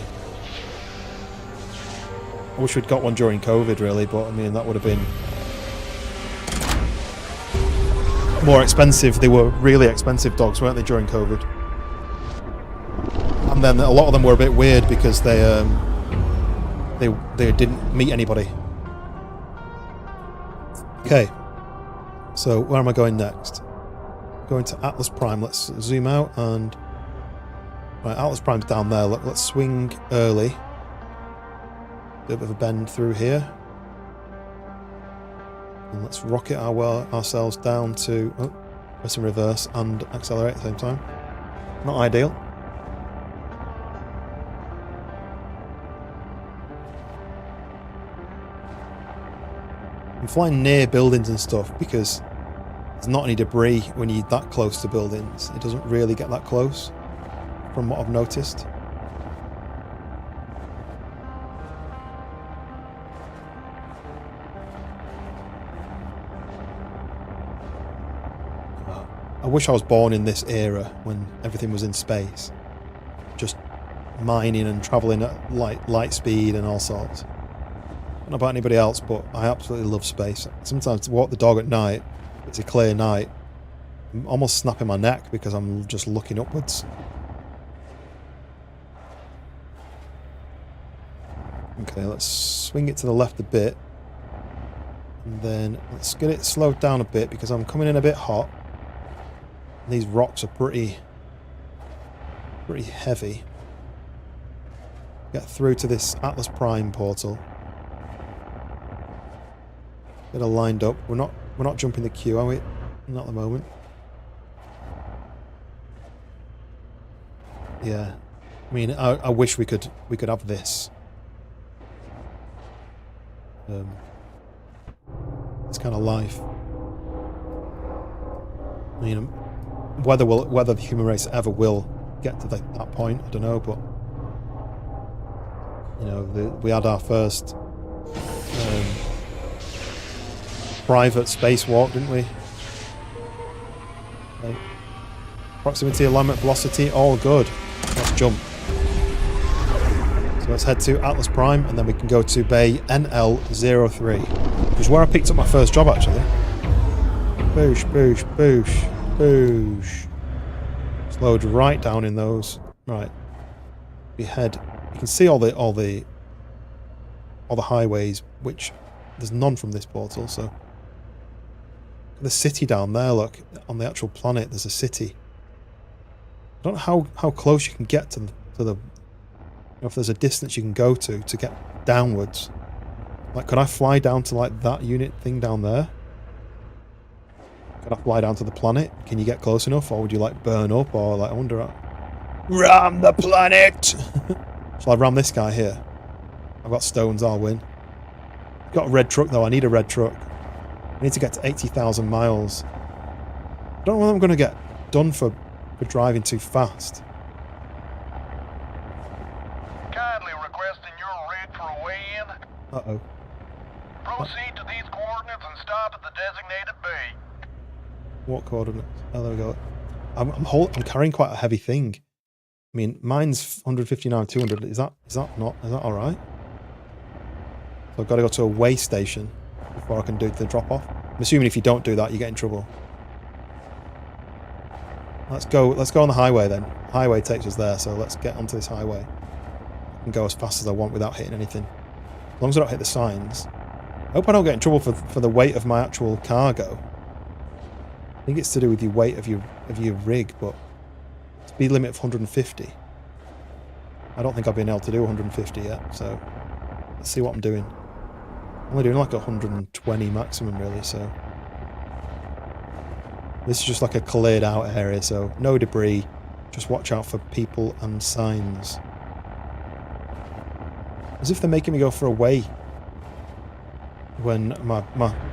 I wish we'd got one during COVID, really, but I mean, that would have been more expensive. They were really expensive dogs, weren't they, during COVID? And then a lot of them were a bit weird because they didn't meet anybody. Okay, So where am I going next? Going to Atlas Prime. Let's zoom out and... Right, Atlas Prime's down there. Look, let's swing early. Do a bit of a bend through here. And let's rocket ourselves down to... Oh, press in reverse and accelerate at the same time. Not ideal. I'm flying near buildings and stuff because there's not any debris when you're that close to buildings. It doesn't really get that close, from what I've noticed. I wish I was born in this era when everything was in space. Just mining and travelling at light speed and all sorts. I don't know about anybody else, but I absolutely love space. Sometimes to walk the dog at night, it's a clear night, I'm almost snapping my neck because I'm just looking upwards. Okay, let's swing it to the left a bit. And then let's get it slowed down a bit because I'm coming in a bit hot. These rocks are pretty heavy. Get through to this Atlas Prime portal. Get it lined up. We're not jumping the queue, are we? Not at the moment. Yeah. I mean, I wish we could have this. It's kind of life. I mean, whether the human race ever will get to that point, I don't know, but you know, we had our first private spacewalk, didn't we? Okay. Proximity, alignment, velocity, all good. Let's jump. So let's head to Atlas Prime, and then we can go to Bay NL03, which is where I picked up my first job, actually. Boosh, boosh, boosh. Boosh. Slowed right down in those. Right. We head. You can see all the highways, which there's none from this portal. So the city down there. Look, on the actual planet, there's a city. I don't know how close you can get to the. You know, if there's a distance you can go to get downwards. Like, could I fly down to like that unit thing down there? Can I fly down to the planet? Can you get close enough, or would you like burn up, or like I wonder? Ram the planet! Shall I ram this guy here? I've got stones, I'll win. I've got a red truck though, I need a red truck. I need to get to 80,000 miles. I don't know what I'm going to get done for driving too fast. Kindly requesting your rate for a weigh-in. Uh-oh. Proceed to these coordinates and stop at the designated bay. What coordinates? Oh, there we go. I'm carrying quite a heavy thing. I mean, mine's 159, 200. Is that all right? So I've got to go to a weigh station before I can do the drop off. I'm assuming if you don't do that, you get in trouble. Let's go on the highway then. Highway takes us there, so let's get onto this highway and go as fast as I want without hitting anything. As long as I don't hit the signs. I hope I don't get in trouble for the weight of my actual cargo. I think it's to do with the weight of your rig, but speed limit of 150. I don't think I've been able to do 150 yet, so let's see what I'm doing. I'm only doing like 120 maximum really, so this is just like a cleared out area, so no debris. Just watch out for people and signs. As if they're making me go for a weigh when my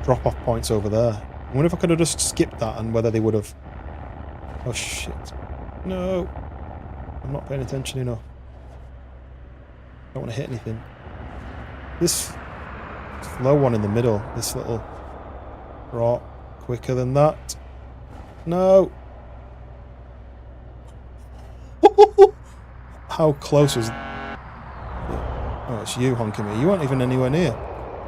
drop off point's over there. I wonder if I could have just skipped that and whether they would have... Oh shit. No. I'm not paying attention enough. Don't want to hit anything. This slow one in the middle, this little rock, quicker than that. No. How close was... Oh, it's you honking me. You weren't even anywhere near.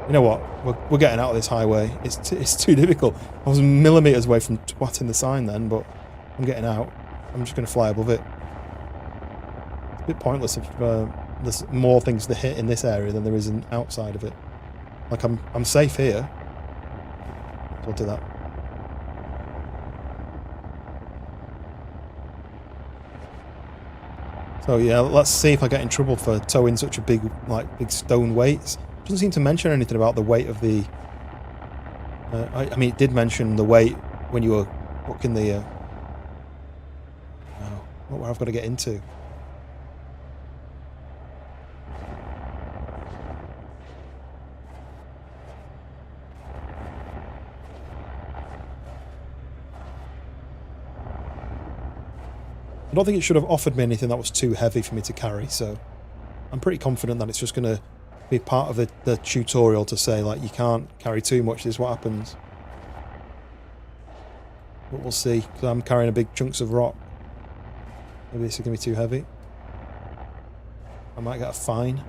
You know what? We're getting out of this highway. It's too difficult. I was millimetres away from twatting the sign then, but I'm getting out. I'm just going to fly above it. It's a bit pointless if there's more things to hit in this area than there is outside of it. Like, I'm safe here. So I'll do that. So yeah, let's see if I get in trouble for towing such a big stone weights. Doesn't seem to mention anything about the weight of the... I mean, it did mention the weight when you were hooking the... oh, what I've got to get into. I don't think it should have offered me anything that was too heavy for me to carry, so I'm pretty confident that it's just going to be part of the tutorial to say, like, you can't carry too much, this is what happens. But we'll see, because I'm carrying a big chunks of rock. Maybe this is going to be too heavy. I might get a fine.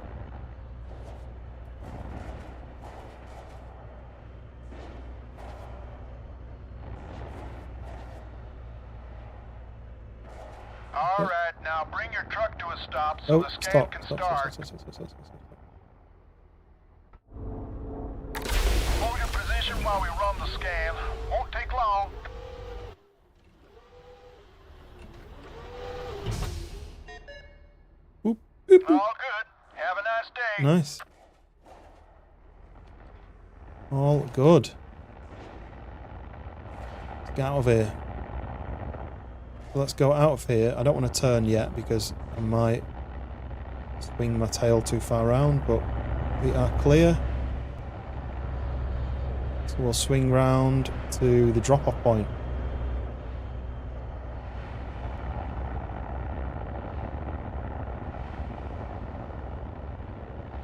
Alright, now bring your truck to a stop so the scan can start. Stop. Hold your position while we run the scan. Won't take long. Boop, boop, boop. All good. Have a nice day. Nice. All good. Let's get out of here. Let's go out of here. I don't want to turn yet because I might swing my tail too far around, but we are clear. So we'll swing round to the drop-off point.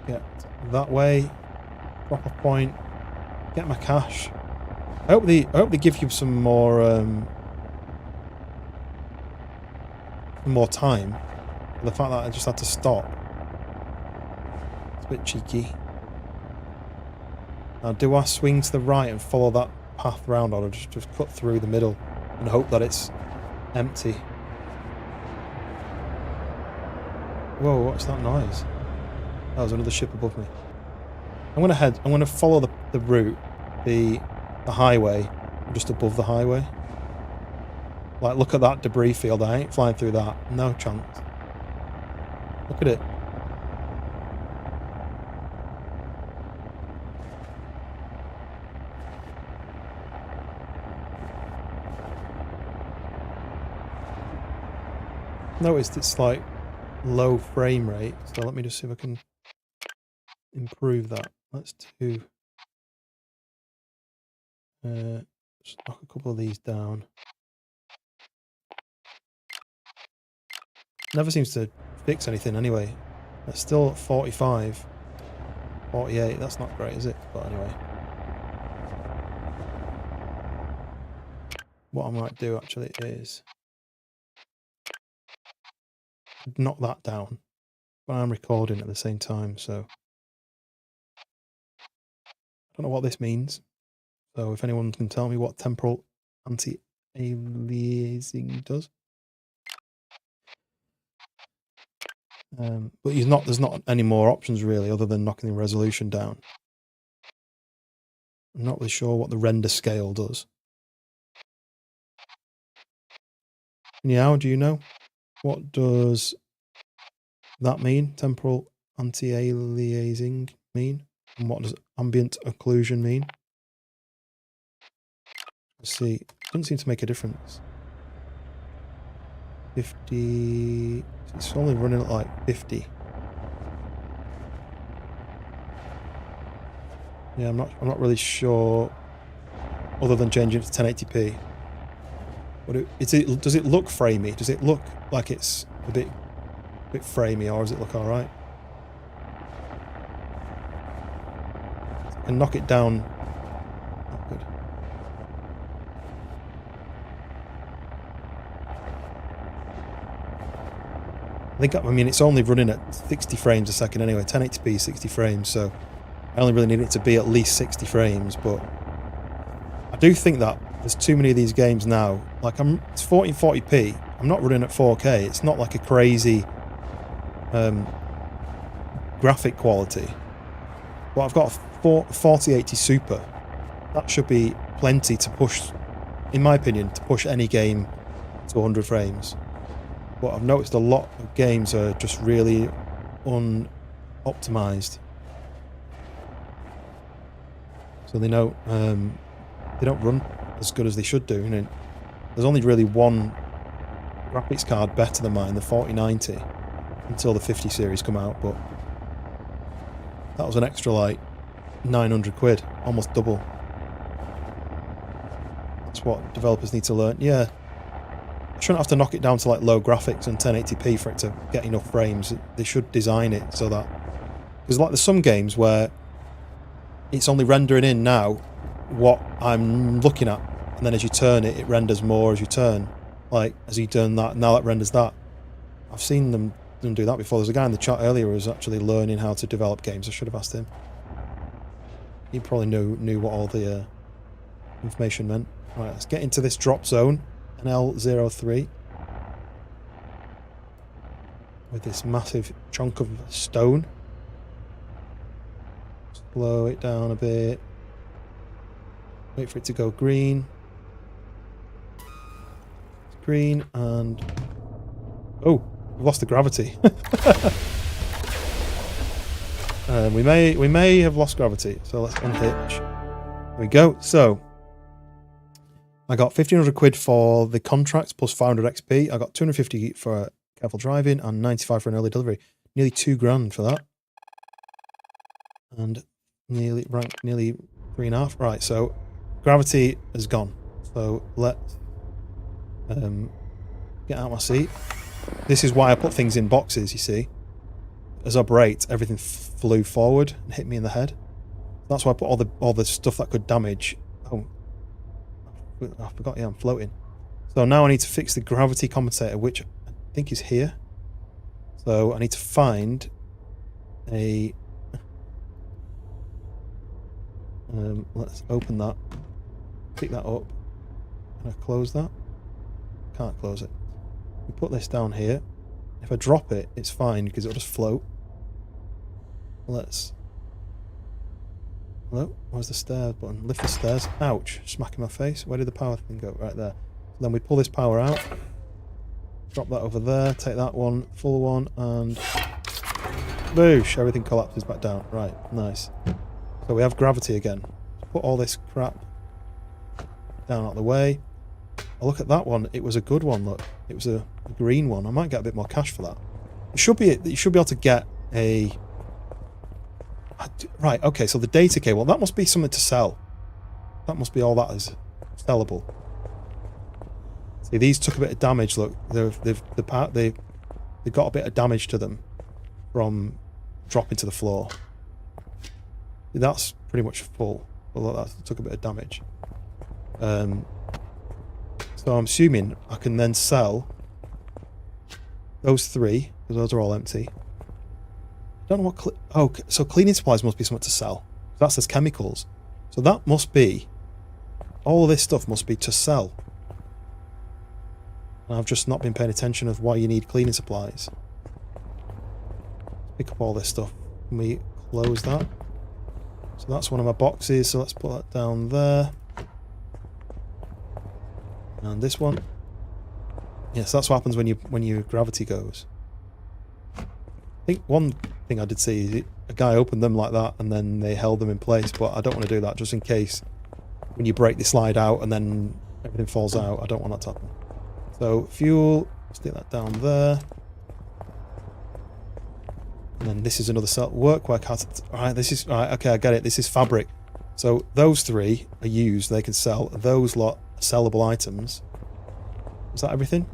Get that way. Drop-off point. Get my cash. I hope they give you some more time. The fact that I just had to stop. It's a bit cheeky. Now, do I swing to the right and follow that path round, or just cut through the middle and hope that it's empty? Whoa, what's that noise? That was another ship above me. I'm gonna follow the route, the highway, just above the highway. Like, look at that debris field. I ain't flying through that. No chance. Look at it. Noticed it's like low frame rate, so let me just see if I can improve that. Let's do just knock a couple of these down. Never seems to fix anything anyway. It's still at 45, 48. That's not great, is it? But anyway, what I might do actually is knock that down, but I'm recording at the same time, so I don't know what this means. So if anyone can tell me what temporal anti-aliasing does. But there's not any more options really other than knocking the resolution down. I'm not really sure what the render scale does. Yeah, do you know? What does that mean? Temporal anti-aliasing mean? And what does ambient occlusion mean? Let's see. It doesn't seem to make a difference. 50... It's only running at like 50. Yeah, I'm not really sure, other than changing it to 1080p. But does it look framey? Does it look like it's a bit framey, or does it look all right? I can knock it down. Oh, good. I mean, it's only running at 60 frames a second anyway. 1080p 60 frames, so I only really need it to be at least 60 frames, but I do think that there's too many of these games now. Like, it's 1440p. I'm not running at 4K. It's not like a crazy graphic quality. But I've got a 4080 Super. That should be plenty to push, in my opinion, to push any game to 100 frames. but I've noticed a lot of games are just really unoptimized. So they don't run as good as they should do. You know, there's only really one graphics card better than mine, the 4090, until the 50 series come out, but that was an extra like 900 quid, almost double. That's what developers need to learn. Yeah, I shouldn't have to knock it down to like low graphics and 1080p for it to get enough frames. They should design it so that, because like there's some games where it's only rendering in now what I'm looking at, and then as you turn it, it renders more as you turn. Like as you turn that, now that renders that. I've seen them do that before. There's a guy in the chat earlier who was actually learning how to develop games. I should have asked him. He probably knew what all the information meant. Right, let's get into this drop zone, an L03, with this massive chunk of stone. Slow it down a bit. Wait for it to go green. It's green and... Oh, we've lost the gravity. We may have lost gravity, so let's unhitch. There we go. So I got 1,500 quid for the contracts plus 500 XP. I got 250 for careful driving and 95 for an early delivery. Nearly $2,000 for that. And nearly 3.5. Right, so gravity is gone. So let's get out of my seat. This is why I put things in boxes, you see. As I braked, everything flew forward and hit me in the head. That's why I put all the stuff that could damage. Oh, I forgot, yeah, I'm floating. So now I need to fix the gravity compensator, which I think is here. So I need to find a... let's open that. Pick that up. Can I close that? Can't close it. We put this down here. If I drop it, it's fine because it'll just float. Let's... Hello? Where's the stairs button? Lift the stairs. Ouch. Smack in my face. Where did the power thing go? Right there. So then we pull this power out. Drop that over there. Take that one. Full one. And... Boosh! Everything collapses back down. Right. Nice. So we have gravity again. Put all this crap down out of the way. Oh, look at that one. It was a good one, look. It was a green one. I might get a bit more cash for that. You should be able to get a... Right, okay, so the data cable, that must be something to sell. That must be all that is sellable. See, these took a bit of damage, look. They've got a bit of damage to them from dropping to the floor. That's pretty much full. Although that took a bit of damage. So I'm assuming I can then sell those three, because those are all empty. I don't know what... so cleaning supplies must be something to sell. That says chemicals. So that must be... All of this stuff must be to sell. And I've just not been paying attention of why you need cleaning supplies. Pick up all this stuff. Can we close that? So that's one of my boxes, so let's put that down there. And this one. Yes, that's what happens when your gravity goes. I think one thing I did see is a guy opened them like that and then they held them in place, but I don't want to do that just in case when you break the slide out and then everything falls out. I don't want that to happen. So fuel, stick that down there. And then this is another work hazard. Alright, this is... Alright, okay, I get it. This is fabric. So those three are used, they can sell. Those lot are sellable items. Is that everything?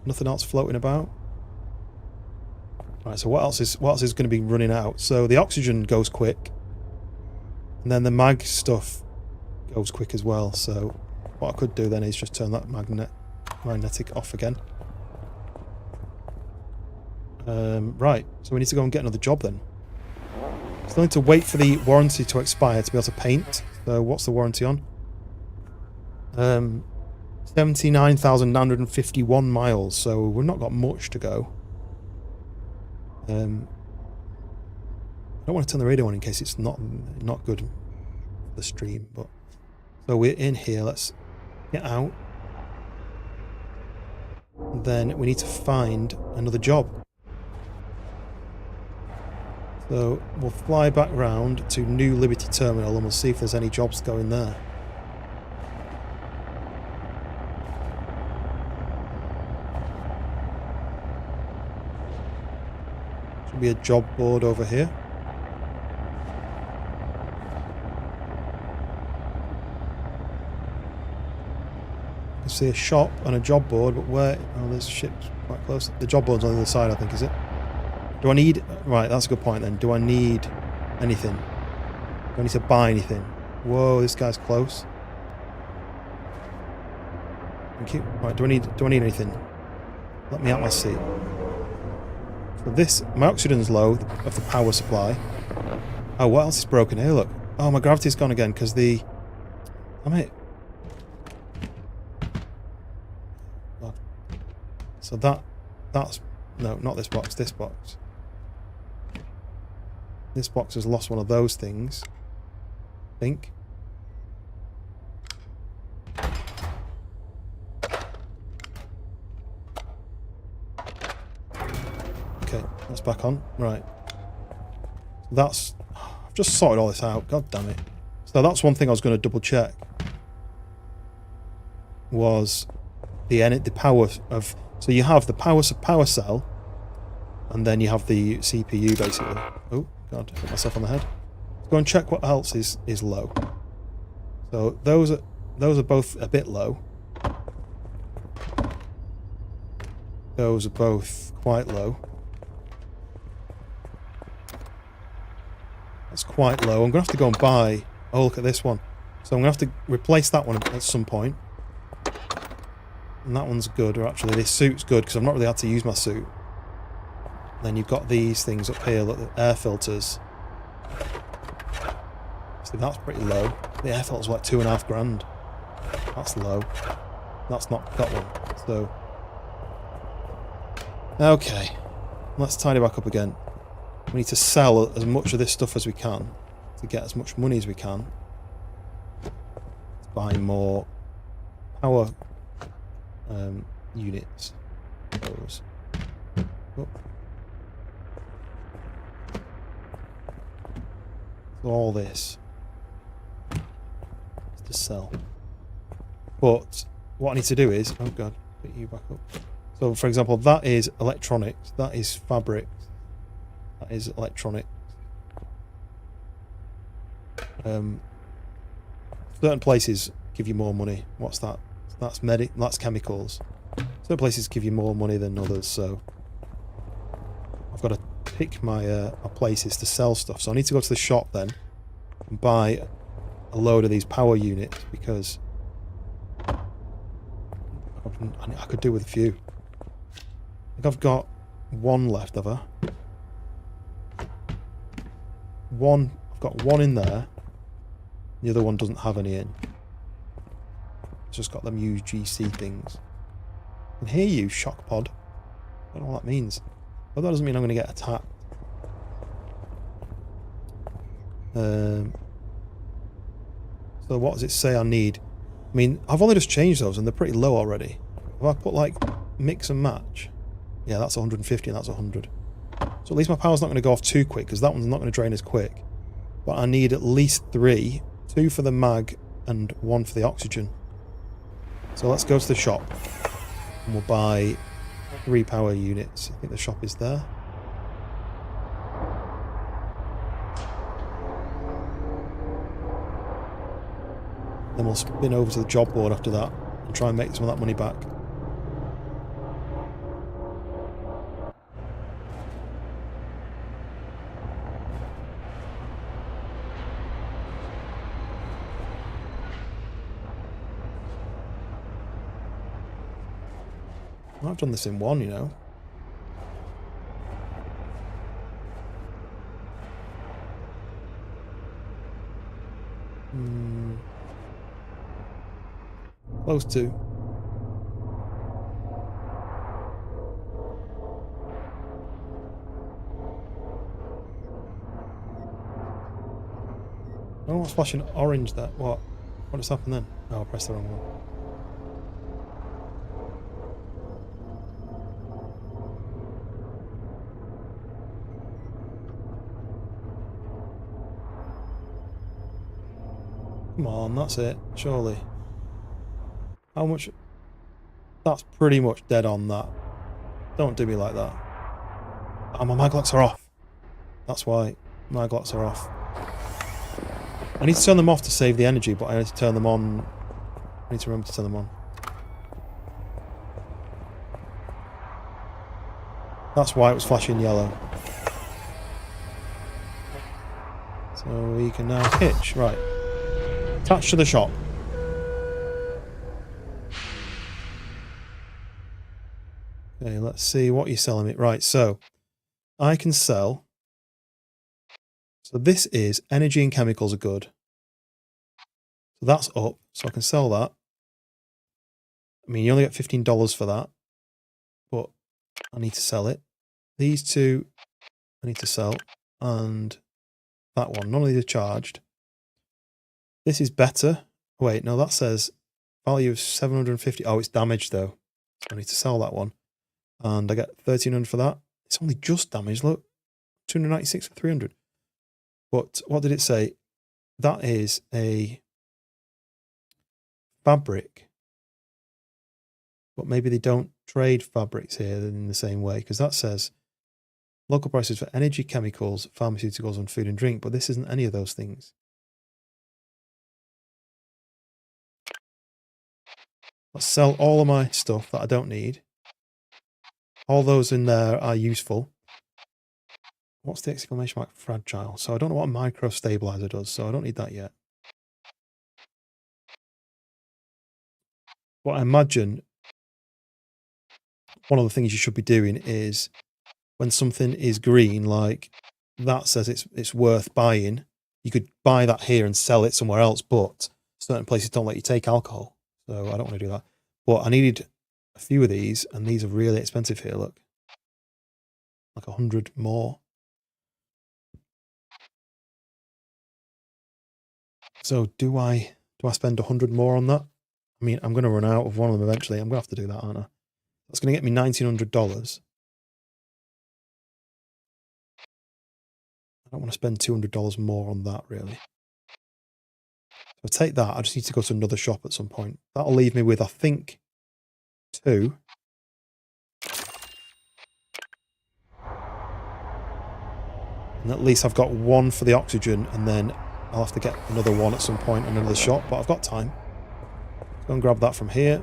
Nothing else floating about? Right, so what else is going to be running out? So the oxygen goes quick. And then the mag stuff goes quick as well. So what I could do then is just turn that magnetic off again. Right, so we need to go and get another job then. Still need to wait for the warranty to expire to be able to paint. So what's the warranty on? 79,951 miles, so we've not got much to go. I don't want to turn the radio on in case it's not good for the stream, but so we're in here. Let's get out. then we need to find another job. So we'll fly back round to New Liberty Terminal and we'll see if there's any jobs going there. Should be a job board over here. I can see a shop and a job board, but where? Oh, there's ships quite close. The job board's on the other side, I think, is it? Do I need... Right, that's a good point then. Do I need anything? Do I need to buy anything? Whoa, this guy's close. Thank you. Right, do I need anything? Let me out my seat. So this... My oxygen's low of the power supply. Oh, what else is broken here? Look. Oh, my gravity's gone again because the... Damn it. God. So that's... No, not this box. This box. This box has lost one of those things. I think. Okay, that's back on. Right. That's... I've just sorted all this out. God damn it. So that's one thing I was going to double check. Was the power of... So you have the power cell, and then you have the CPU basically. Oh god, I hit myself on the head. Let's go and check what else is low. So those are both a bit low. Those are both quite low. That's quite low. I'm gonna have to go and buy... Oh, look at this one. So I'm gonna have to replace that one at some point. And that one's good, or actually this suit's good because I've not really had to use my suit. Then you've got these things up here, look, the air filters. So that's pretty low. The air filter's like $2,500. That's low. That's not got one. So, okay, let's tidy back up again. We need to sell as much of this stuff as we can to get as much money as we can. Let's buy more power units. Those. Oh. So all this is to sell. But what I need to do is, oh god, pick you back up. So for example, that is electronics, that is fabric, that is electronics. Certain places give you more money. What's that? That's chemicals. Certain places give you more money than others, so I've got to pick my places to sell stuff. So I need to go to the shop then and buy a load of these power units because I could do with a few. I think I've got one left, have I? I've got one in there. The other one doesn't have any in. It's just got them UGC things. I can hear you, shock pod. I don't know what that means. But that doesn't mean I'm going to get attacked. So what does it say I need? I mean, I've only just changed those and they're pretty low already. If I put like mix and match, yeah, that's 150 and that's 100. So at least my power's not going to go off too quick because that one's not going to drain as quick. But I need at least 3. 2 for the mag and 1 for the oxygen. So let's go to the shop and we'll buy 3 power units. I think the shop is there. Then we'll spin over to the job board after that and try and make some of that money back. I've done this in one, you know. Close to. Oh, what's flashing orange there? What? What just happened then? Oh, I pressed the wrong one. Come on, that's it, surely. How much? That's pretty much dead on that. Don't do me like that. Oh, my maglocks are off. That's why maglocks are off. I need to turn them off to save the energy, but I need to turn them on. I need to remember to turn them on. That's why it was flashing yellow. So we can now hitch. Right. Attach to the shop. Okay, let's see what you're selling me. Right, so I can sell. So this is energy and chemicals are good. So that's up. So I can sell that. I mean, you only get $15 for that. But I need to sell it. These two I need to sell. And that one. None of these are charged. This is better. Wait, no, that says value of 750. Oh, it's damaged though. So I need to sell that one. And I get 1,300 for that. It's only just damaged, look. 296 for 300. But what did it say? That is a fabric. But maybe they don't trade fabrics here in the same way, because that says local prices for energy, chemicals, pharmaceuticals, and food and drink. But this isn't any of those things. Let's sell all of my stuff that I don't need. All those in there are useful. What's the exclamation mark? Fragile. So I don't know what a micro stabilizer does, so I don't need that yet. But I imagine one of the things you should be doing is when something is green, like that says it's worth buying, you could buy that here and sell it somewhere else, but certain places don't let you take alcohol. So I don't want to do that. But I needed a few of these, and these are really expensive here, look. Like 100 more. So do I spend 100 more on that? I mean, I'm going to run out of one of them eventually. I'm going to have to do that, aren't I? That's going to get me $1,900. I don't want to spend $200 more on that, really. So I'll take that. I just need to go to another shop at some point. That'll leave me with, I think, 2. And at least I've got 1 for the oxygen, and then I'll have to get another one at some point in another shop, but I've got time. Go and grab that from here.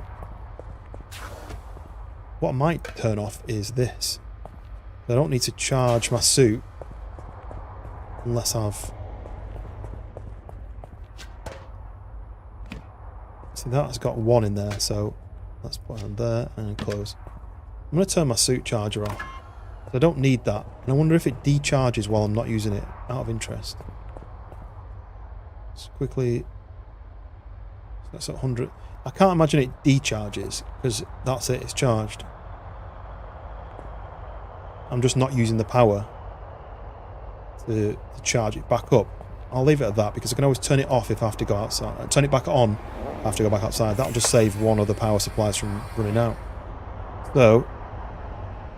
What I might turn off is this. I don't need to charge my suit unless I've... See, that has got 1 in there, so let's put it on there and close. I'm going to turn my suit charger off. I don't need that. And I wonder if it decharges while I'm not using it, out of interest. Let's quickly... That's at 100. I can't imagine it decharges, because that's it, it's charged. I'm just not using the power to charge it back up. I'll leave it at that, because I can always turn it off if I have to go outside. Turn it back on if I have to go back outside. That'll just save one of the power supplies from running out. So,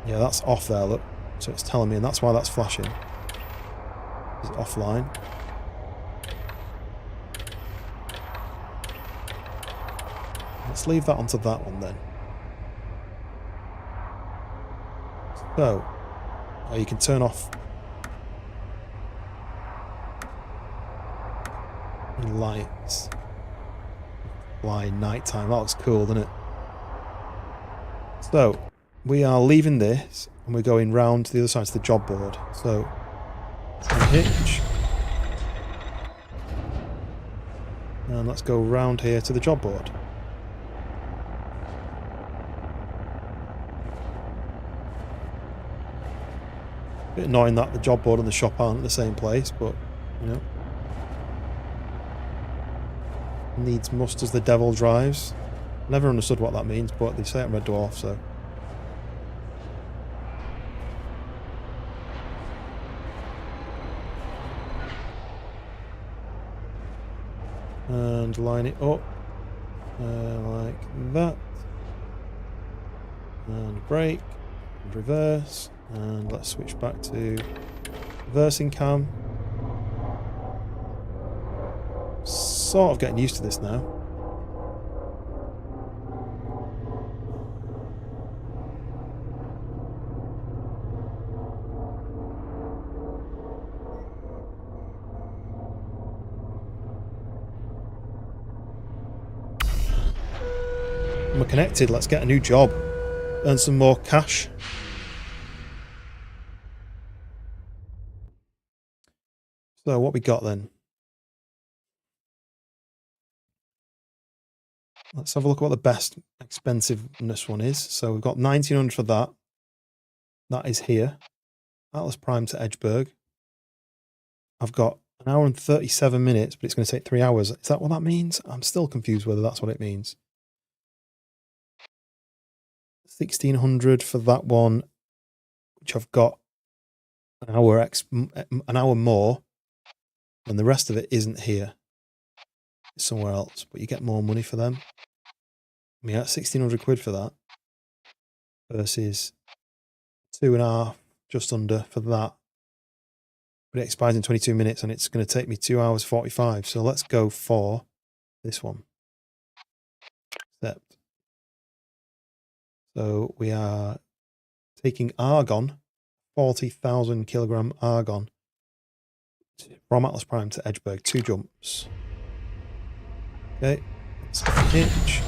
yeah, that's off there, look. So it's telling me, and that's why that's flashing. It's offline. Let's leave that onto that one then. So, you can turn off lights. Fly nighttime. That looks cool, doesn't it? So, we are leaving this and we're going round to the other side to the job board. So, hitch. And let's go round here to the job board. Bit annoying that the job board and the shop aren't at the same place, but, you know. Needs must as the devil drives. Never understood what that means, but they say it in Red Dwarf, so. And line it up like that. And brake, and reverse. And let's switch back to reversing cam. sort of getting used to this now. And we're connected. Let's get a new job. Earn some more cash. So what we got then? Let's have a look at what the best expensiveness one is. So we've got 1900 for that. That is here. Atlas Prime to Edgeburg. I've got an hour and 37 minutes, but it's going to take 3 hours. Is that what that means? I'm still confused whether that's what it means. 1600 for that one, which I've got an hour more, and the rest of it isn't here. It's somewhere else, but you get more money for them. I mean, that's 1600 quid for that versus 2.5, just under for that. But it expires in 22 minutes and it's going to take me 2 hours 45. So let's go for this one. Accept. So we are taking argon, 40,000 kilogram argon from Atlas Prime to Edgeburg, 2 jumps. Okay, let's hitch.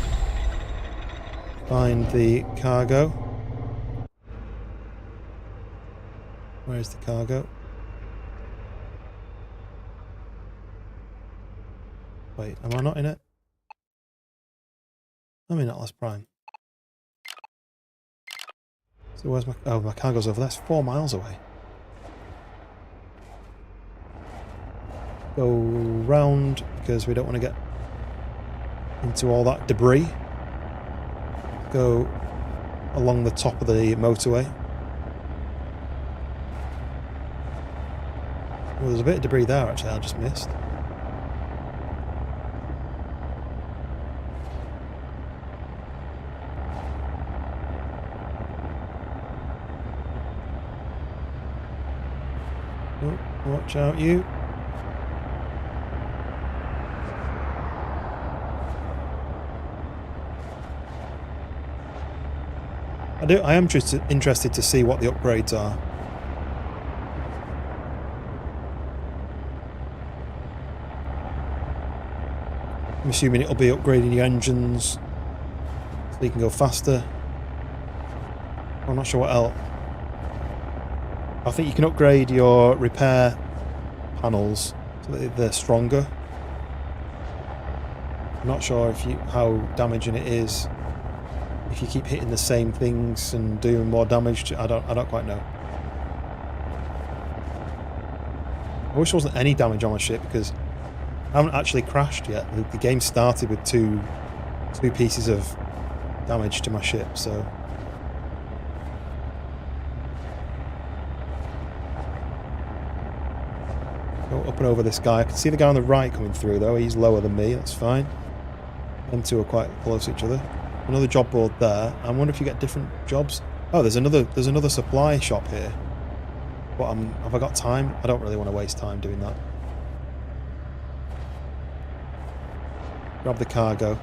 Find the cargo. Where's the cargo? Wait, am I not in it? I'm in Atlas Prime. So where's my... Oh, my cargo's over there. That's 4 miles away. Go round because we don't want to get into all that debris. Go along the top of the motorway. Well, there's a bit of debris there actually I just missed. Oh, watch out you. I am interested to see what the upgrades are. I'm assuming it'll be upgrading your engines so you can go faster. I'm not sure what else. I think you can upgrade your repair panels so that they're stronger. I'm not sure how damaging it is. If you keep hitting the same things and doing more damage, I don't quite know. I wish there wasn't any damage on my ship because I haven't actually crashed yet. The game started with two pieces of damage to my ship, so go up and over this guy. I can see the guy on the right coming through though. He's lower than me. That's fine. Them two are quite close to each other. Another job board there. I wonder if you get different jobs. Oh, there's another supply shop here. But have I got time? I don't really want to waste time doing that. Grab the cargo.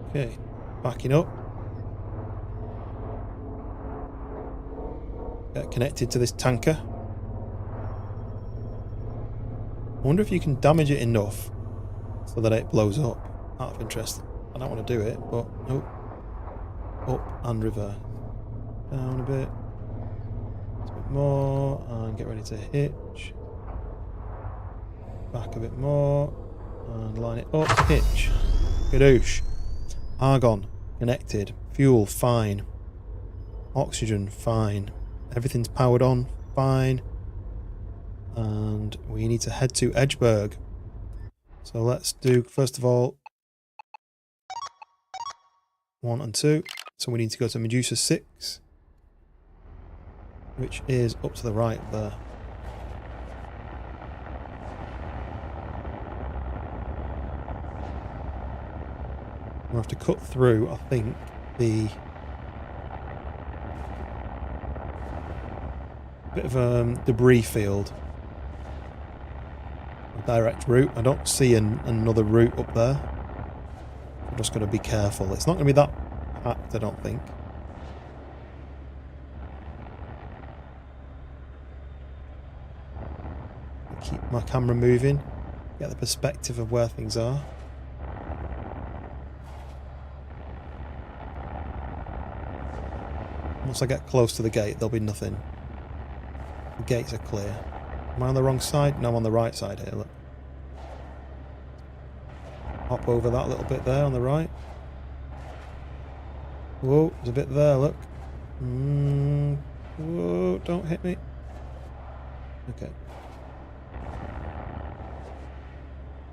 Okay, backing up. Get connected to this tanker. I wonder if you can damage it enough so that it blows up. Out of interest. I don't want to do it, but nope. Up and reverse. Down a bit. Just a bit more, and get ready to hitch. back a bit more. And line it up. Hitch. Gadoosh. Argon. Connected. Fuel. Fine. Oxygen. Fine. Everything's powered on. Fine. And we need to head to Edgeburg. So let's do, first of all, 1 and 2. So we need to go to Medusa 6, which is up to the right there. We'll have to cut through, I think, the bit of a debris field. A direct route. I don't see another route up there. I'm just going to be careful. It's not going to be that packed, I don't think. Keep my camera moving. Get the perspective of where things are. Once I get close to the gate, there'll be nothing. The gates are clear. Am I on the wrong side? No, I'm on the right side here, look. Hop over that little bit there on the right. Whoa, there's a bit there, look. Whoa, don't hit me. Okay.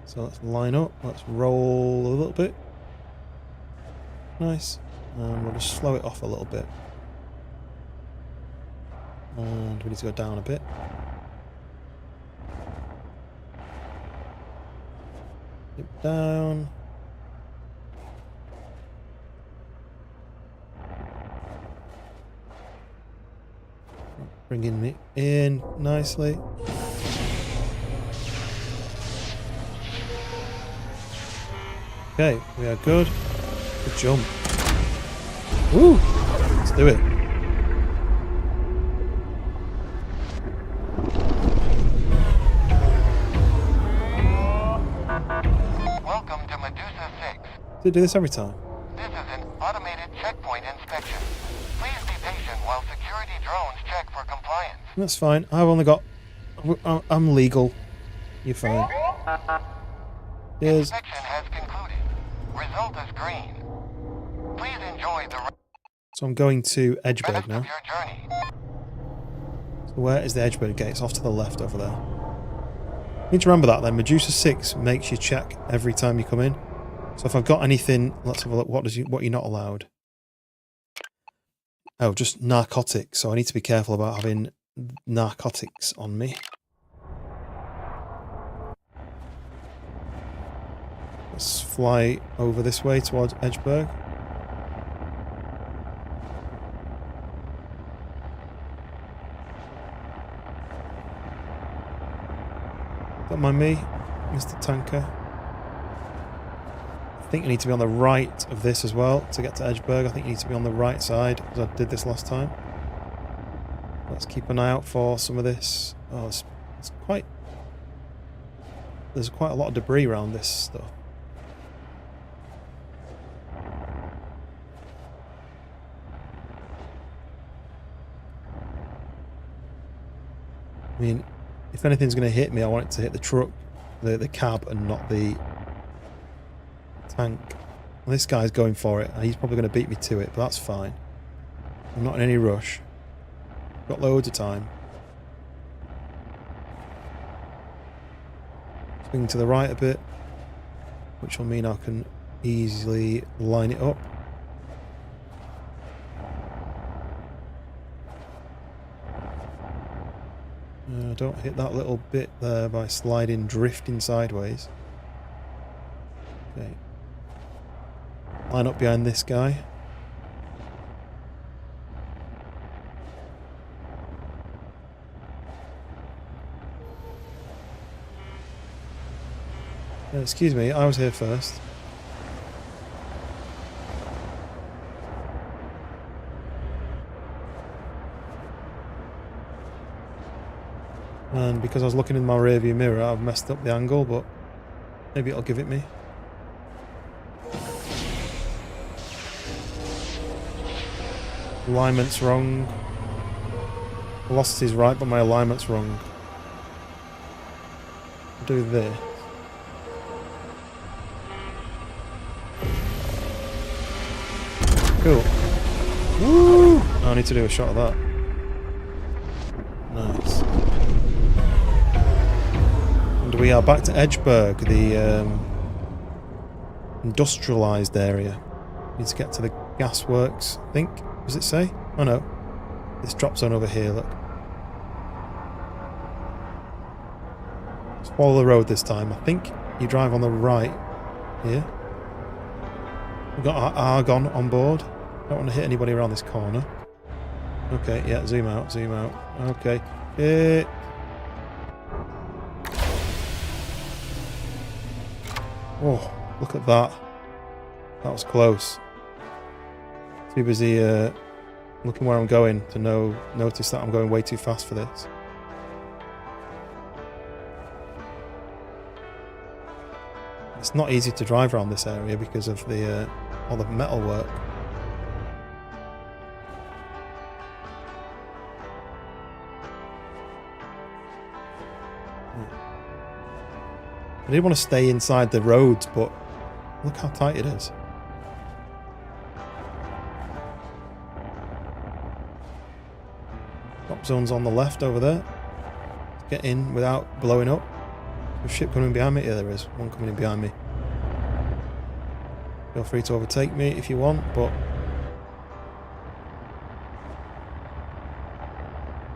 So let's line up. Let's roll a little bit. Nice. And we'll just slow it off a little bit. And we need to go down a bit. Dip down. Bringing me in nicely. Okay, we are good. Good jump. Woo! Let's do it. Welcome to Medusa 6. Does it do this every time? This is an automated checkpoint inspection. Please be patient while security drones check for compliance. That's fine. I've only got... I'm legal. You're fine. Cheers. Inspection has concluded. Result is green. Please enjoy the So I'm going to Edgeburg rest now. of your journey. So where is the Edgeburg gate? It's off to the left over there. You need to remember that then. Medusa 6 makes you check every time you come in. So if I've got anything, let's have a look. What you're not allowed? Oh, just narcotics. So I need to be careful about having narcotics on me. Let's fly over this way towards Edgeburg. Don't mind me, Mr. Tanker. I think you need to be on the right of this as well to get to Edgeburg. I think you need to be on the right side, as I did this last time. Let's keep an eye out for some of this. Oh, it's quite... There's quite a lot of debris around this stuff. I mean, if anything's going to hit me, I want it to hit the truck, the cab, and not the tank. Well, this guy's going for it. He's probably going to beat me to it, but that's fine. I'm not in any rush. Got loads of time. Swing to the right a bit, which will mean I can easily line it up. Don't hit that little bit there by sliding, drifting sideways. Okay. Line up behind this guy. Excuse me, I was here first. And because I was looking in my rearview mirror, I've messed up the angle, but maybe it'll give it me. Alignment's wrong. Velocity's right, but my alignment's wrong. do this. Cool. Woo! I need to do a shot of that. Nice. And we are back to Edgeburg, the industrialised area. Need to get to the gasworks, I think. Does it say? Oh no. This drop zone over here, look. Let's follow the road this time. I think you drive on the right here. We've got our Argon on board. Don't want to hit anybody around this corner. Okay, yeah, zoom out, zoom out. Okay. Oh, look at that. That was close. Too busy looking where I'm going to notice that I'm going way too fast for this. It's not easy to drive around this area because of the all the metal work. I did want to stay inside the roads, but look how tight it is. Drop zone's on the left over there. Let's get in without blowing up. There's a ship coming behind me. Yeah, there is one coming in behind me. Feel free to overtake me if you want, but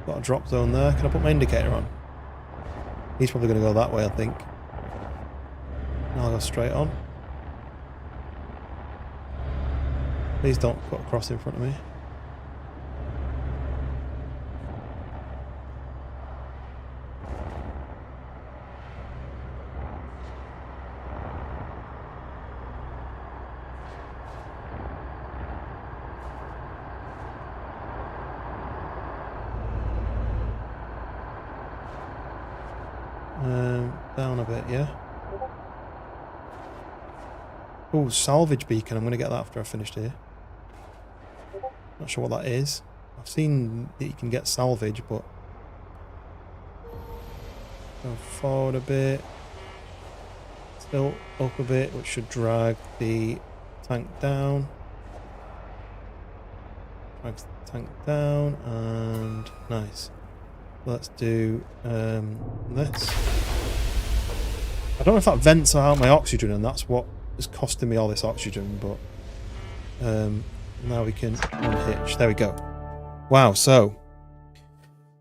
got a drop zone there. Can I put my indicator on? He's probably going to go that way, I think. And I'll go straight on. Please don't put a cross in front of me. Down a bit, yeah. Oh, salvage beacon. I'm going to get that after I've finished here. Not sure what that is. I've seen that you can get salvage, but go forward a bit. Still up a bit, which should drag the tank down. Drags the tank down, and nice. Let's do this. I don't know if that vents out my oxygen, and that's what is costing me all this oxygen, but now we can unhitch. There we go. Wow, so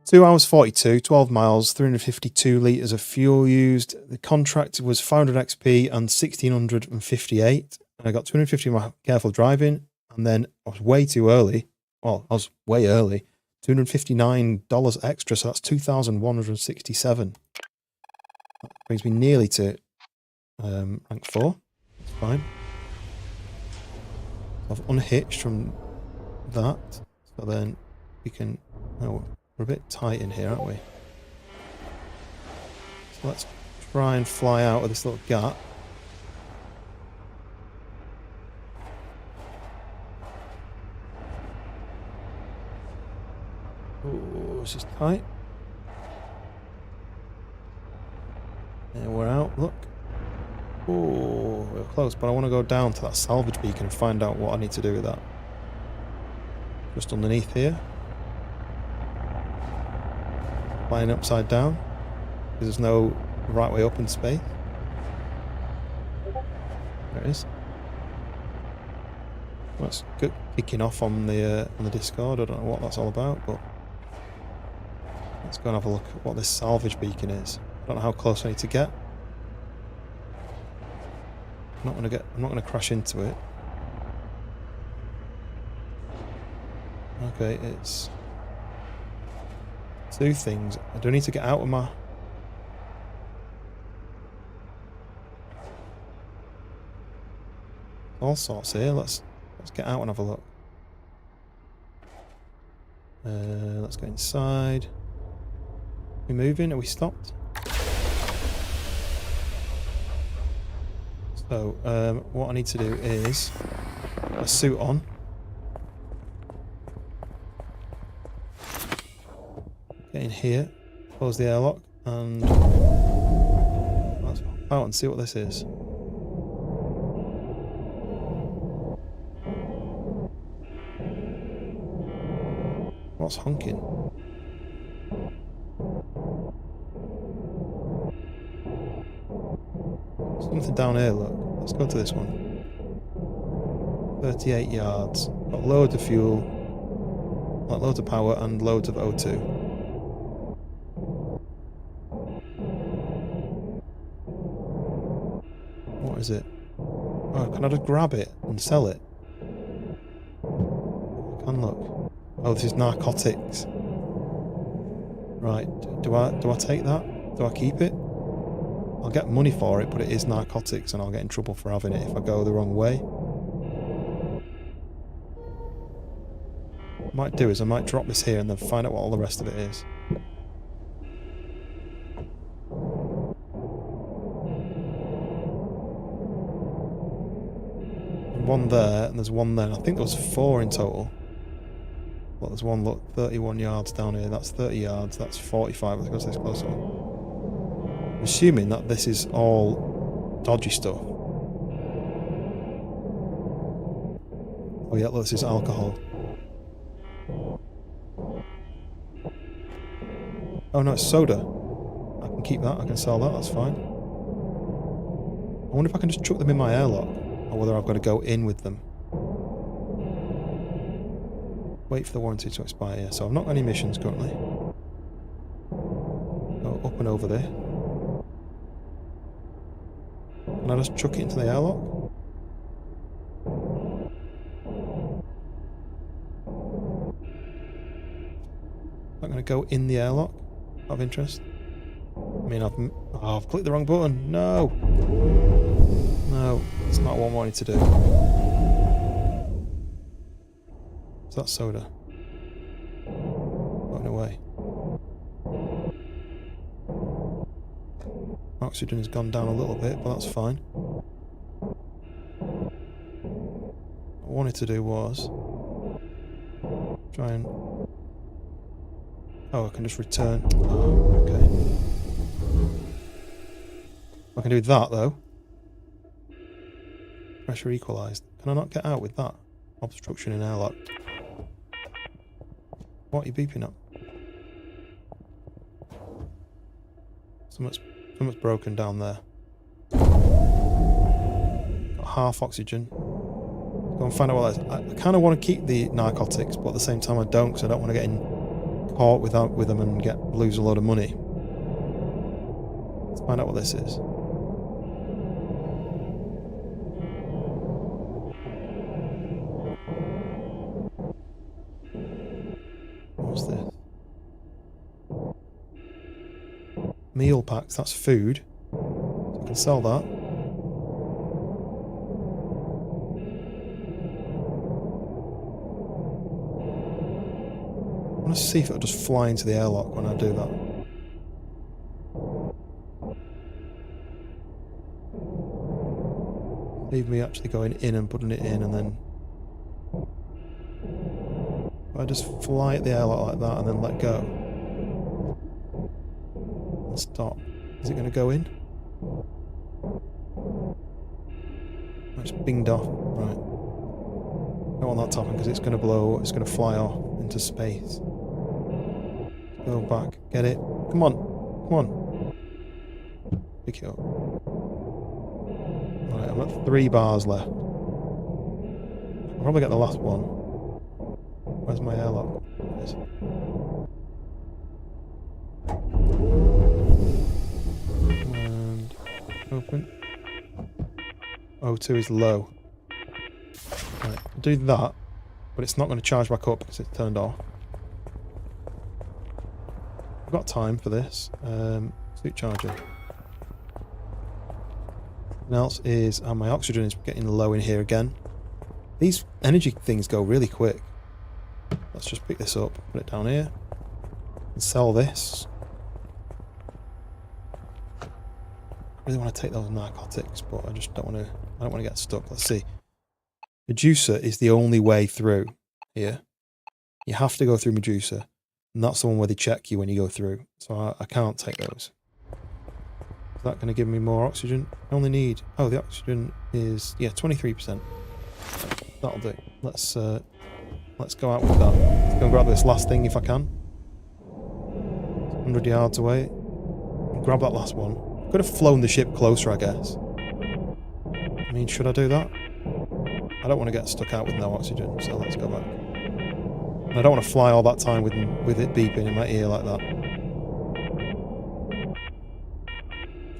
2 hours 42, 12 miles, 352 litres of fuel used. The contract was 500 XP and 1658. I got 250 my careful driving, and then I was way too early. Well, I was way early. $259 extra, so that's 2,167. That brings me nearly to rank 4. That's fine. So I've unhitched from that, so then we can... Oh, we're a bit tight in here, aren't we? So let's try and fly out of this little gap. Oh, this is tight. And we're out, look. Oh, we're close, but I want to go down to that salvage beacon and find out what I need to do with that. Just underneath here. Flying upside down, because there's no right way up in space. There it is. Well, that's good, kicking off on the Discord. I don't know what that's all about, but let's go and have a look at what this salvage beacon is. I don't know how close I need to get. I'm not gonna crash into it. Okay, it's two things. I do need to get out of my... all sorts here. Let's get out and have a look. Let's go inside. Are we moving? Are we stopped? So, what I need to do is put a suit on. Get in here, close the airlock, and out and see what this is. What's honking? Something down here, look. Let's go to this one. 38 yards. Got loads of fuel. Like loads of power and loads of O2. What is it? Oh, can I just grab it and sell it? I can look. Oh, this is narcotics. Right. Do I take that? Do I keep it? I'll get money for it, but it is narcotics and I'll get in trouble for having it if I go the wrong way. What I might do is I might drop this here and then find out what all the rest of it is. There's one there and there's one there. And I think there was 4 in total. Well, there's one, look, 31 yards down here. That's 30 yards. That's 45. Let's go to this closer one. I'm assuming that this is all dodgy stuff. Oh yeah, look, this is alcohol. Oh no, it's soda. I can keep that, I can sell that, that's fine. I wonder if I can just chuck them in my airlock, or whether I've got to go in with them. Wait for the warranty to expire, yeah. So I've not got any missions currently. Go up and over there. Can I just chuck it into the airlock? I'm going to go in the airlock. Out of interest. I mean, I've clicked the wrong button. No! No, it's not what I wanted to do. Is that soda? Going away. Oxygen has gone down a little bit, but that's fine. What I wanted to do was try and... Oh, I can just return. Oh, okay. I can do that though. Pressure equalised. Can I not get out with that? Obstruction in airlock. What are you beeping at? Something's broken down there. Got half oxygen. Go and find out what that is. I kind of want to keep the narcotics, but at the same time I don't, because I don't want to get caught with them and lose a load of money. Let's find out what this is. What's this? Meal packs, that's food. So I can sell that. I want to see if it'll just fly into the airlock when I do that. Leave me actually going in and putting it in, and then if I just fly at the airlock like that and then let go and stop, is it going to go in? It's binged off. Right. I don't want that to happen because it's going to blow, it's going to fly off into space. Go back, get it. Come on, come on. Pick it up. Right, I'm at 3 bars left. I'll probably get the last one. Where's my airlock? There it is. And open. O2 is low. Right, I'll do that, but it's not going to charge back up because it's turned off. I've got time for this. Suit charger. Something else is my oxygen is getting low in here again. These energy things go really quick. Let's just pick this up, put it down here, and sell this. I really want to take those narcotics, but I just don't want to. I don't want to get stuck. Let's see. Medusa is the only way through here. You have to go through Medusa, and that's the one where they check you when you go through. So I can't take those. Is that going to give me more oxygen? I only need... Oh, the oxygen is... Yeah, 23%. That'll do. Let's go out with that. Let's go and grab this last thing if I can. 100 yards away. Grab that last one. Could have flown the ship closer, I guess. I mean, should I do that? I don't want to get stuck out with no oxygen, so let's go back. And I don't want to fly all that time with it beeping in my ear like that.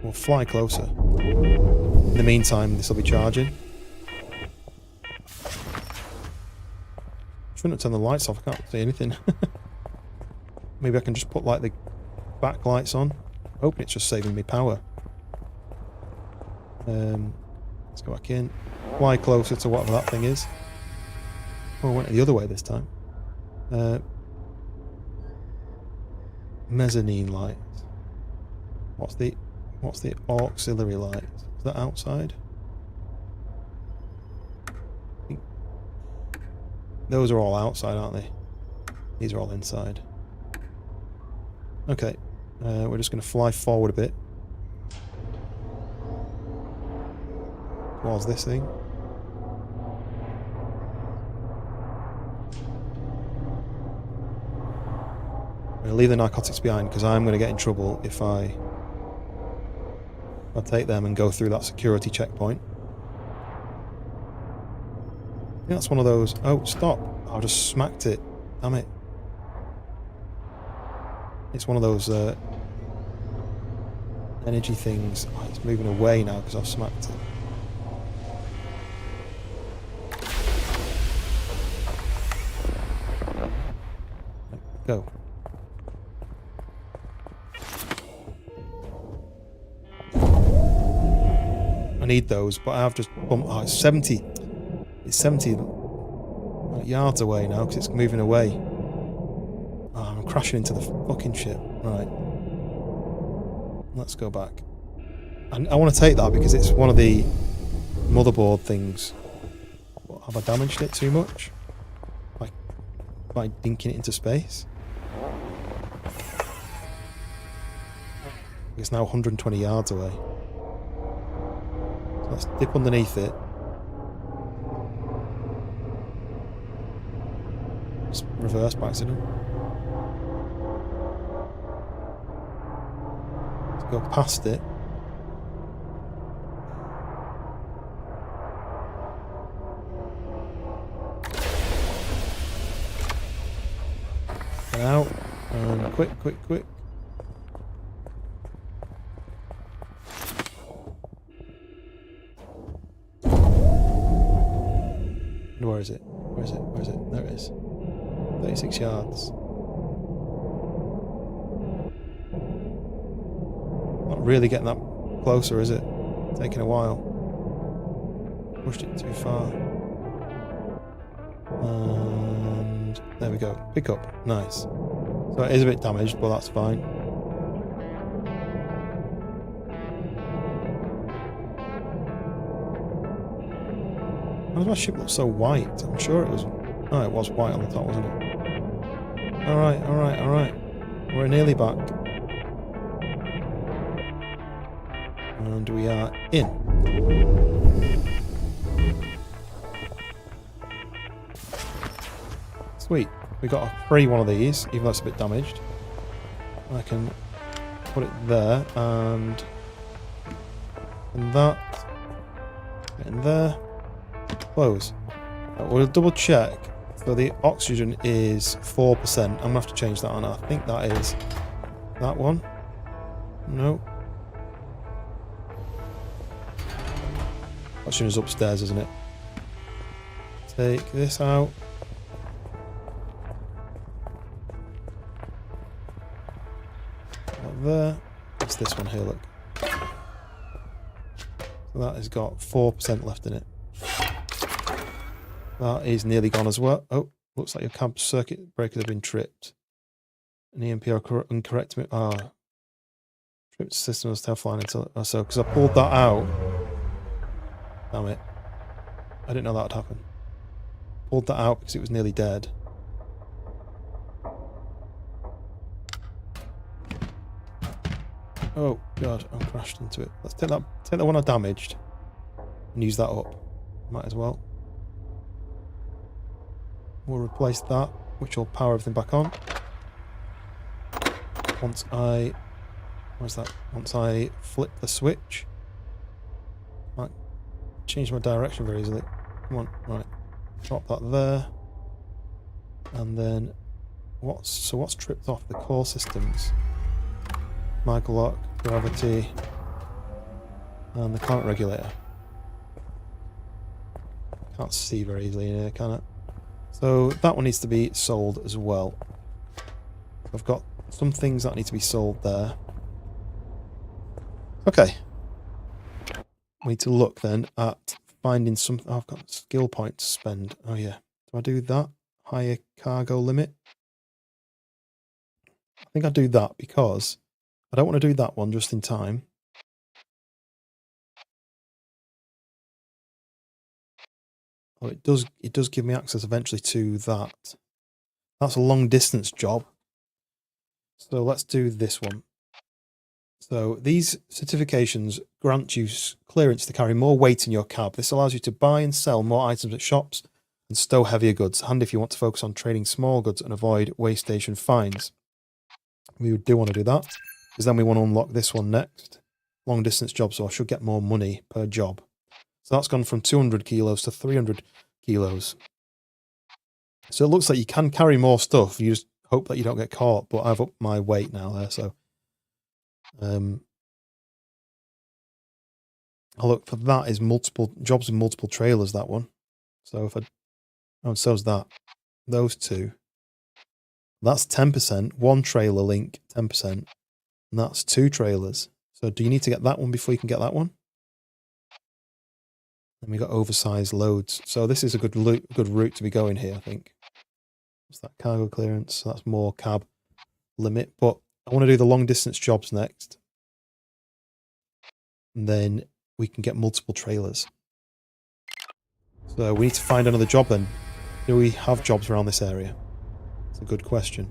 We'll fly closer. In the meantime, this will be charging. Shouldn't have turned the lights off, I can't see anything. Maybe I can just put like the backlights on. Hoping it's just saving me power. Let's go back in. Fly closer to whatever that thing is. Oh, I went the other way this time. Mezzanine light. What's the auxiliary light? Is that outside? I think those are all outside, aren't they? These are all inside. Okay, we're just going to fly forward a bit. Towards this thing. I'm going to leave the narcotics behind because I'm going to get in trouble if I take them and go through that security checkpoint. I think that's one of those... Oh, stop! I just smacked it. Damn it. It's one of those energy things. Oh, it's moving away now because I've smacked it. Go. I need those, but I've just bumped... Oh, it's 70. It's 70 yards away now because it's moving away. Oh, I'm crashing into the fucking ship. Right. Let's go back. And I want to take that because it's one of the motherboard things. What, have I damaged it too much? By dinking it into space? It's now 120 yards away. So let's dip underneath it. Just reverse by accident. Let's go past it. Get out. And quick. Where is it? There it is. 36 yards. Not really getting that closer, is it? Taking a while. Pushed it too far. And there we go. Pick up. Nice. So it is a bit damaged, but that's fine. Why does my ship look so white? I'm sure it was... Oh, it was white on the top, wasn't it? Alright. We're nearly back. And we are in. Sweet. We got a free one of these, even though it's a bit damaged. I can put it there, and that. Get in there. Close. We'll double check. So the oxygen is 4%. I'm gonna have to change that on. I think that is that one. No. Oxygen is upstairs, isn't it? Take this out. Right there. What's this one here? Look. So that has got 4% left in it. That is nearly gone as well. Oh, looks like your cab circuit breakers have been tripped. An EMP or incorrect... tripped system was still flying until... Oh, so, because I pulled that out. Damn it. I didn't know that would happen. Pulled that out because it was nearly dead. Oh god, I crashed into it. Let's take that one I damaged and use that up. Might as well. We'll replace that, which will power everything back on. Once I flip the switch. Might change my direction very easily. Come on, right. Drop that there. And then what's tripped off? The core systems. Michael lock, gravity, and the climate regulator. Can't see very easily in here, can I? So that one needs to be sold as well. I've got some things that need to be sold there. Okay. We need to look then at finding some... Oh, I've got skill points to spend. Oh yeah. Do I do that? Higher cargo limit? I think I do that because I don't want to do that one just in time. Oh, it does give me access eventually to that. That's a long distance job. So let's do this one. So these certifications grant you clearance to carry more weight in your cab. This allows you to buy and sell more items at shops and stow heavier goods. Handy if you want to focus on trading small goods and avoid weigh station fines. We do want to do that, because then we want to unlock this one next. Long distance job, so I should get more money per job. So that's gone from 200 kilos to 300 kilos. So it looks like you can carry more stuff. You just hope that you don't get caught, but I've upped my weight now there, so... I'll look for that is multiple jobs and multiple trailers, that one. So if I... Oh, so's that. Those two. That's 10%. One trailer link, 10%. And that's 2 trailers. So do you need to get that one before you can get that one? And we got oversized loads. So this is a good route to be going here, I think. What's that? Cargo clearance. So that's more cab limit. But I want to do the long distance jobs next. And then we can get multiple trailers. So we need to find another job then. Do we have jobs around this area? It's a good question.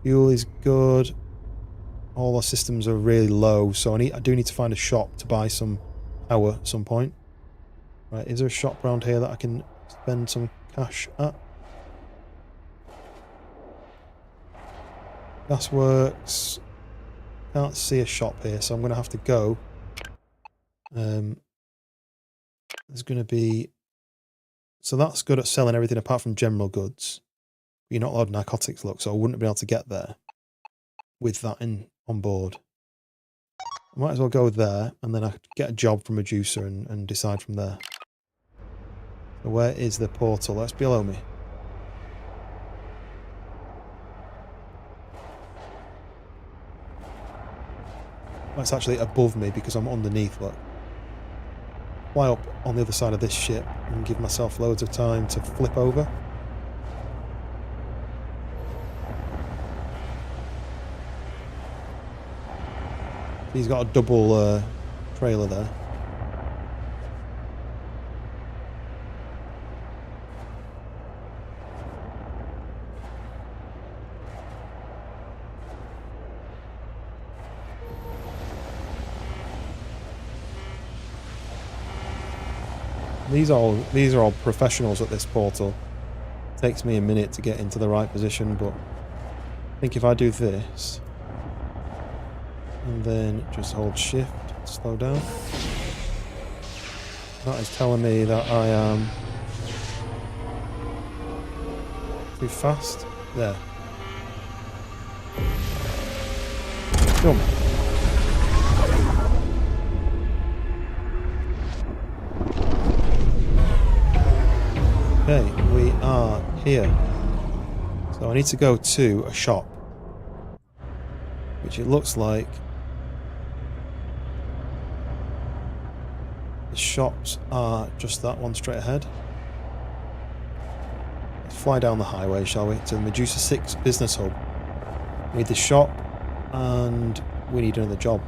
Fuel is good. All our systems are really low, so I do need to find a shop to buy some power at some point. Right, is there a shop around here that I can spend some cash at? Gasworks. Can't see a shop here, so I'm going to have to go. There's going to be... So that's good at selling everything apart from general goods. You're not allowed narcotics, look, so I wouldn't be able to get there with that on board. I might as well go there, and then I could get a job from a juicer and decide from there. So where is the portal? That's below me. That's actually above me because I'm underneath, look. Fly up on the other side of this ship and give myself loads of time to flip over. He's got a double trailer there. These are all professionals at this portal. It takes me a minute to get into the right position, but I think if I do this and then just hold shift, slow down. That is telling me that I am too fast. There. Jump. Okay, we are here. So I need to go to a shop, which it looks like the shops are just that one straight ahead. Let's fly down the highway, shall we, to the Medusa 6 business hub. We need the shop and we need another job.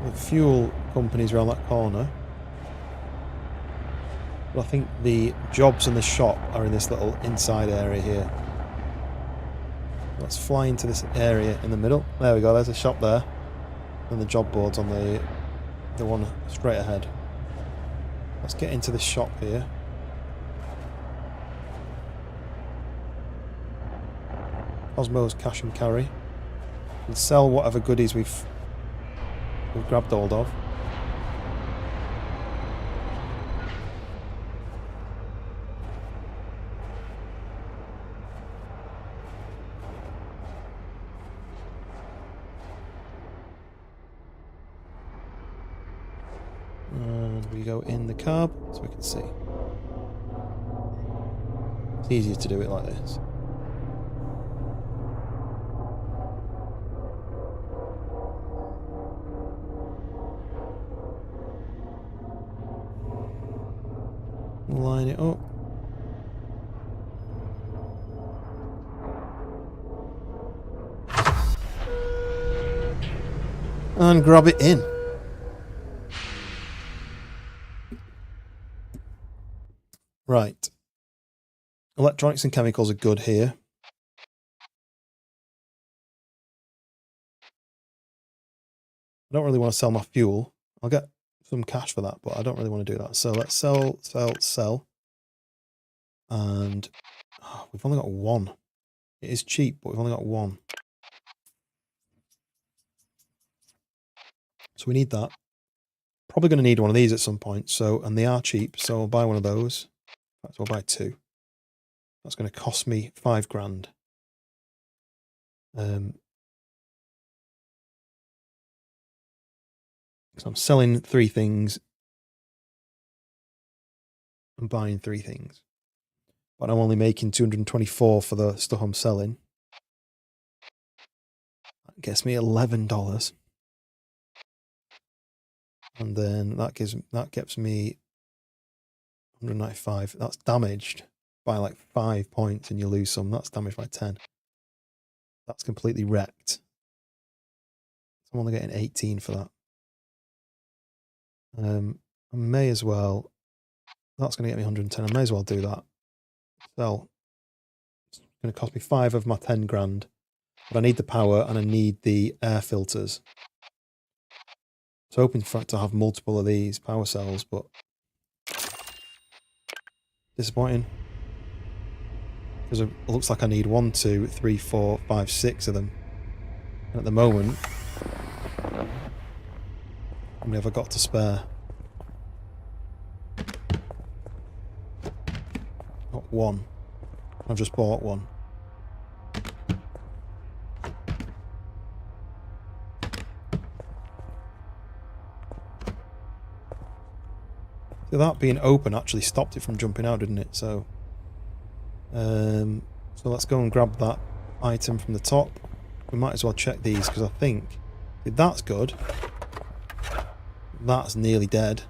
The fuel company's around that corner. But I think the jobs and the shop are in this little inside area here. Let's fly into this area in the middle. There we go, there's a shop there. And the job board's on the one straight ahead. Let's get into this shop here. Osmo's cash and carry. And sell whatever goodies we've grabbed hold of. And we go in the cab so we can see. It's easier to do it like this. Line it up. And grab it in. Right. Electronics and chemicals are good here. I don't really want to sell my fuel. I'll get some cash for that, but I don't really want to do that. So let's sell. And we've only got one. It is cheap, but we've only got one. So we need that. Probably going to need one of these at some point. So, and they are cheap, so I'll buy one of those. In fact, I'll buy two. That's going to cost me £5,000. So I'm selling 3 things. I'm buying 3 things. But I'm only making 224 for the stuff I'm selling. That gets me $11. And then that gets me 195. That's damaged by like 5 points and you lose some. That's damaged by 10. That's completely wrecked. I'm only getting 18 for that. I may as well. That's going to get me 110. I may as well do that. Sell. It's going to cost me 5 of my 10 grand. But I need the power and I need the air filters. So hoping for it to have multiple of these power cells, but disappointing. Because it looks like I need 1, 2, 3, 4, 5, 6 of them. And at the moment, how many have I got to spare? Not one. I've just bought one. So that being open actually stopped it from jumping out, didn't it? So, so let's go and grab that item from the top. We might as well check these because I think that's good. That's nearly dead.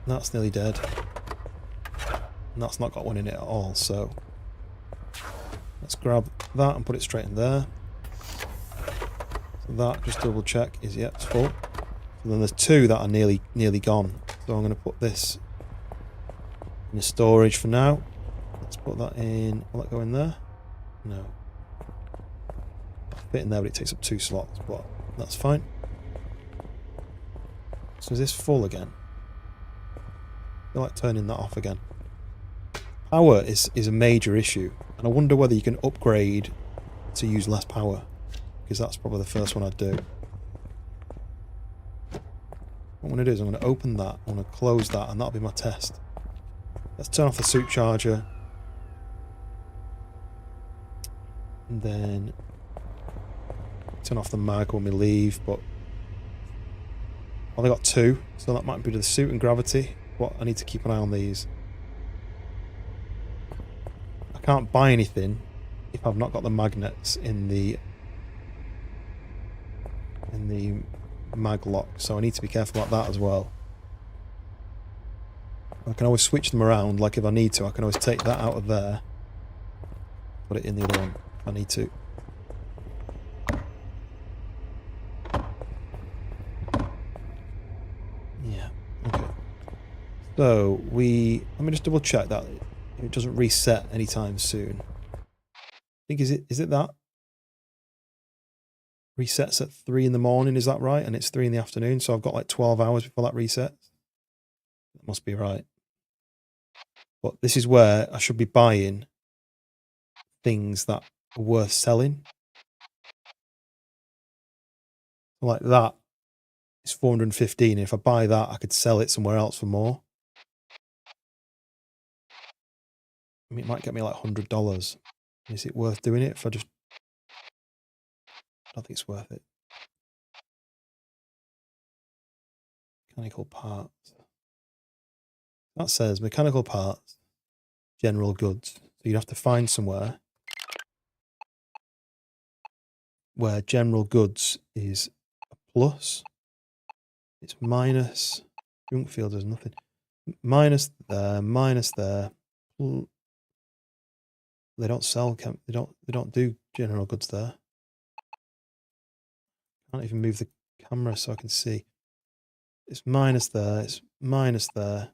That's nearly dead. And that's not got one in it at all, so let's grab that and put it straight in there. So that, just double check, is yeah, it's full. So then there's 2 that are nearly gone. So I'm going to put this in the storage for now. Let's put that in. Will that go in there? No. It'll fit in there, but it takes up 2 slots, but that's fine. So is this full again? I feel like turning that off again. Power is a major issue, and I wonder whether you can upgrade to use less power, because that's probably the first one I'd do. What I'm going to do is I'm going to open that, I'm going to close that, and that'll be my test. Let's turn off the suit charger. And then turn off the mag when we leave, but I've only got 2, so that might be the suit and gravity. But I need to keep an eye on these. I can't buy anything if I've not got the magnets in the mag lock, so I need to be careful about that as well. I can always switch them around, like if I need to, I can always take that out of there, put it in the other one if I need to. So let me just double check that it doesn't reset anytime soon. I think is it that? Resets at 3 in the morning, is that right? And it's 3 in the afternoon, so I've got like 12 hours before that resets. That must be right. But this is where I should be buying things that are worth selling. Like that, it's 415. If I buy that, I could sell it somewhere else for more. I mean, it might get me like $100. Is it worth doing it if I just... I don't think it's worth it. Mechanical parts. That says mechanical parts, general goods. So you'd have to find somewhere where general goods is a plus. It's minus. Junk field is nothing. Minus there, minus there. They don't sell. They don't do general goods there. Can't even move the camera so I can see. It's minus there. It's minus there.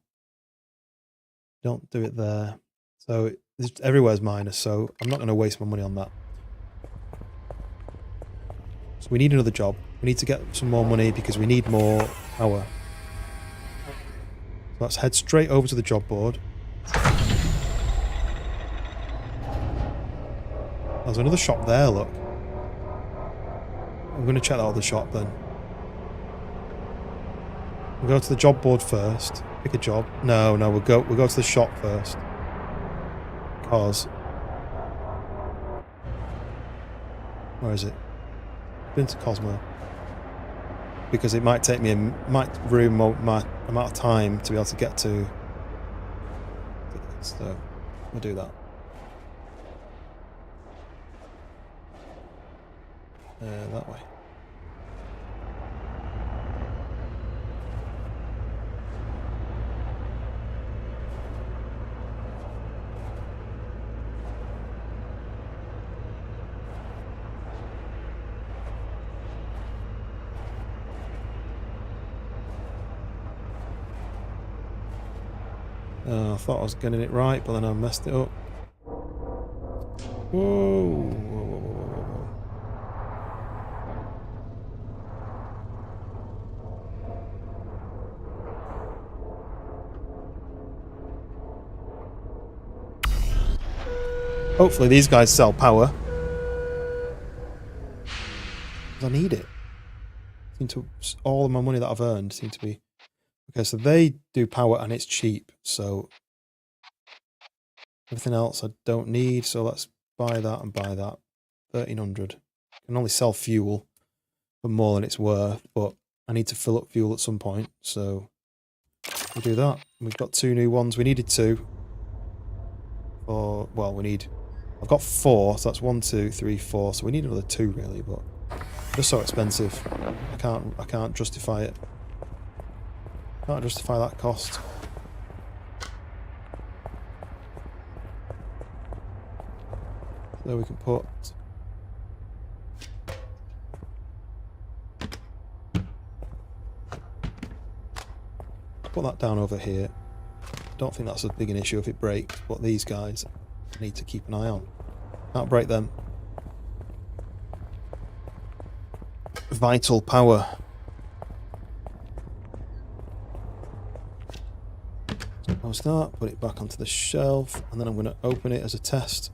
Don't do it there. So everywhere's minus. So I'm not going to waste my money on that. So we need another job. We need to get some more money because we need more power. So let's head straight over to the job board. There's another shop there, look. I'm going to check that other shop then. We'll go to the job board first. Pick a job. No, we'll go to the shop first. Because... where is it? Been to Cosmo. Because it might take me might ruin my amount of time to be able to get to... so, we'll do that. That way. I thought I was getting it right, but then I messed it up. Whoa. Hopefully these guys sell power. I need it. All of my money that I've earned seem to be... okay, so they do power and it's cheap, so everything else I don't need, so let's buy that and buy that. 1,300. I can only sell fuel for more than it's worth, but I need to fill up fuel at some point, so we'll do that. We've got 2 new ones. We needed 2. Or, well, I've got 4, so that's 1, 2, 3, 4, so we need another 2 really, but they're so expensive. I can't justify it. Can't justify that cost. So we can put... put that down over here. Don't think that's as big an issue if it breaks, but these guys I need to keep an eye on. Can't break them. Vital power. Close that, put it back onto the shelf, and then I'm going to open it as a test.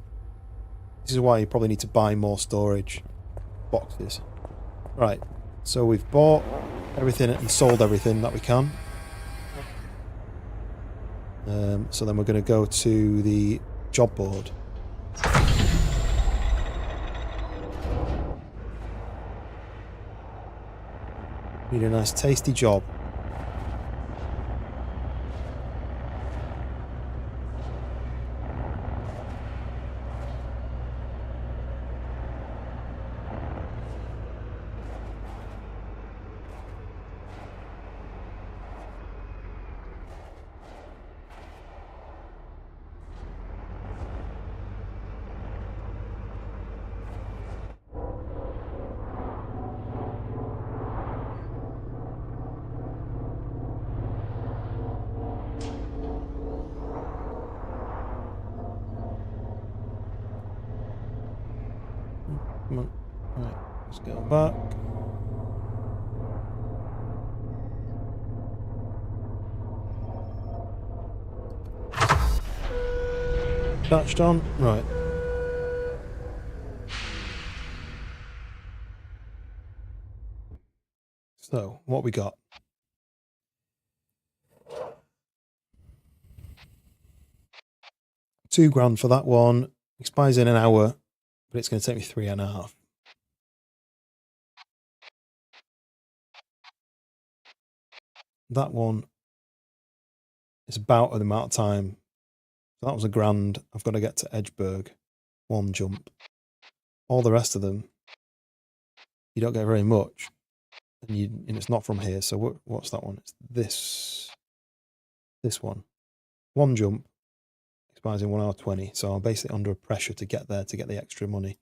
This is why you probably need to buy more storage boxes. Right, so we've bought everything and sold everything that we can. So then we're going to go to the job board. Need a nice tasty job. Come on. Right, let's go back. Touched on. Right. So, what we got? £2,000 for that one. Expires in an hour, but it's going to take me 3.5. That one is about the amount of time. So that was £1,000. I've got to get to Edgeburg. One jump. All the rest of them, you don't get very much. And it's not from here. So what's that one? It's this one. One jump expires in 1 hour 20. So I'm basically under pressure to get there to get the extra money.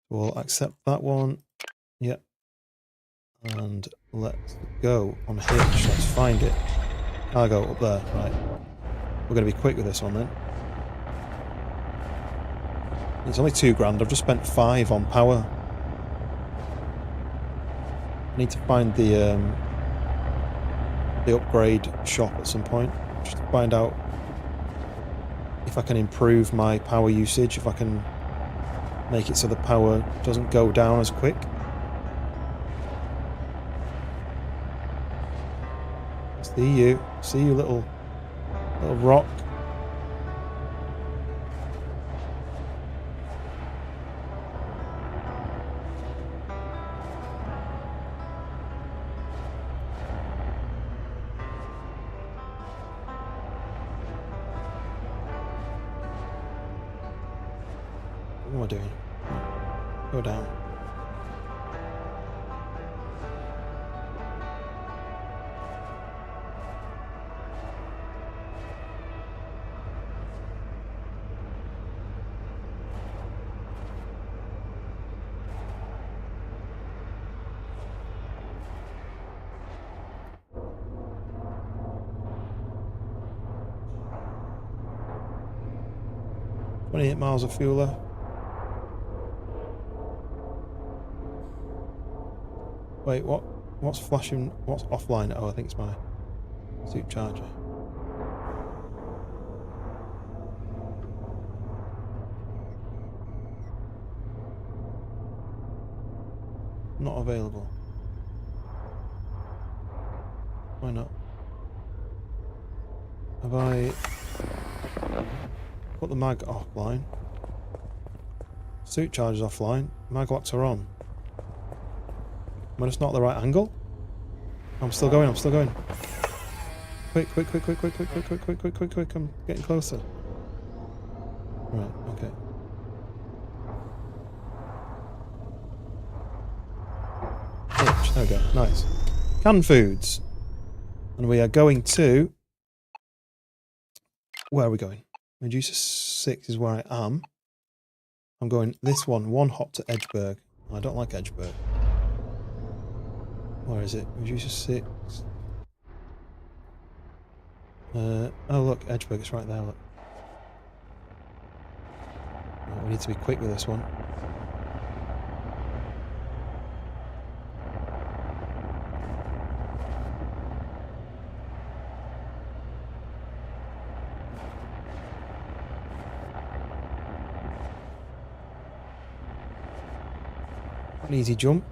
We'll accept that one. Yep. And let's go on Hitch. Let's find it. I'll go up there. Right. We're going to be quick with this one then. It's only £2,000. I've just spent 5 on power. I need to find the upgrade shop at some point. Just to find out if I can improve my power usage. If I can make it so the power doesn't go down as quick. See you, little rock. What am I doing? Go down. $28 miles of fuel left. Wait, what's flashing? What's offline? Oh, I think it's my suit charger. Not available. Why not? Have I put the mag offline? Suit charger's offline. Mag locks are on. Am I just not at the right angle? I'm still going. Quick. I'm getting closer. Right, okay. Hitch, there we go. Nice. Canned foods. And we are going to... Where are we going? Medusa 6 is where I am. I'm going this one hop to Edgeburg. I don't like Edgeburg. Where is it? Medusa 6. Oh look, Edgeburg, it's right there, look. Right, we need to be quick with this one. An easy jump.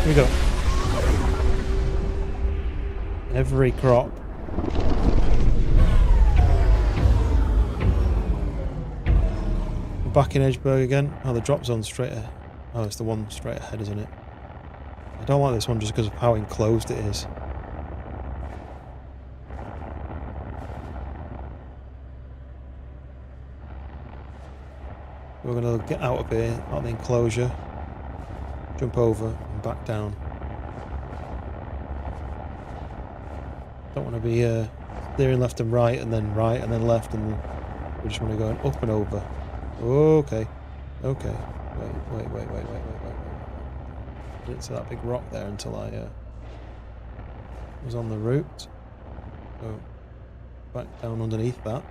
Here we go. Every crop. We're back in Edgeburg again. Oh, the drop zone's straight ahead. Oh, it's the one straight ahead, isn't it? I don't like this one just because of how enclosed it is. We're going to get out of here, out of the enclosure, jump over and back down. Don't want to be steering left and right and then left, and we just want to go up and over. Okay. Okay. Wait. I didn't see that big rock there until I was on the route. So back down underneath that.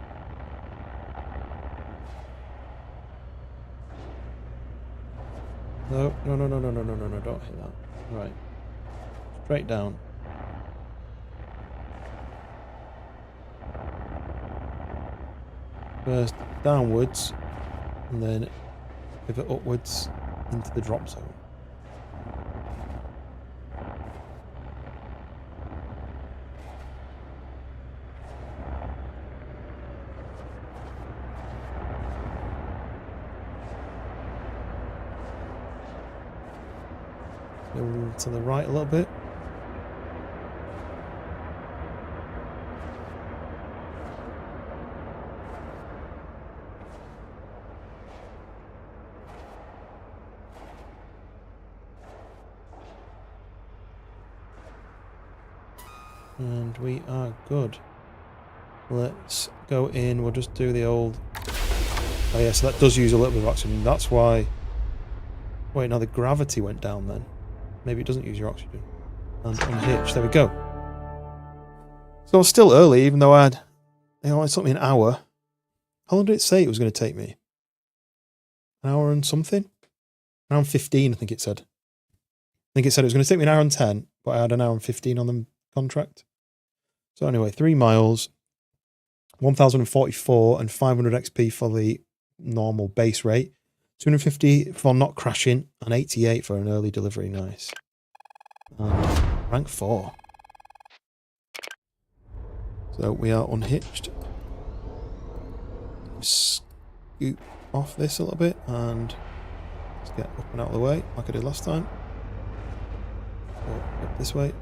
No, don't hit that. Right. Straight down. First downwards, and then pivot upwards into the drop zone. Go to the right a little bit. And we are good. Let's go in. We'll just do the old... Oh yeah, so that does use a little bit of oxygen. That's why... Wait, no, the gravity went down then. Maybe it doesn't use your oxygen. And unhitch. There we go. So it's still early, even though it only took me an hour. How long did it say it was going to take me? An hour and something? An hour and 15, I think it said. I think it said it was going to take me an hour and 10, but I had an hour and 15 on the contract. So anyway, 3 miles, 1,044 and 500 XP for the normal base rate, 250 for not crashing, and 88 for an early delivery. Nice. Rank 4. So we are unhitched. Scoop off this a little bit and let's get up and out of the way like I did last time. Go up this way.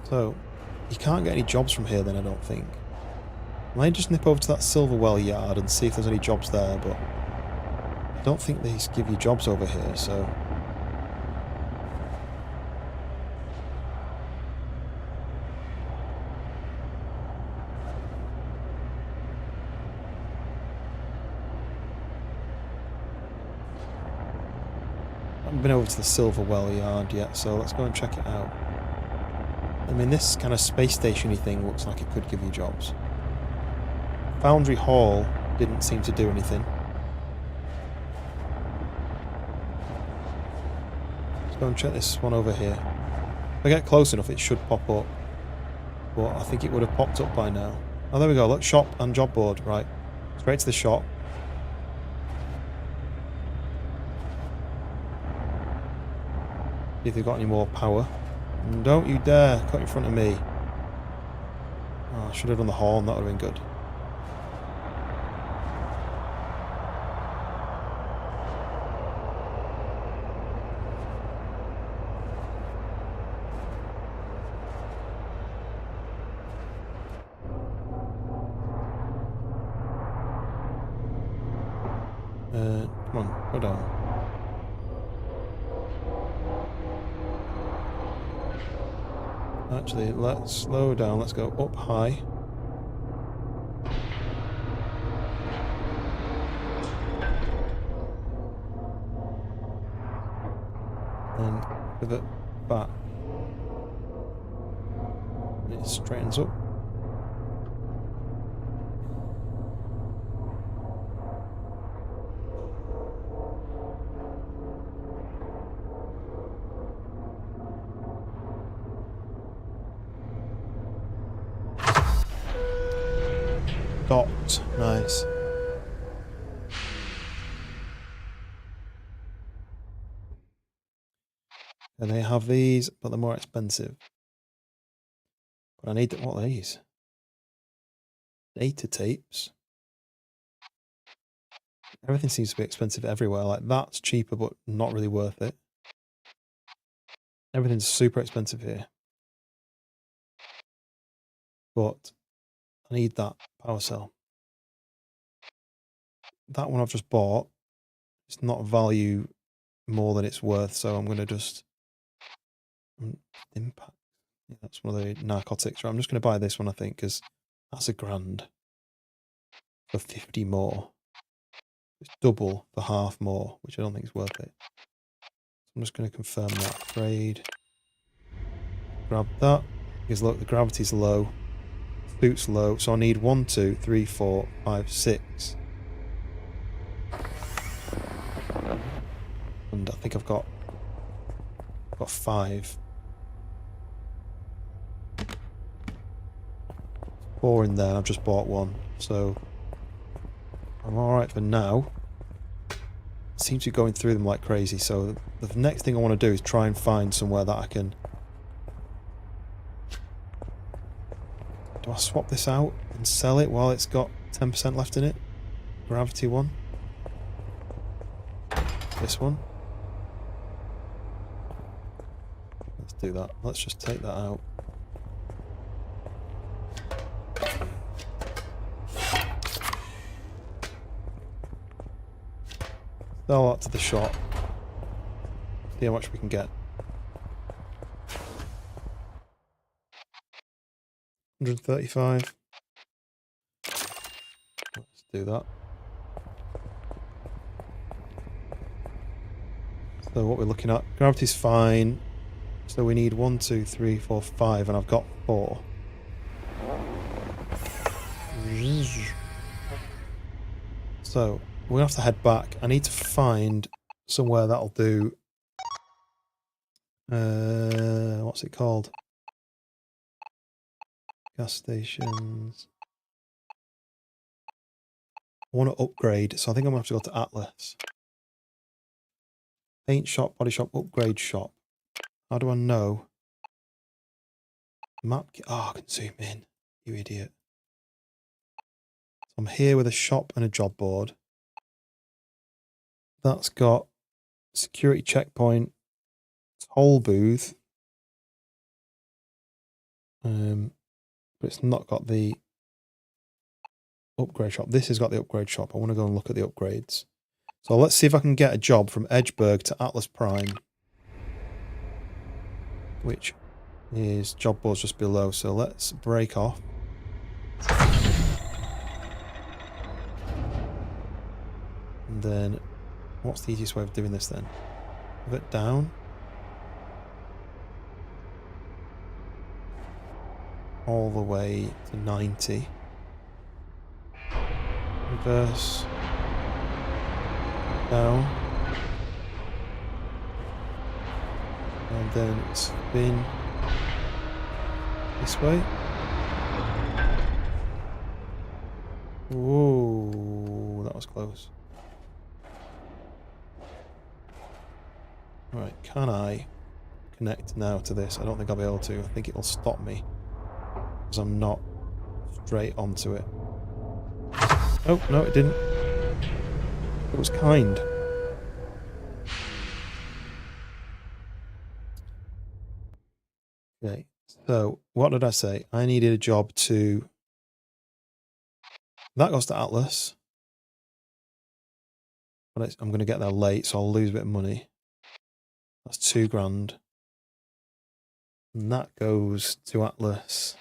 So, you can't get any jobs from here then, I don't think. I might just nip over to that Silverwell yard and see if there's any jobs there, but I don't think they give you jobs over here, so... I haven't been over to the Silverwell yard yet, so let's go and check it out. I mean, this kind of space station-y thing looks like it could give you jobs. Foundry Hall didn't seem to do anything. Let's go and check this one over here. If I get close enough, it should pop up. But I think it would have popped up by now. Oh, there we go. Look, shop and job board. Right. Straight to the shop. See if they've got any more power. And don't you dare cut in front of me. Oh, I should have done the horn. That would have been good. Come on, go down. Actually, let's slow down. Let's go up high. And pivot back. And it straightens up. Docked. Nice. And they have these, but they're more expensive. But I need what are these? Data tapes. Everything seems to be expensive everywhere. Like that's cheaper, but not really worth it. Everything's super expensive here. But I need that power cell. That one I've just bought. It's not value more than it's worth, so I'm going to just... Impact. Yeah, that's one of the narcotics. Right, I'm just going to buy this one, I think, because that's $1,000 for 50 more. It's double for half more, which I don't think is worth it. I'm just going to confirm that. Trade. Grab that. Because look, the gravity's low. Suit's low. So I need 1, 2, 3, 4, 5, 6. And I think I've got 5. 4 in there, and I've just bought 1. So I'm alright for now. Seems to be going through them like crazy, so the next thing I want to do is try and find somewhere that I can... Do I swap this out and sell it while it's got 10% left in it? Gravity one. This one. Let's do that. Let's just take that out. Sell that to the shop. See how much we can get. 135. Let's do that. So what we're looking at, gravity's fine. So we need 1, 2, 3, 4, 5, and I've got 4. So we're gonna have to head back. I need to find somewhere that'll do. What's it called? Gas stations. I want to upgrade, so I think I'm going to have to go to Atlas. Paint shop, body shop, upgrade shop. How do I know? Map. Oh, I can zoom in. You idiot. So I'm here with a shop and a job board. That's got security checkpoint, toll booth. But it's not got the upgrade shop. This has got the upgrade shop. I want to go and look at the upgrades. So let's see if I can get a job from Edgeburg to Atlas Prime, which is job boards just below. So let's break off. And then what's the easiest way of doing this then? Move it down. All the way to 90. Reverse. Down. And then spin this way. Whoa, that was close. Alright, can I connect now to this? I don't think I'll be able to. I think it'll stop me. Because I'm not straight onto it. Oh, no, it didn't. It was kind. Okay, so what did I say? I needed a job to... That goes to Atlas. But I'm going to get there late, so I'll lose a bit of money. That's $2,000. And that goes to Atlas.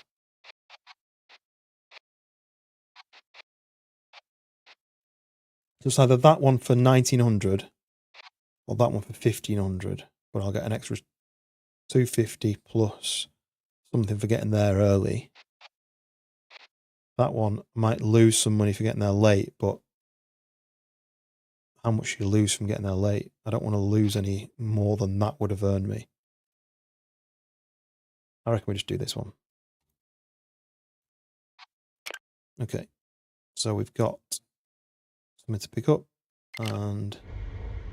Just either that one for 1,900 or that one for 1,500, but I'll get an extra 250 plus something for getting there early. That one might lose some money for getting there late, but how much you lose from getting there late? I don't want to lose any more than that would have earned me. I reckon we just do this one. Okay, so we've got something to pick up, and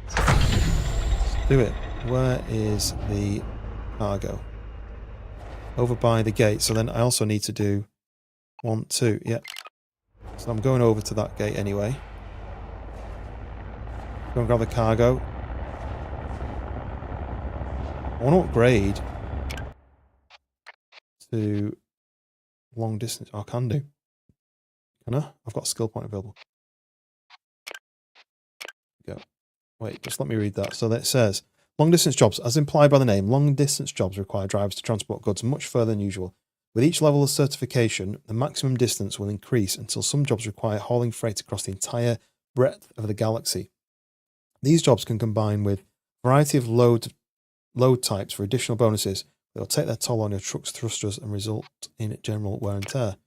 let's do it. Where is the cargo? Over by the gate. So then I also need to do 1, 2. Yeah. So I'm going over to that gate anyway. Go and grab the cargo. I want to upgrade to long distance. I can do. Can I? I've got a skill point available. Go. Wait, just let me read that. So that says Long distance jobs. As implied by the name, long distance jobs require drivers to transport goods much further than usual. With each level of certification, the maximum distance will increase until some jobs require hauling freight across the entire breadth of the galaxy. These jobs can combine with a variety of load types for additional bonuses that will take their toll on your truck's thrusters and result in general wear and tear.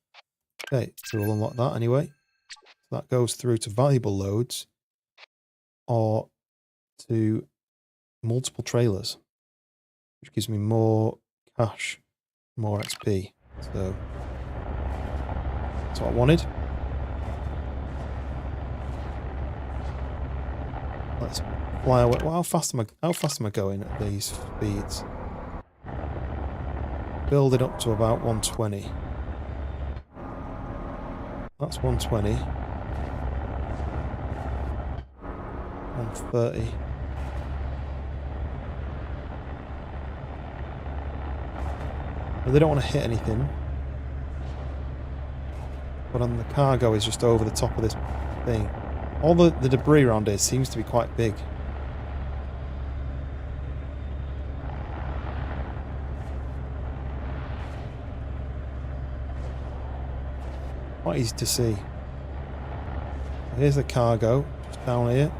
Okay, so we'll unlock that anyway. So that goes through to valuable loads or to multiple trailers, which gives me more cash, more XP. So that's what I wanted. Let's fly away. Well, how fast am I going at these speeds? Build it up to about 120. That's 120. 130. But they don't want to hit anything. But on the cargo is just over the top of this thing. All the debris around here seems to be quite big. Quite easy to see. Here's the cargo, just down here.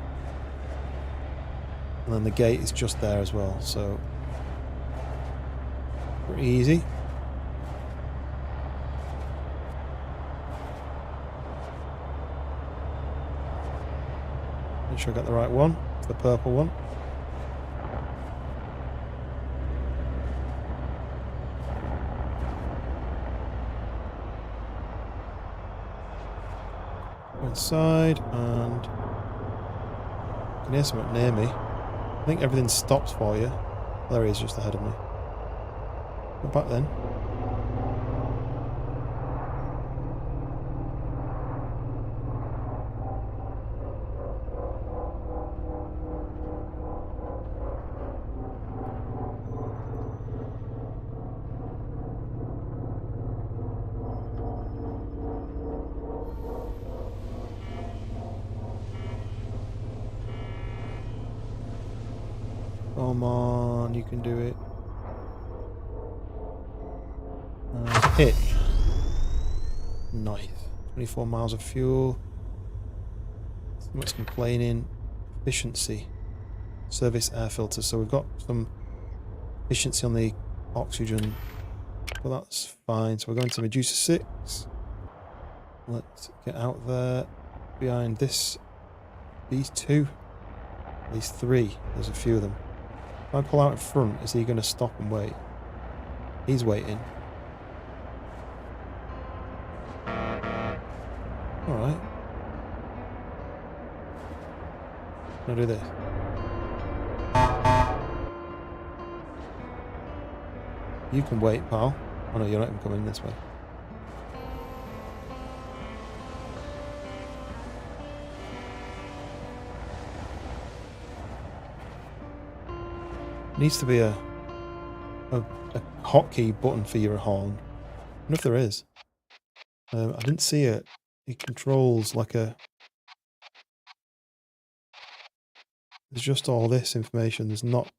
And then the gate is just there as well, so pretty easy. Make sure I got the right one. It's the purple one. Go inside and I can hear something near me. I think everything stops for you. There he is just ahead of me. Go back then. Come on, you can do it. Hit. Nice. 24 miles of fuel. Someone's complaining. Efficiency. Service air filters. So we've got some efficiency on the oxygen. But that's fine. So we're going to Medusa 6. Let's get out there. Behind this. These two. These three. There's a few of them. If I pull out in front, is he going to stop and wait? He's waiting. Alright. Can I do this? You can wait, pal. Oh no, you're not even coming this way. Needs to be a hotkey button for your horn. I wonder if there is. I didn't see it. It controls like a... There's just all this information. There's not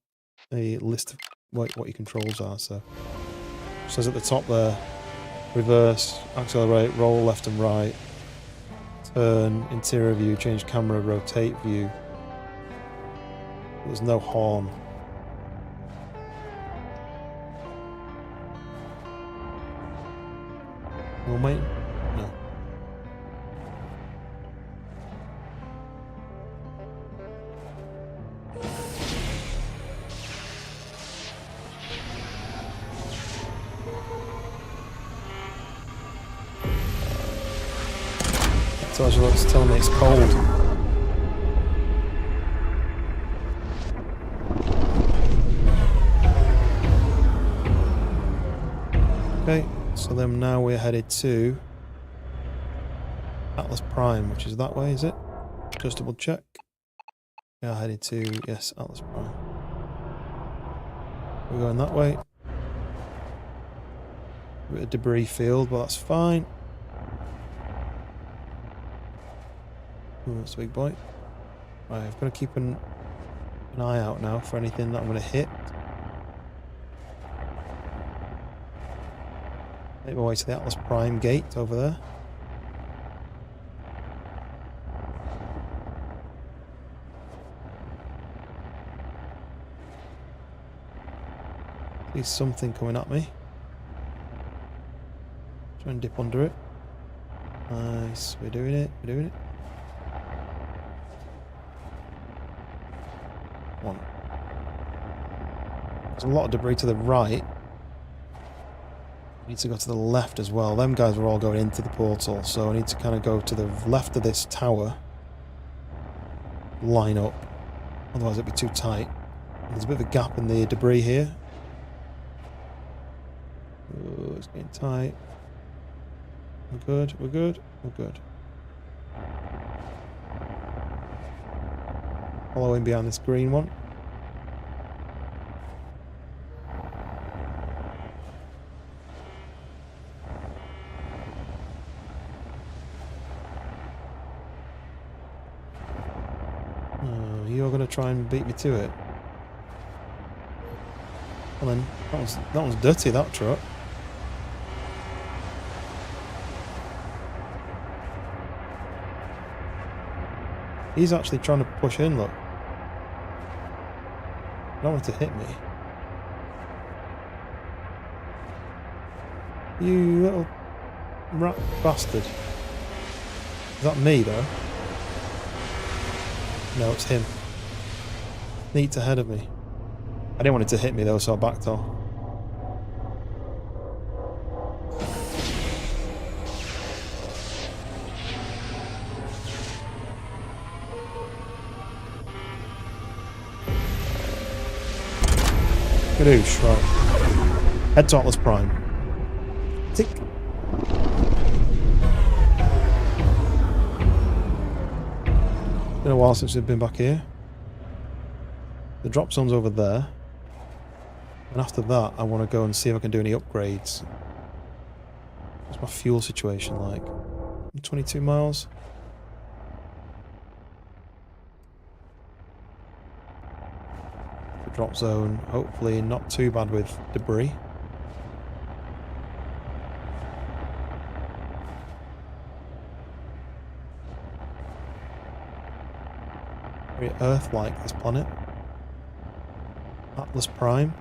a list of what your controls are. So it says at the top there, reverse, accelerate, roll left and right, turn, interior view, change camera, rotate view. There's no horn. Well, mate, no. That tells you what's telling me it's cold. Okay. So then now we're headed to Atlas Prime, which is that way, is it? Just double check. We are headed to, yes, Atlas Prime. We're going that way. A bit of debris field, but that's fine. Ooh, that's a big boy. Right, I've got to keep an an eye out now for anything that I'm going to hit. Make my way to the Atlas Prime gate over there. See something coming at me. Try and dip under it. Nice, we're doing it, we're doing it. Come on. There's a lot of debris to the right. I need to go to the left as well. Them guys are all going into the portal, so I need to kind of go to the left of this tower. Line up. Otherwise it'd be too tight. There's a bit of a gap in the debris here. Oh, it's getting tight. We're good, we're good, we're good. Following behind this green one. Oh, you're going to try and beat me to it. Well then, that one's dirty, that truck. He's actually trying to push in, look. I don't want it to hit me. You little rat bastard. Is that me, though? No, it's him. Neat's ahead of me. I didn't want it to hit me, though, so I backed off. Gadoosh, right. Head to Atlas Prime. Tick. Been a while since we've been back here. The drop zone's over there. And after that, I want to go and see if I can do any upgrades. What's my fuel situation like? 22 miles. Drop zone, hopefully not too bad with debris. Very Earth-like, this planet. Atlas Prime.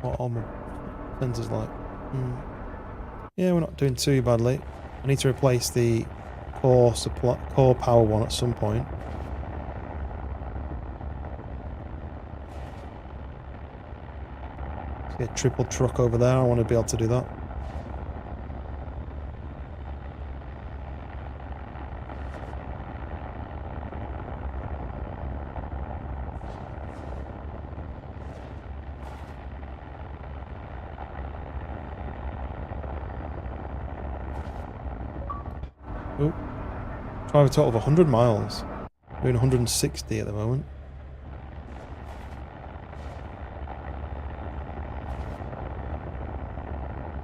What all my sensors like? Yeah, we're not doing too badly. I need to replace the core power one at some point. See a triple truck over there. I want to be able to do that. Oh, drive a total of 100 miles. Doing 160 at the moment.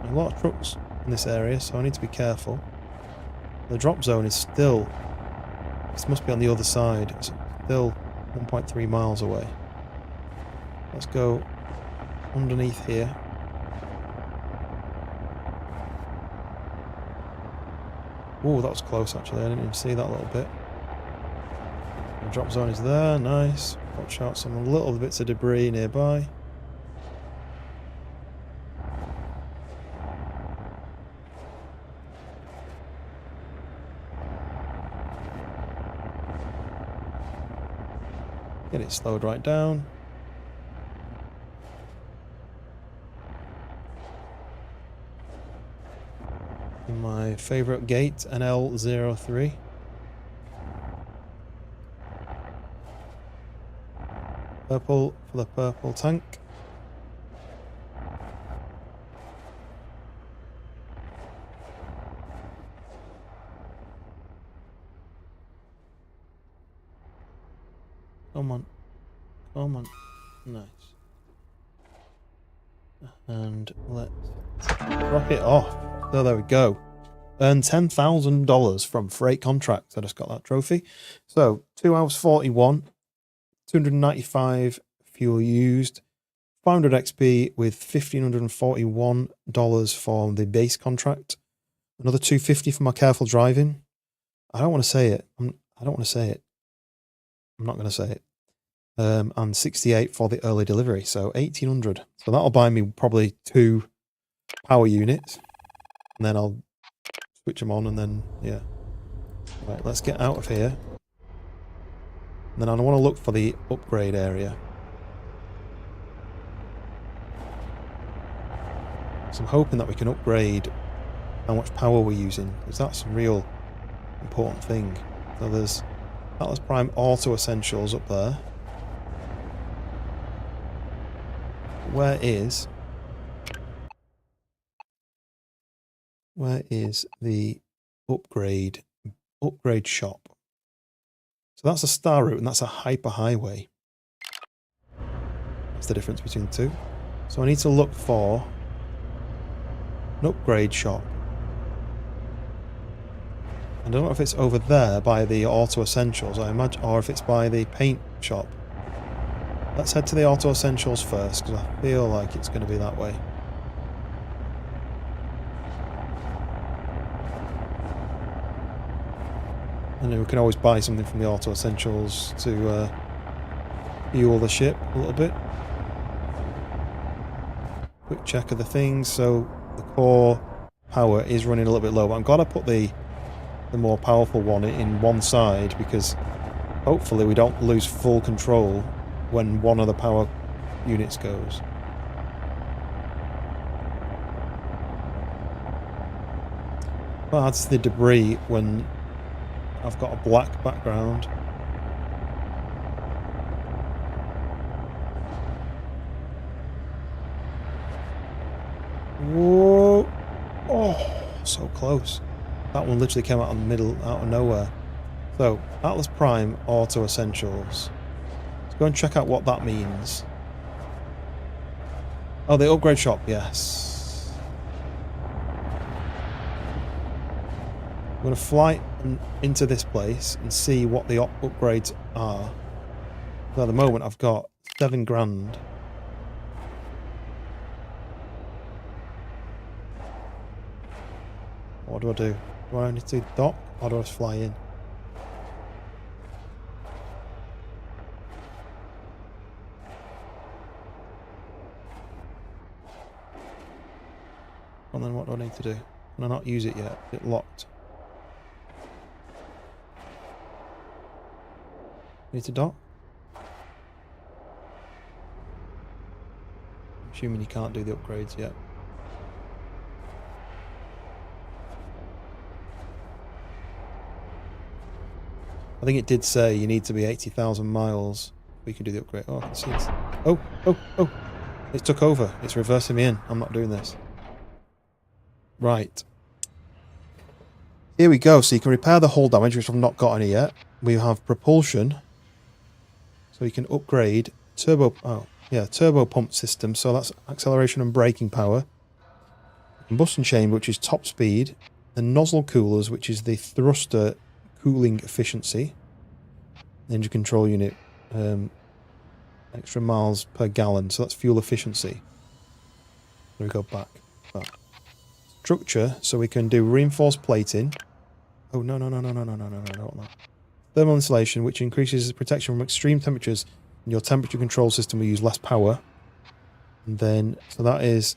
A lot of trucks in this area, so I need to be careful. The drop zone is still... This must be on the other side. It's still 1.3 miles away. Let's go underneath here. Oh, that was close actually. I didn't even see that little bit. The drop zone is there. Nice. Watch out, some little bits of debris nearby. Get it slowed right down. My favourite gate, NL03. Purple for the purple tank. Come on. Come on. Nice. And let's rock it off. So there we go. Earned $10,000 from freight contracts. I just got that trophy. So 2 hours 41, 295 fuel used, 500 XP with $1,541 for the base contract. Another $250 for my careful driving. I don't want to say it. I don't want to say it. I'm not going to say it. And 68 for the early delivery. So 1,800. So that'll buy me probably 2 power units. And then I'll switch them on and then, yeah. Right, let's get out of here. And then I want to look for the upgrade area. So I'm hoping that we can upgrade how much power we're using, because that's a real important thing. So there's Atlas Prime Auto Essentials up there. Where is the upgrade shop? So that's a star route and that's a hyper highway. That's the difference between the two. So I need to look for an upgrade shop. I don't know if it's over there by the Auto Essentials, I imagine, or if it's by the paint shop. Let's head to the Auto Essentials first, because I feel like it's going to be that way. And then we can always buy something from the Auto Essentials to fuel the ship a little bit. Quick check of the things. So the core power is running a little bit low, but I've got to put the more powerful one in one side, because hopefully we don't lose full control when one of the power units goes. That adds to the debris when I've got a black background. Whoa! Oh, so close. That one literally came out of the middle, out of nowhere. So, Atlas Prime Auto Essentials. Let's go and check out what that means. Oh, the upgrade shop, yes. I'm going to fly into this place and see what the upgrades are. So at the moment, I've got 7 grand. What do I do? Do I need to dock or do I just fly in? And then what do I need to do? Can I not use it yet? Is it locked? Need to dock? I'm assuming you can't do the upgrades yet. I think it did say you need to be 80,000 miles. We can do the upgrade. Oh, I can see it. Oh! It took over. It's reversing me in. I'm not doing this. Right. Here we go. So you can repair the hull damage, which I've not got any yet. We have propulsion. So you can upgrade turbo pump system. So that's acceleration and braking power. Combustion chamber, which is top speed. And nozzle coolers, which is the thruster cooling efficiency. Engine control unit, extra miles per gallon, so that's fuel efficiency. There we go, back. Structure, so we can do reinforced plating. Oh, no, I don't want that. Thermal insulation, which increases protection from extreme temperatures, and your temperature control system will use less power. And then, so that is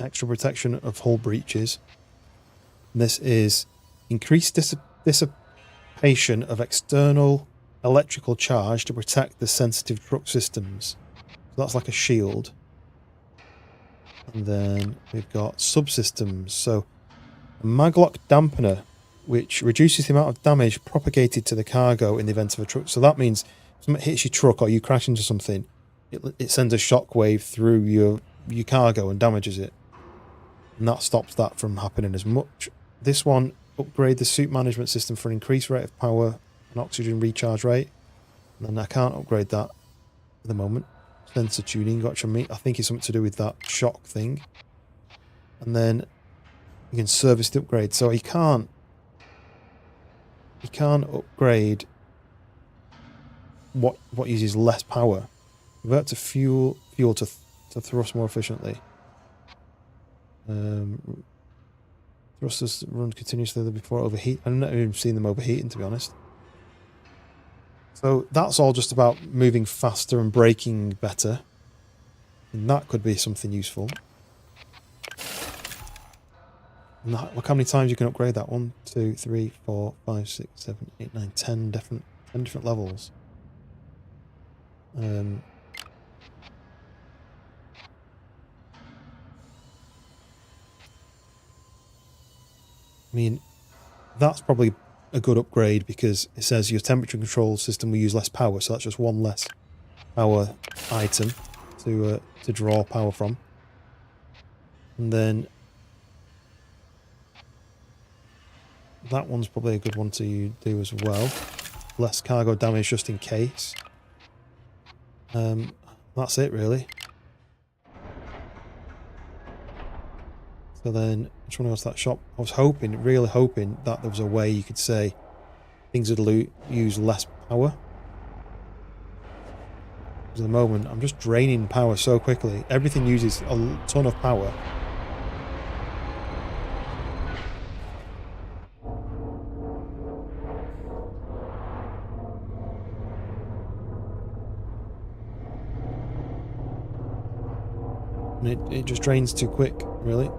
extra protection of hull breaches. And this is increased dissipation of external electrical charge to protect the sensitive truck systems. So that's like a shield. And then we've got subsystems. So a maglock dampener, which reduces the amount of damage propagated to the cargo in the event of a truck. So that means if something hits your truck or you crash into something, it sends a shockwave through your cargo and damages it. And that stops that from happening as much. This one, upgrade the suit management system for an increased rate of power and oxygen recharge rate. And I can't upgrade that at the moment. Sensor tuning, gotcha me. I think it's something to do with that shock thing. And then you can service the upgrade. So you can't upgrade what uses less power. Revert to fuel to thrust more efficiently. Thrusters run continuously before overheat. I've not even seen them overheating, to be honest. So that's all just about moving faster and braking better. And that could be something useful. And that, look how many times you can upgrade that. 1, 2, 3, 4, 5, 6, 7, 8, 9, 10 different levels. I mean, that's probably a good upgrade because it says your temperature control system will use less power, so that's just one less power item to draw power from. And then that one's probably a good one to do as well. Less cargo damage just in case. That's it really. So then, I just want to go to that shop. I was hoping, really hoping, that there was a way you could say things would use less power. Because at the moment, I'm just draining power so quickly. Everything uses a ton of power. And it just drains too quick, really.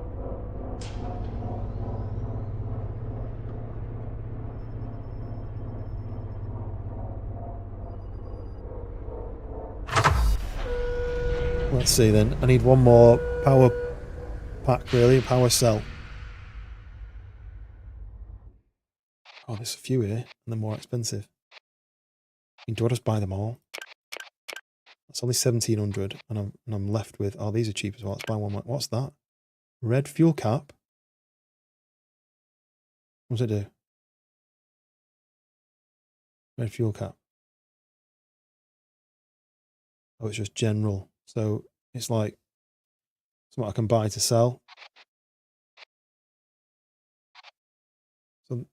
Let's see then. I need one more power pack, really. Power cell. Oh, there's a few here, and they're more expensive. I mean, do I just buy them all? That's only 1,700, and I'm left with. Oh, these are cheap as well. Let's buy one more. What's that? Red fuel cap. What does it do? Red fuel cap. Oh, it's just general. So it's like something I can buy to sell. So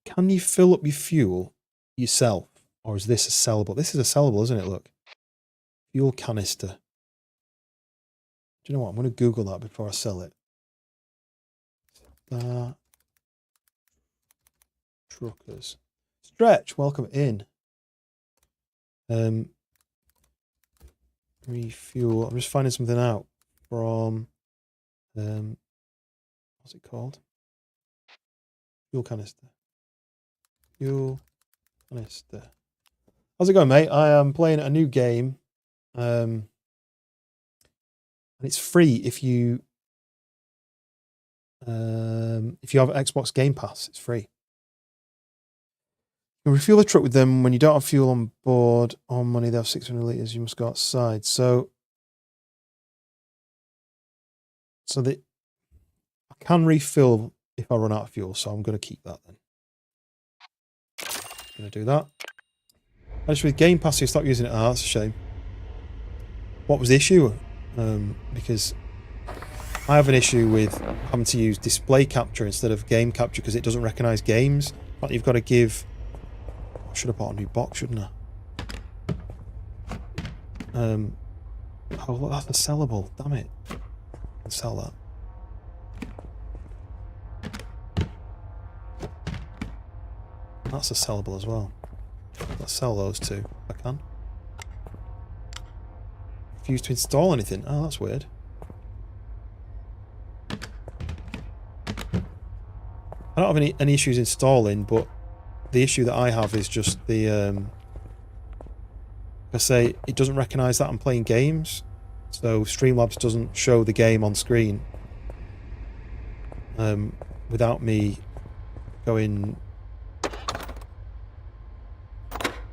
can you fill up your fuel yourself? Or is this a sellable? This is a sellable, isn't it? Look. Fuel canister. Do you know what? I'm going to Google that before I sell it. Truckers. Stretch, welcome in. Refuel. I'm just finding something out from what's it called? Fuel canister. Fuel canister. How's it going, mate? I am playing a new game. And it's free if you have Xbox Game Pass. It's free. You can refuel the truck with them when you don't have fuel on board or money. They have 600 litres. You must go outside. So that I can refill if I run out of fuel. So I'm going to keep that then. Going to do that. Actually, with Game Pass, you stop using it. Ah, that's a shame. What was the issue? Because I have an issue with having to use display capture instead of game capture because it doesn't recognise games. But you've got to give. I should have bought a new box, shouldn't I? Oh, look, that's a sellable. Damn it! I can sell that. That's a sellable as well. Let's sell those two if I can. Refuse to install anything. Oh, that's weird. I don't have any issues installing, but the issue that I have is just the I say it doesn't recognise that I'm playing games, so Streamlabs doesn't show the game on screen without me going.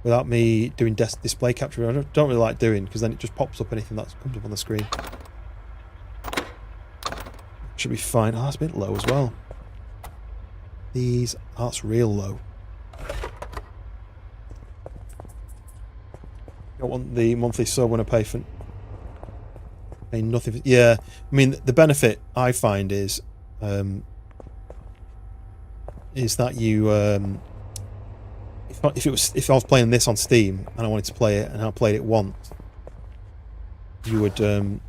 Without me doing display capture. I don't really like doing because then it just pops up anything that comes up on the screen. Should be fine. Oh, that's a bit low as well. That's real low. don't want the monthly sub when I pay nothing. Yeah, I mean the benefit I find is that you if I was playing this on Steam and I wanted to play it and I played it once, you would what am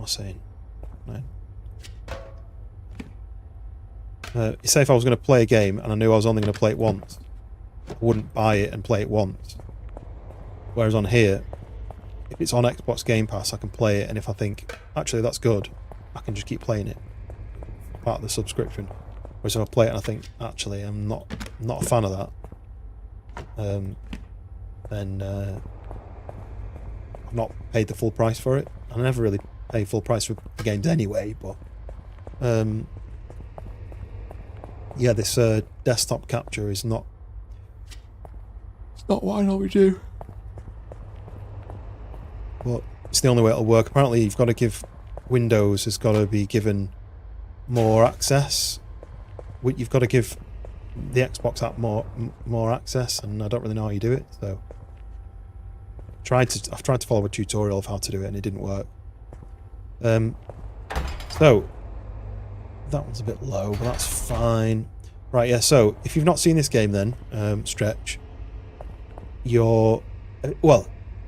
I saying? No. Say if I was going to play a game and I knew I was only going to play it once, I wouldn't buy it and play it once. Whereas on here, if it's on Xbox Game Pass, I can play it, and if I think, actually that's good, I can just keep playing it. Part of the subscription. Whereas if I play it and I think, actually, I'm not a fan of that, then I've not paid the full price for it. I never really pay full price for the games anyway, but yeah, this desktop capture is not. It's not what I normally do. But it's the only way it'll work. Apparently, you've got to give Windows has got to be given more access. You've got to give the Xbox app more access, and I don't really know how you do it. So, I've tried to follow a tutorial of how to do it, and it didn't work. So that one's a bit low, but that's fine. Right, yeah. So if you've not seen this game, then Stretch, well,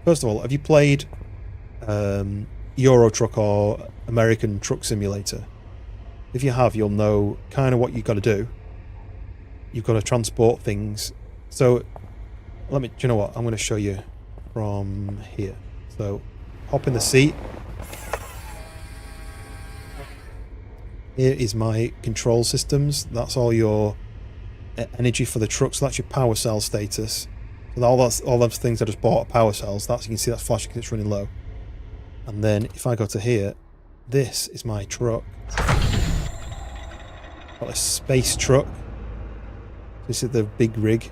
first of all, have you played Euro Truck or American Truck Simulator? If you have, you'll know kind of what you've got to do. You've got to transport things. So do you know what? I'm going to show you from here. So hop in the seat. Here is my control systems. That's all your energy for the truck. So that's your power cell status. So all those things I just bought are power cells. You can see that's flashing because it's running low. And then if I go to here, this is my truck. Got a space truck. This is the big rig.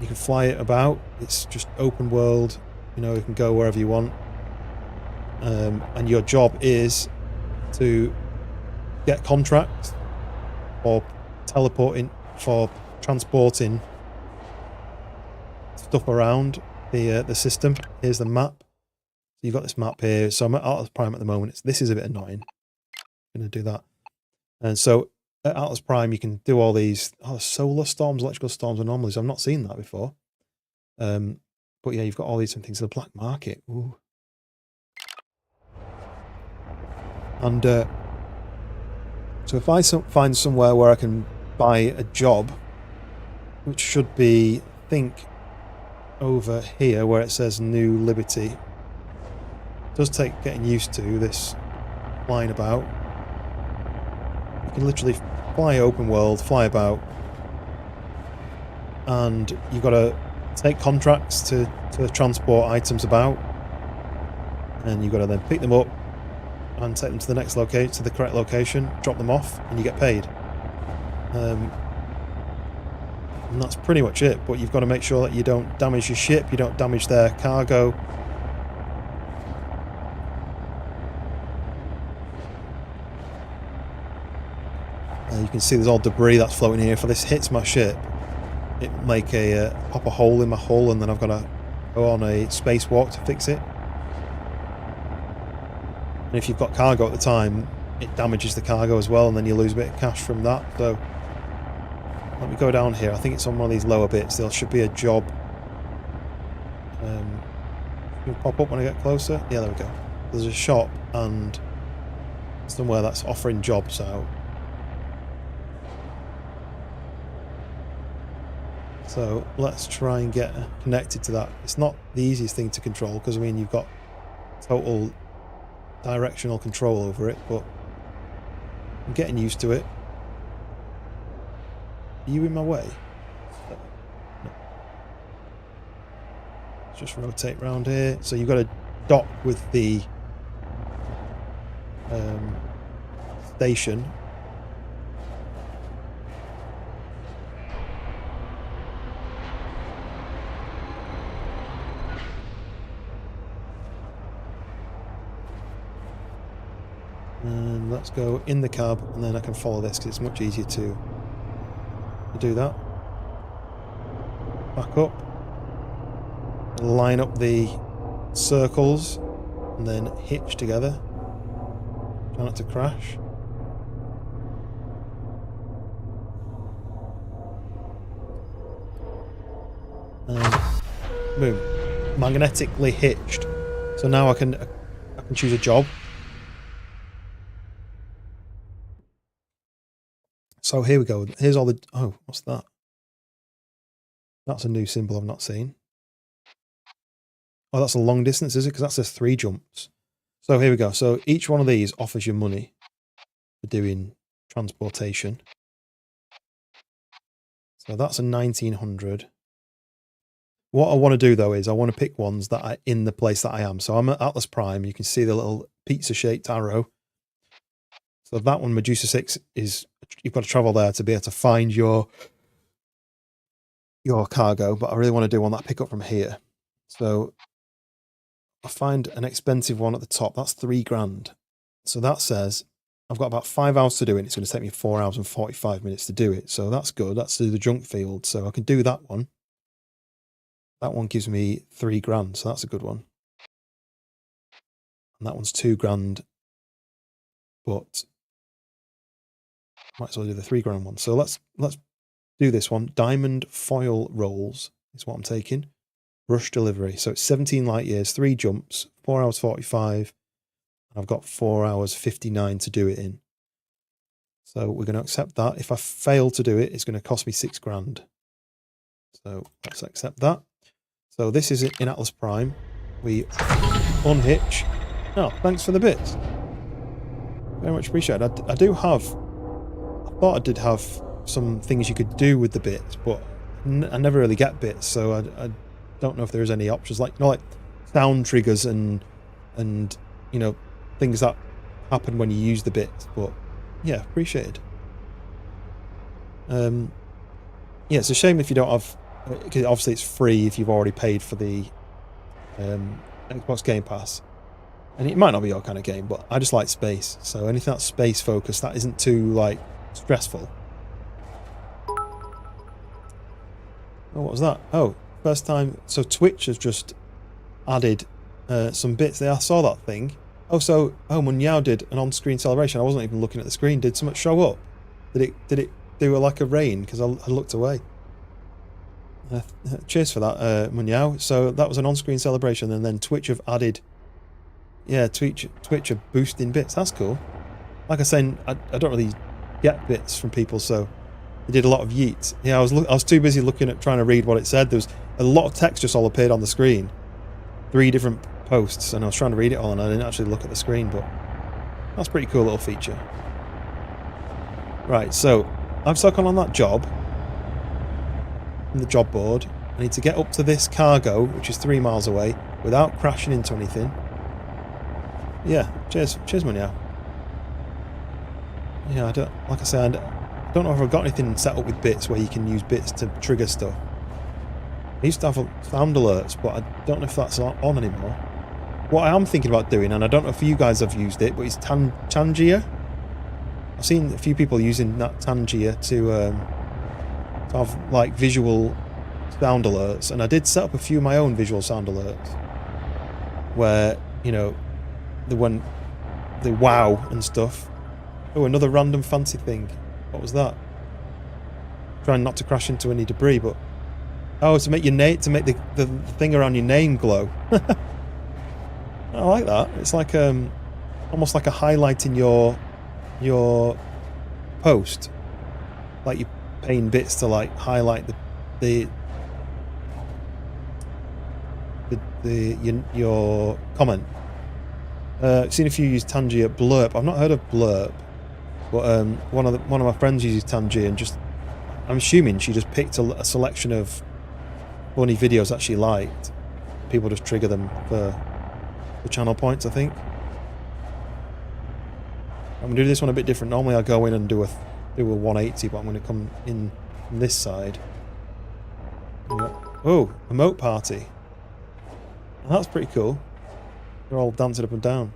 You can fly it about. It's just open world. You know, you can go wherever you want. And your job is to get contracts for transporting stuff around the system. Here's the map. So you've got this map here. So I'm at Atlas Prime at the moment. This is a bit annoying. I'm going to do that. And so at Atlas Prime, you can do all these solar storms, electrical storms, anomalies. I've not seen that before. But yeah, you've got all these different things. The black market. Ooh. And so if I find somewhere where I can buy a job, which should be, I think, over here where it says New Liberty. It does take getting used to this flying about. You can literally fly open world, fly about, and you've got to take contracts to transport items about, and you've got to then pick them up and take them to the next location, to the correct location, drop them off, and you get paid. And that's pretty much it. But you've got to make sure that you don't damage your ship, you don't damage their cargo. You can see there's all debris that's floating here. If this hits my ship, it will make pop a hole in my hull, and then I've got to go on a spacewalk to fix it. And if you've got cargo at the time, it damages the cargo as well, and then you lose a bit of cash from that. So let me go down here. I think it's on one of these lower bits. There should be a job. It'll pop up when I get closer. Yeah, there we go. There's a shop and somewhere that's offering jobs out. So let's try and get connected to that. It's not the easiest thing to control because, I mean, you've got total directional control over it, but I'm getting used to it. Are you in my way? No. Let's just rotate around here. So you've got to dock with the station. And let's go in the cab, and then I can follow this because it's much easier to to do that. Back up. Line up the circles and then hitch together. Try not to crash. And boom. Magnetically hitched. So now I can choose a job. So here we go. Here's all the... Oh, what's that? That's a new symbol I've not seen. Oh, that's a long distance, is it? Because that says 3 jumps. So here we go. So each one of these offers you money for doing transportation. So that's a 1900. What I want to do, though, is I want to pick ones that are in the place that I am. So I'm at Atlas Prime. You can see the little pizza-shaped arrow. So that one, Medusa 6, is... You've got to travel there to be able to find your cargo. But I really want to do one that I pick up from here. So I find an expensive one at the top. That's 3 grand. So that says I've got about 5 hours to do it. It's going to take me 4 hours and 45 minutes to do it. So that's good. That's through the junk field. So I can do that one. That one gives me 3 grand. So that's a good one. And that one's 2 grand. But might as well do the 3 grand one. So let's do this one. Diamond foil rolls is what I'm taking. Rush delivery. So it's 17 light years, 3 jumps, 4 hours 45. And I've got 4 hours 59 to do it in. So we're going to accept that. If I fail to do it, it's going to cost me 6 grand. So let's accept that. So this is in Atlas Prime. We unhitch. Oh, thanks for the bits. Very much appreciated. I do have... I thought I did have some things you could do with the bits, but I never really get bits, so I don't know if there's any options like sound triggers and you know, things that happen when you use the bits. But yeah, appreciated. Yeah, it's a shame if you don't have, because obviously it's free if you've already paid for the Xbox Game Pass, and it might not be your kind of game, but I just like space. So anything that's space focused that isn't too like stressful. Oh, what was that? Oh, first time. So Twitch has just added some bits there. I saw that thing. Oh, so Munyao did an on-screen celebration. I wasn't even looking at the screen. Did something show up? Did it do like a rain? Because I looked away. Cheers for that, Munyao. So that was an on-screen celebration, and then Twitch have added. Yeah, Twitch are boosting bits. That's cool. Like I said, I don't really get bits from people, so they did a lot of yeets. Yeah, I was too busy trying to read what it said. There was a lot of text just all appeared on the screen. 3 different posts, and I was trying to read it all, and I didn't actually look at the screen, but that's a pretty cool little feature. Right, so I've stuck on that job in the job board. I need to get up to this cargo, which is 3 miles away, without crashing into anything. Yeah, cheers Munyao. Yeah, like I said, I don't know if I've got anything set up with bits where you can use bits to trigger stuff. I used to have sound alerts, but I don't know if that's on anymore. What I am thinking about doing, and I don't know if you guys have used it, but it's Tangier. I've seen a few people using that Tangier to have like visual sound alerts, and I did set up a few of my own visual sound alerts where, you know, the wow and stuff. Oh, another random fancy thing. What was that? Trying not to crash into any debris, but oh, to make your name, to make the thing around your name glow. I like that. It's like almost like a highlight in your post, like you're paying bits to like highlight your comment. I've seen a few use Tangier. Blurb. I've not heard of Blurb, but one of my friends uses Tangier, and just I'm assuming she just picked a selection of funny videos that she liked. People just trigger them for the channel points, I think. I'm gonna do this one a bit different. Normally I go in and do a 180, but I'm gonna come in from this side. Oh, emote party. Well, that's pretty cool. They're all dancing up and down.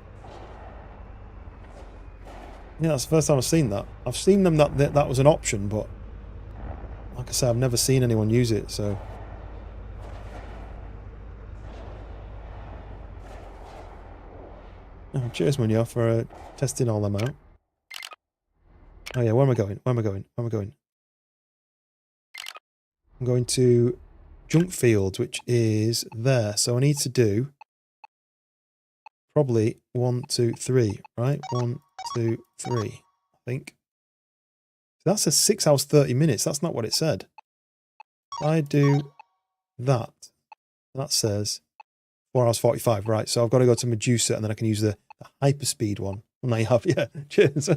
Yeah, that's the first time I've seen that. I've seen them that was an option, but like I said, I've never seen anyone use it, so. Oh, cheers, Munoz, for testing all them out. Oh yeah, where am I going? Where am I going? Where am I going? I'm going to junk fields, which is there. So I need to do probably 1, 2, 3, right? 1, 2, 3, I think. That says 6 hours 30 minutes. That's not what it said. If I do that, that says 4 hours 45, right? So I've got to go to Medusa and then I can use the hyperspeed one. Well, now you have, yeah. Cheers.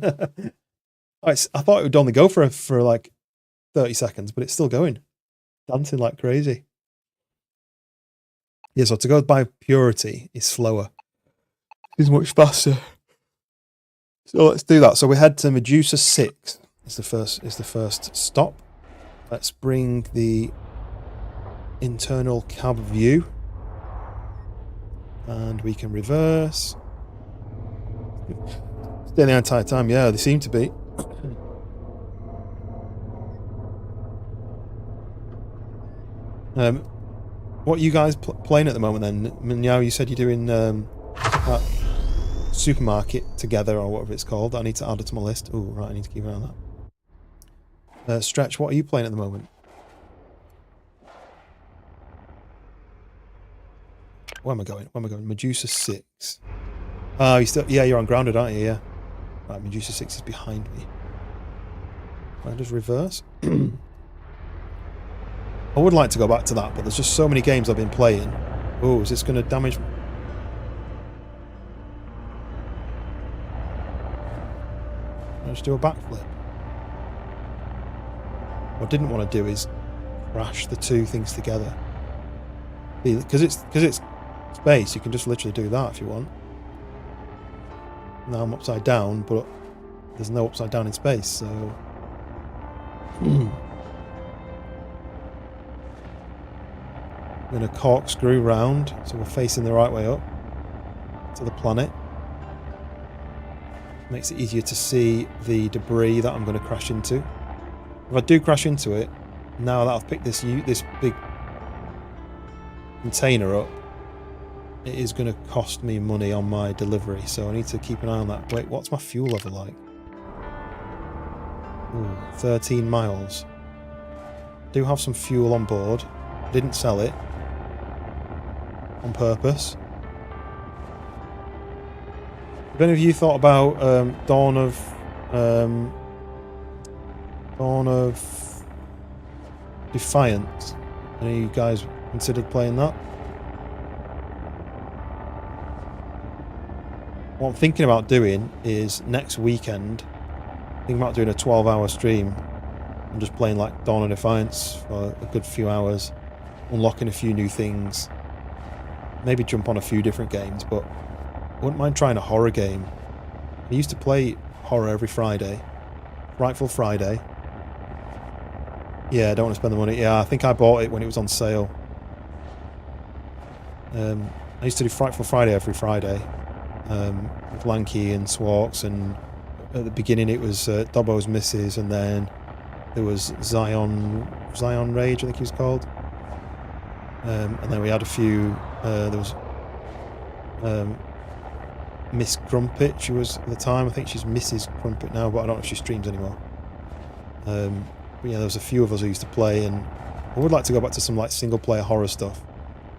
I thought it would only go for like 30 seconds, but it's still going. Dancing like crazy. Yeah, so to go by purity is slower. It's much faster. So let's do that. So we head to Medusa 6. Is the first stop. Let's bring the internal cab view. And we can reverse. Stay the entire time, yeah, they seem to be. What are you guys playing at the moment then? Now you said you're doing that supermarket together or whatever it's called. I need to add it to my list. Oh, right, I need to keep an eye on that. Stretch, what are you playing at the moment? Where am I going? Where am I going? Medusa 6. Oh, you're on grounded, aren't you? Yeah. Right, Medusa 6 is behind me. I just reverse. I would like to go back to that, but there's just so many games I've been playing. Oh, is this going to damage me? I'll just do a backflip. What I didn't want to do is crash the two things together. Because it's space, you can just literally do that if you want. Now I'm upside down, but there's no upside down in space, so... I'm going to corkscrew round, so we're facing the right way up to the planet. Makes it easier to see the debris that I'm going to crash into. If I do crash into it, now that I've picked this big container up, it is going to cost me money on my delivery, so I need to keep an eye on that. Wait, what's my fuel level like? Ooh, 13 miles. Do have some fuel on board. Didn't sell it on purpose. Have any of you thought about Dawn of Defiance? Any of you guys considered playing that? What I'm thinking about doing is next weekend, thinking about doing a 12-hour stream and just playing like Dawn of Defiance for a good few hours, unlocking a few new things, maybe jump on a few different games, but I wouldn't mind trying a horror game. I used to play horror every Friday. Frightful Friday. Yeah, I don't want to spend the money. Yeah, I think I bought it when it was on sale. I used to do Frightful Friday every Friday with Lanky and Swarks, and at the beginning it was Dobbo's Misses, and then there was Zion Rage, I think he was called. And then we had a few, there was Miss Crumpet, she was at the time. I think she's Mrs. Crumpet now, but I don't know if she streams anymore. But yeah, there was a few of us who used to play, and I would like to go back to some like single player horror stuff.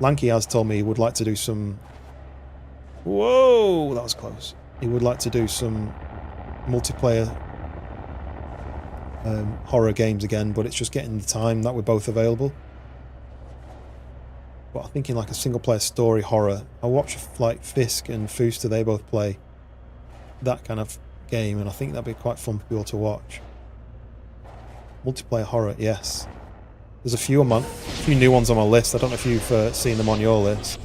Lanky has told me he would like to do some... Whoa, that was close. He would like to do some multiplayer horror games again, but it's just getting the time that we're both available. But I'm thinking like a single player story horror. I watch like Fisk and Fooster, they both play that kind of game, and I think that'd be quite fun for people to watch. Multiplayer horror, yes. There's a few new ones on my list. I don't know if you've seen them on your list.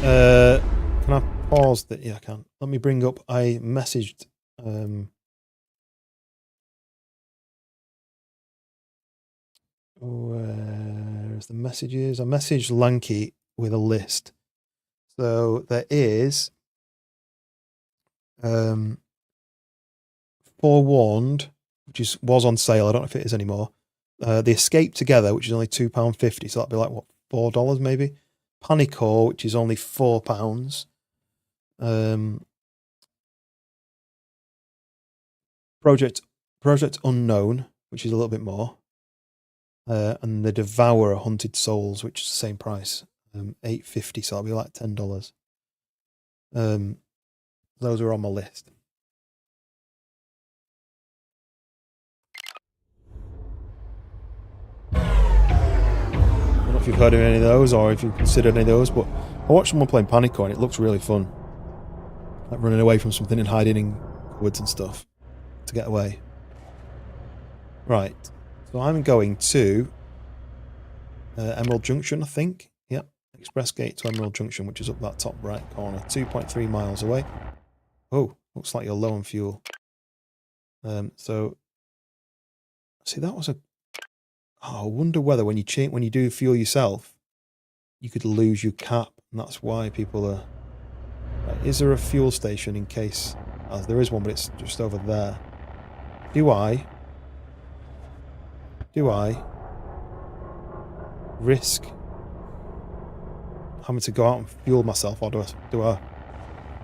Can I pause that? Yeah, I can. Let me bring up. I messaged. Where's the messages? I messaged Lanky with a list. So there is Forewarned, which was on sale. I don't know if it is anymore. The Escape Together, which is only £2.50, so that'd be like what, $4 maybe. Panicore, which is only £4. Project Unknown, which is a little bit more. And the Devourer Hunted Souls, which is the same price, $8.50, so that'll be like $10. Those are on my list. I don't know if you've heard of any of those or if you've considered any of those, but I watched someone playing Panicore and it looks really fun. Like running away from something and hiding in woods and stuff to get away. Right, so I'm going to Emerald Junction, I think. Yep, Express Gate to Emerald Junction, which is up that top right corner, 2.3 miles away. Oh, looks like you're low on fuel. So, see, that was a... Oh, I wonder whether when you do fuel yourself, you could lose your cap, and that's why people are... Right, is there a fuel station in case... Oh, there is one, but it's just over there. Do I risk having to go out and fuel myself, or do I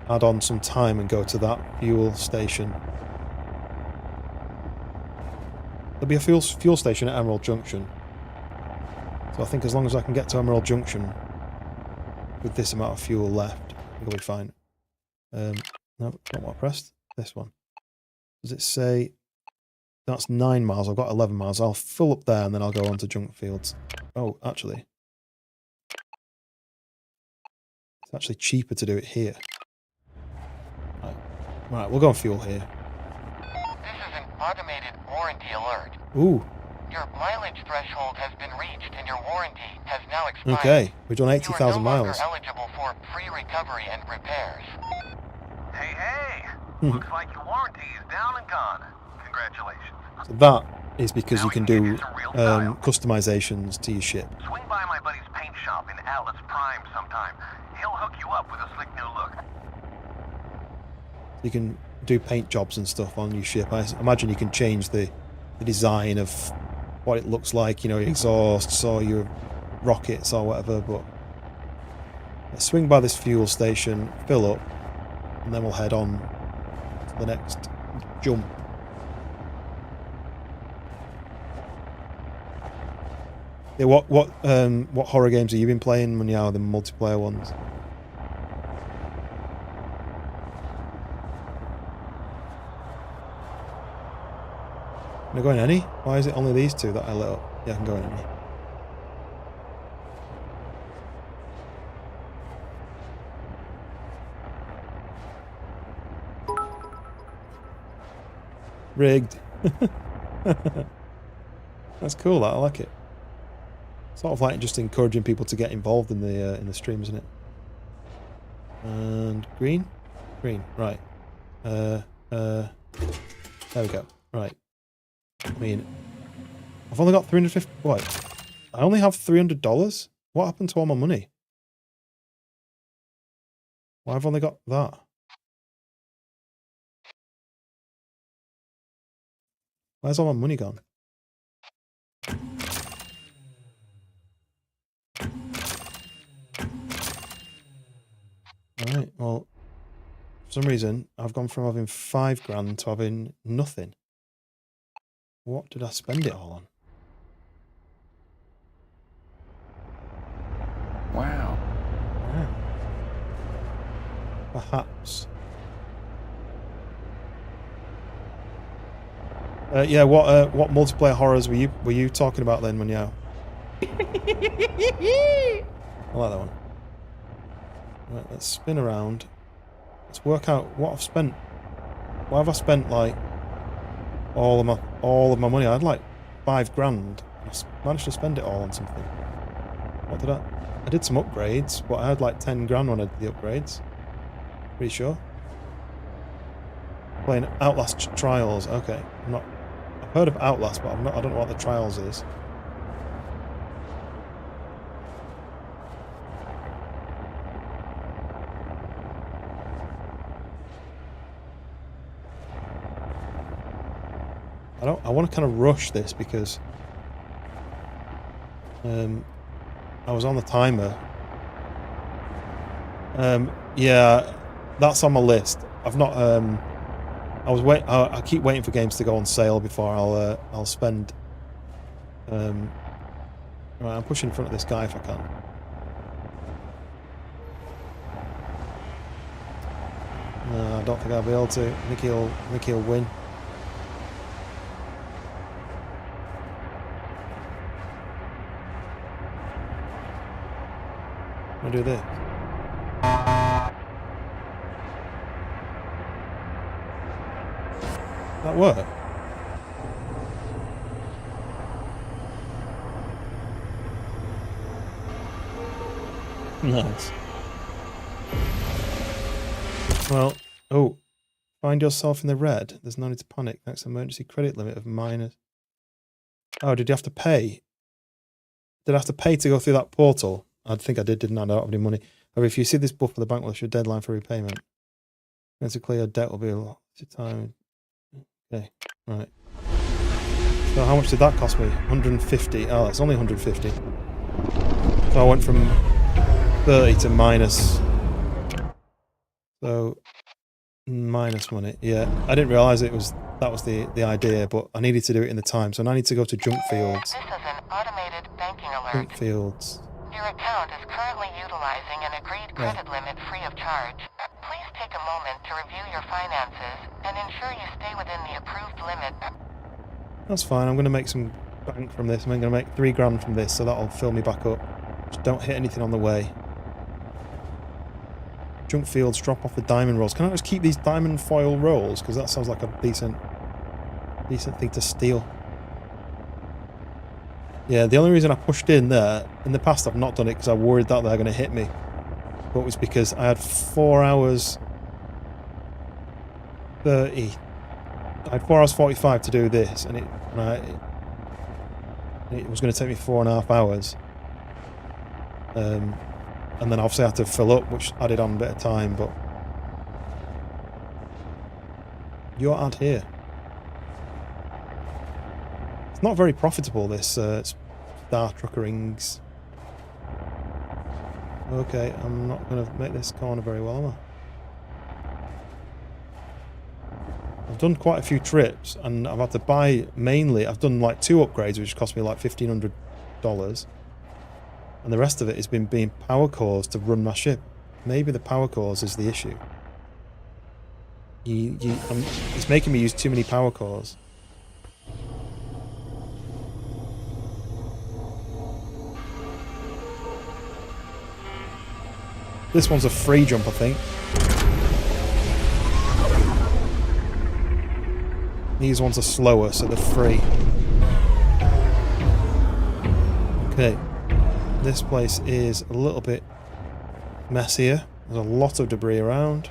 add on some time and go to that fuel station? There'll be a fuel station at Emerald Junction. So I think as long as I can get to Emerald Junction with this amount of fuel left, it'll be fine. No, not what I pressed. This one. Does it say... That's 9 miles. I've got 11 miles. I'll fill up there and then I'll go on to junk fields. Oh, actually. It's actually cheaper to do it here. Right, we'll go on fuel here. This is an automated warranty alert. Ooh. Your mileage threshold has been reached and your warranty has now expired. Okay, we've done 80,000 miles. You are no longer eligible for free recovery and repairs. Hey! Looks like your warranty is down and gone. Congratulations. So that is because you can do customizations to your ship. Swing by my buddy's paint shop in Atlas Prime sometime. He'll hook you up with a slick new look. You can do paint jobs and stuff on your ship. I imagine you can change the design of what it looks like, you know, your exhausts or your rockets or whatever, but let's swing by this fuel station, fill up, and then we'll head on to the next jump. Yeah, what horror games have you been playing when you are the multiplayer ones? Can I go in any? Why is it only these two that I lit up? Yeah, I can go in any. Rigged. That's cool. I like it. Sort of like just encouraging people to get involved in the stream, isn't it? And green, right. There we go. Right. I mean, I've only got 350. What? I only have $300. What happened to all my money? Why have I only got that? Where's all my money gone? Alright, well, for some reason, I've gone from having £5 to having nothing. What did I spend it all on? Wow. Perhaps. Yeah, what multiplayer horrors were you talking about then, Munyao? I like that one. Right, let's spin around. Let's work out what I've spent. Why have I spent like all of my money? I had like £5. I managed to spend it all on something. What did I did some upgrades, but I had like 10 grand when I did the upgrades. Pretty sure. Playing Outlast Trials. Okay, I've heard of Outlast, but I don't know what the Trials is. I want to kind of rush this because I was on the timer. Yeah, that's on my list. I've not. I keep waiting for games to go on sale before I'll spend. Right, I'm pushing in front of this guy if I can. No, I don't think I'll be able to. I think he'll win. I'll do this. That work? Nice. Well, oh, find yourself in the red. There's no need to panic. Next emergency credit limit of minus. Oh, did you have to pay? Did I have to pay to go through that portal? I think I did, didn't I? I don't have any money. Or if you see this buff for the bank, will your deadline for repayment. Going to clear debt will be a lot of time. Okay, right. So how much did that cost me? 150. Oh, it's only 150. So I went from 30 to minus. So minus money. Yeah, I didn't realise that was the idea, but I needed to do it in the time. So now I need to go to junk fields. This is an automated banking alert. Junk fields. Your account is currently utilizing an agreed credit limit free of charge. Please take a moment to review your finances and ensure you stay within the approved limit. That's fine. I'm going to make some bank from this. I'm going to make 3 grand from this, so that'll fill me back up. Just don't hit anything on the way. Junk fields, drop off the diamond rolls. Can I just keep these diamond foil rolls? Because that sounds like a decent thing to steal. Yeah, the only reason I pushed in there, in the past I've not done it because I worried that they're going to hit me. But it was because I had 4 hours 30. I had 4 hours 45 to do this, and it was going to take me 4.5 hours. And then obviously I had to fill up, which added on a bit of time, but your ad here. It's not very profitable, this Star Truckerings. Okay, I'm not going to make this corner very well, am I? I've done quite a few trips, and I've had to buy mainly, I've done like 2 upgrades, which cost me like $1,500. And the rest of it has been being power cores to run my ship. Maybe the power cores is the issue. It's making me use too many power cores. This one's a free jump, I think. These ones are slower, so they're free. Okay. This place is a little bit messier. There's a lot of debris around.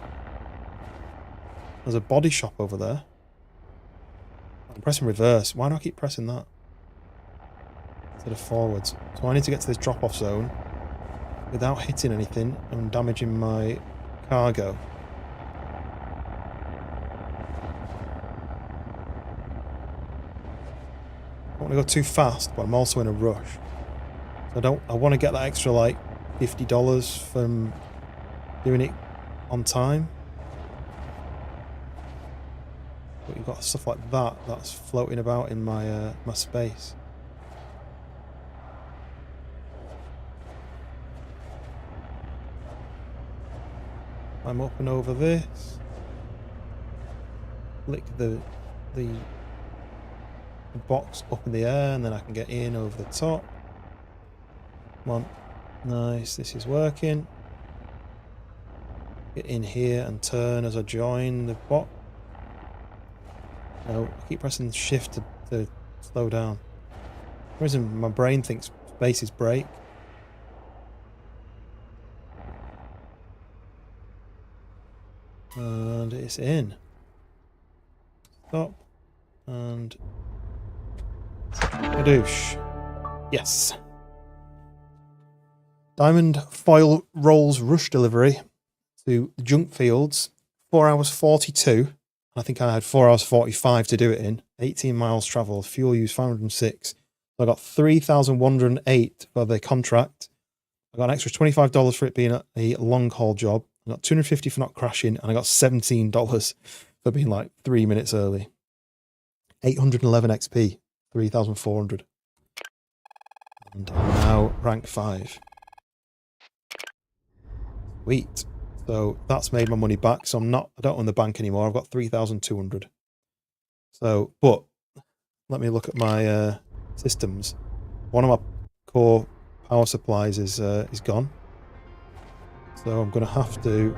There's a body shop over there. I'm pressing reverse. Why do I keep pressing that instead of forwards? So I need to get to this drop-off zone without hitting anything and damaging my cargo. I don't want to go too fast, but I'm also in a rush. I want to get that extra like $50 from doing it on time. But you've got stuff like that that's floating about in my my space. I'm up and over this. Flick the box up in the air, and then I can get in over the top. Come on. Nice, this is working. Get in here and turn as I join the bot. No, I keep pressing shift to slow down. For some reason my brain thinks spaces break. And it's in. Stop. And Kadoosh. Yes. Diamond foil rolls rush delivery to the junk fields. 4 hours 42. I think I had 4 hours 45 to do it in. 18 miles traveled. Fuel use 506. So I got 3,108 for the contract. I got an extra $25 for it being a long haul job. I got $250 for not crashing, and I got $17 for being like 3 minutes early. 811 XP, 3,400. And I'm now rank 5. Sweet. So that's made my money back. So I don't own the bank anymore. I've got 3,200. So, but let me look at my systems. One of my core power supplies is gone. So I'm going to have to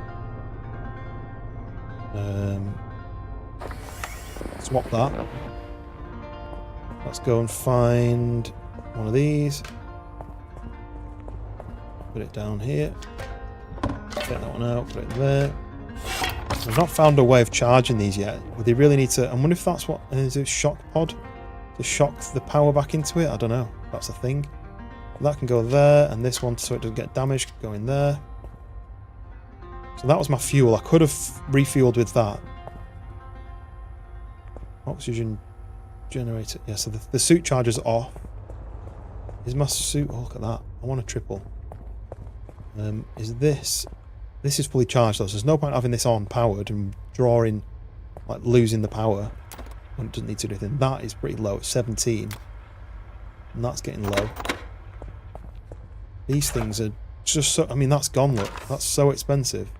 swap that. Let's go and find one of these. Put it down here. Get that one out, put it there. I've not found a way of charging these yet. Would they really need to... I wonder if that's what... Is it a shock pod? To shock the power back into it? I don't know. That's a thing. That can go there, and this one, so it doesn't get damaged, can go in there. So that was my fuel. I could have refueled with that. Oxygen generator. Yeah, so the suit charger's off. Is my suit... Oh, look at that. I want a triple. Is this... This is fully charged though, so there's no point having this on powered and drawing, like losing the power when it doesn't need to do anything. That is pretty low, it's 17. And that's getting low. These things are just so... I mean, that's gone, look. That's so expensive.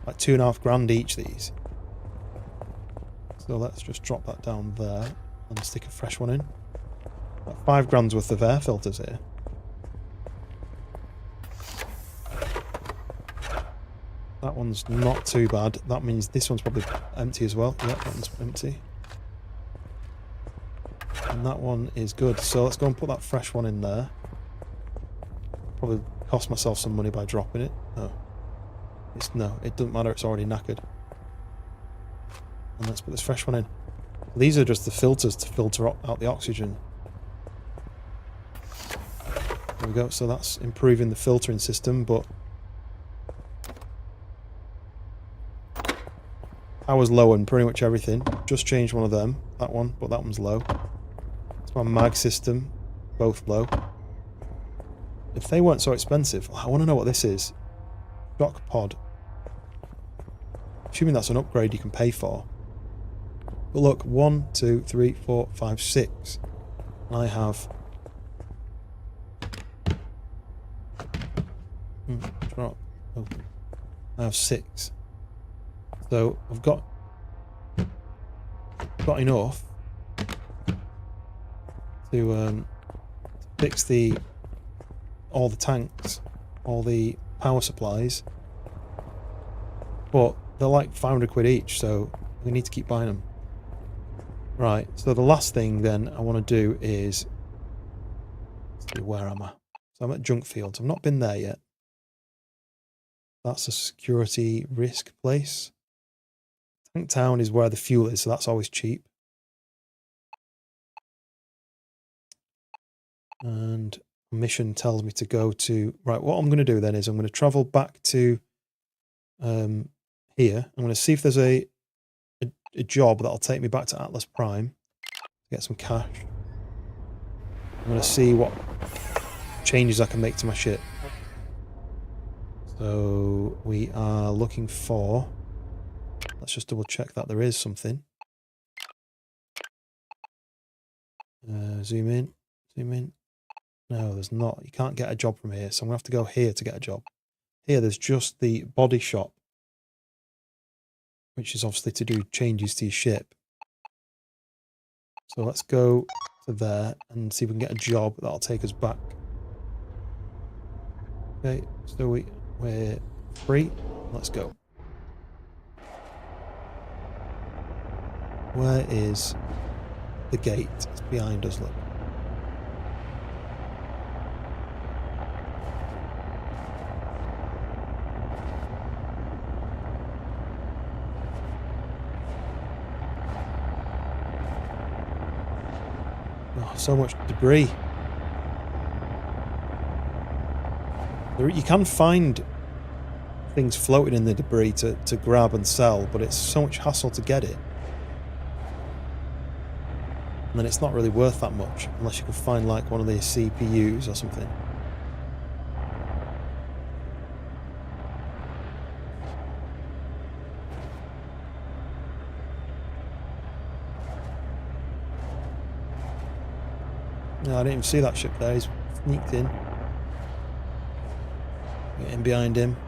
Like $2.5 grand each, these. So let's just drop that down there and stick a fresh one in. Like 5 grand's worth of air filters here. That one's not too bad. That means this one's probably empty as well. Yeah, that one's empty. And that one is good. So let's go and put that fresh one in there. Probably cost myself some money by dropping it. No, it doesn't matter. It's already knackered. And let's put this fresh one in. These are just the filters to filter out the oxygen. There we go. So that's improving the filtering system, but power's low on pretty much everything. Just changed one of them. That one, but that one's low. It's my mag system. Both low. If they weren't so expensive, I want to know what this is. Shock pod. Assuming that's an upgrade you can pay for. But look, 1, 2, 3, 4, 5, 6. I have... drop. Open. I have 6. So I've got enough to fix all the tanks, all the power supplies, but they're like 500 quid each, so we need to keep buying them. Right, so the last thing then I want to do is... Let's see, where am I? So I'm at Junk Fields. I've not been there yet. That's a security risk place. Tank Town is where the fuel is, so that's always cheap. And mission tells me to go to... Right, what I'm going to do then is I'm going to travel back to here. I'm going to see if there's a job that'll take me back to Atlas Prime to get some cash. I'm going to see what changes I can make to my ship. So we are looking for... Let's just double check that there is something. Zoom in. Zoom in. No, there's not. You can't get a job from here, so I'm going to have to go here to get a job. Here, there's just the body shop, which is obviously to do changes to your ship. So let's go to there and see if we can get a job that'll take us back. Okay, so we're free. Let's go. Where is the gate? It's behind us, look. Oh, so much debris. You can find things floating in the debris to grab and sell, but it's so much hassle to get it. And then it's not really worth that much unless you can find like one of these CPUs or something. No, I didn't even see that ship there. He's sneaked in. Get in behind him.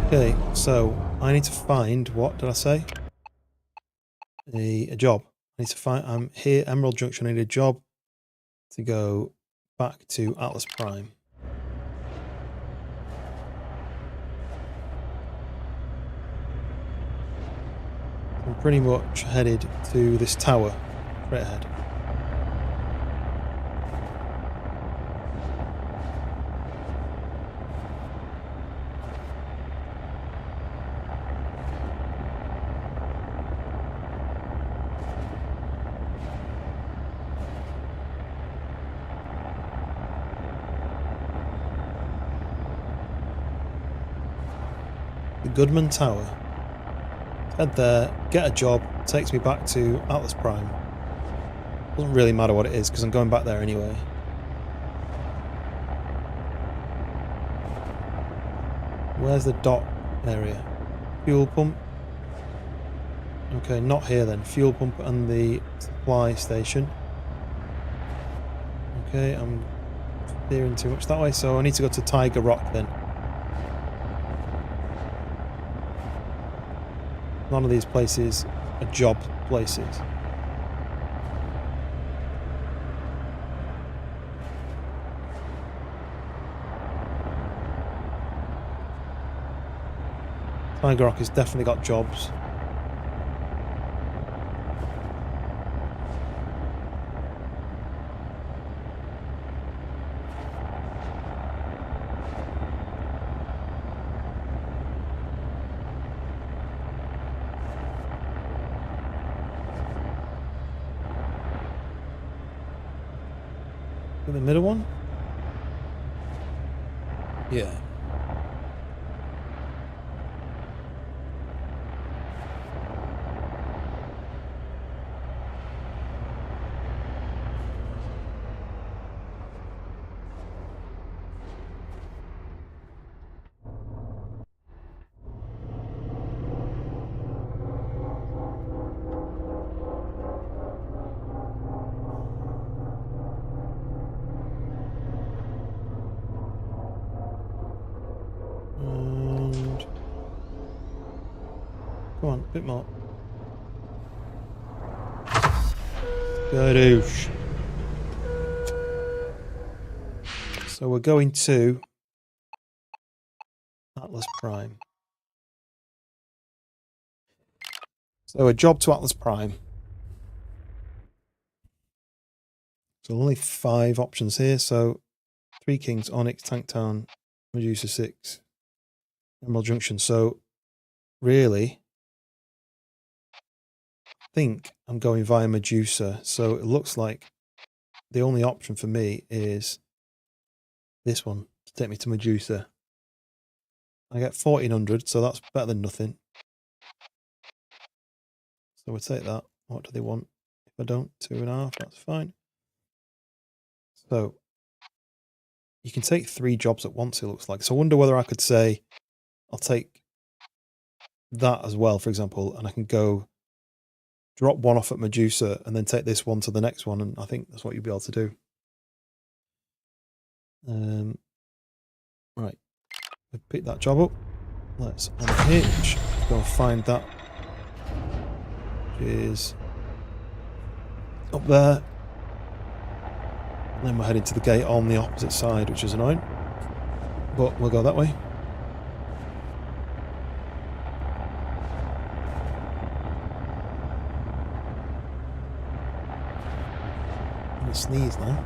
Okay, so I need to find, what did I say? A job. I need to find, I'm here, Emerald Junction, I need a job to go back to Atlas Prime. I'm pretty much headed to this tower, straight ahead. The Goodman Tower. Head there, get a job, takes me back to Atlas Prime. Doesn't really matter what it is because I'm going back there anyway. Where's the dock area? Fuel pump. Okay, not here then. Fuel pump and the supply station. Okay, I'm steering too much that way, so I need to go to Tiger Rock then. None of these places are job places. Tiger Rock has definitely got jobs. The middle one? Yeah. Come on, a bit more. Gadoosh. So we're going to Atlas Prime. So a job to Atlas Prime. So only 5 options here. So 3 Kings, Onyx, Tanktown, Medusa 6, Emerald Junction. So really, I think I'm going via Medusa. So it looks like the only option for me is this one to take me to Medusa. I get 1400, so that's better than nothing. So we'll take that. What do they want? If I don't, 2.5, that's fine. So you can take 3 jobs at once, it looks like. So I wonder whether I could say, I'll take that as well, for example, and I can go drop one off at Medusa and then take this one to the next one, and I think that's what you'll be able to do. Right. We pick that job up. Let's unhitch. Go and find that. Which is up there. Then we're heading to the gate on the opposite side, which is annoying. But we'll go that way. I'm gonna sneeze now.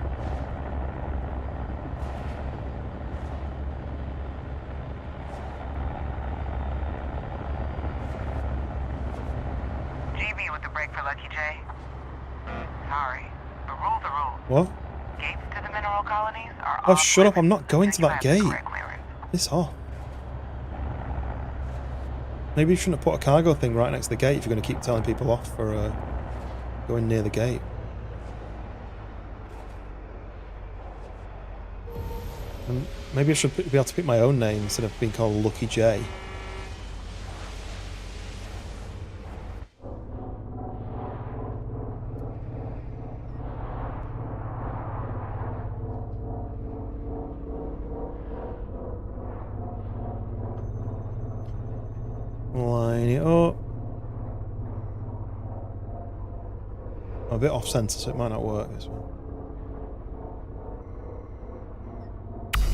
GB with the break for Lucky J. Sorry. The rule's a rule. What? Gates to the mineral colonies are Oh, off shut up. limits I'm not going to until you that have the gate. correct clearance. Piss off. Maybe you shouldn't have put a cargo thing right next to the gate if you're going to keep telling people off for going near the gate. And maybe I should be able to pick my own name instead of being called Lucky J. Line it up. I'm a bit off centre, so it might not work this one.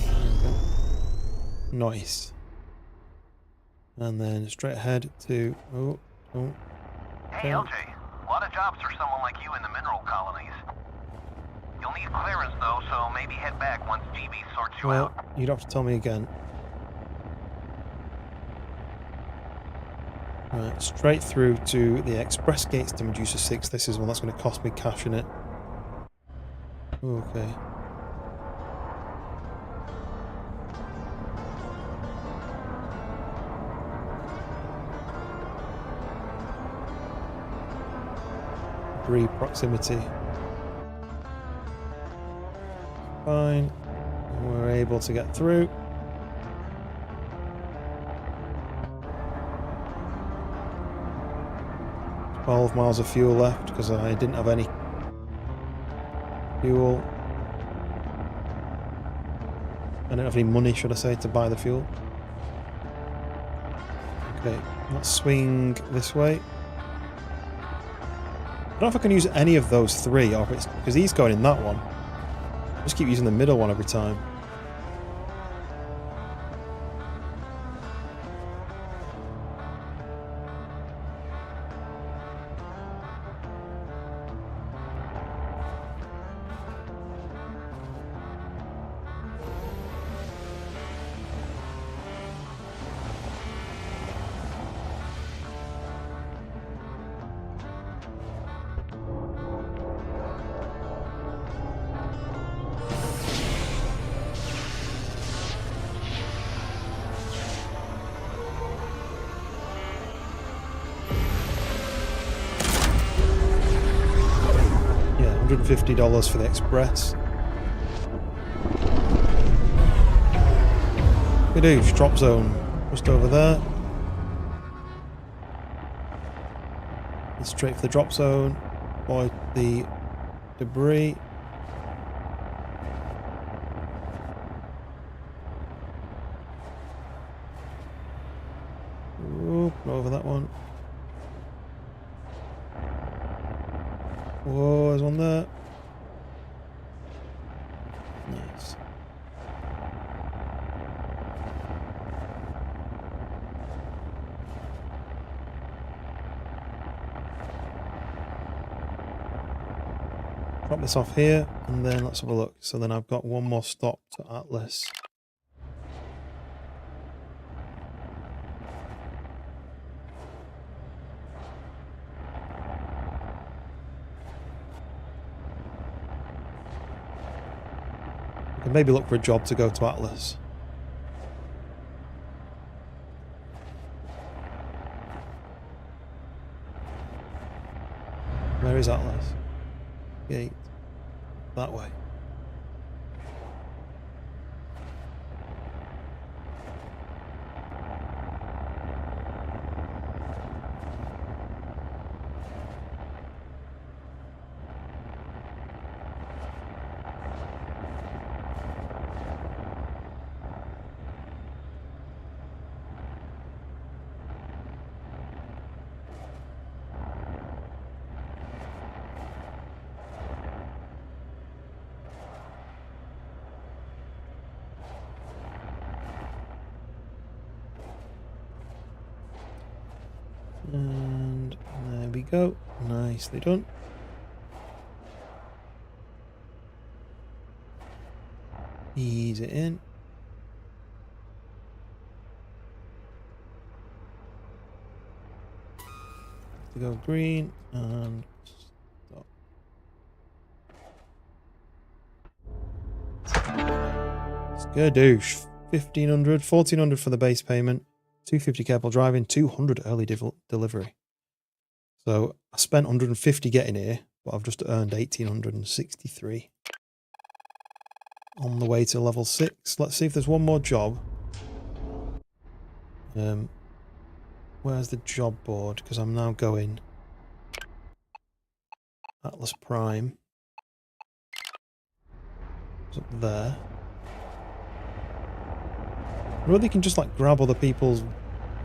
There we go. Nice. And then straight ahead to... Oh. Hey, LJ. A lot of jobs for someone like you in the mineral colonies. You'll need clearance, though, so maybe head back once GB sorts you Well, out. you'd have to tell me again. Right, straight through to the express gates to Medusa 6. This is one that's going to cost me cash in it. Okay. Agree proximity. Fine. We're able to get through. $12 miles of fuel left because I didn't have any fuel. I didn't have any money, should I say, to buy the fuel. Okay, let's swing this way. I don't know if I can use any of those three, or if it's because he's going in that one. I just keep using the middle one every time. $150 for the express. Good drop zone just over there. It's straight for the drop zone. Avoid the debris. Ooh, over that one. Whoa, there's one there. Nice. Drop this off here, and then let's have a look. So then I've got one more stop to Atlas. I can maybe look for a job to go to Atlas. Where is Atlas? Gate. That way. And there we go. Nicely done. Ease it in. To go green and stop. Skadoosh. 1500, 1400 for the base payment, 250 careful driving, 200 early delivery. So I spent 150 getting here, but I've just earned 1863 on the way to level 6. Let's see if there's one more job. Where's the job board? Because I'm now going Atlas Prime. It's up there. I really can just like grab other people's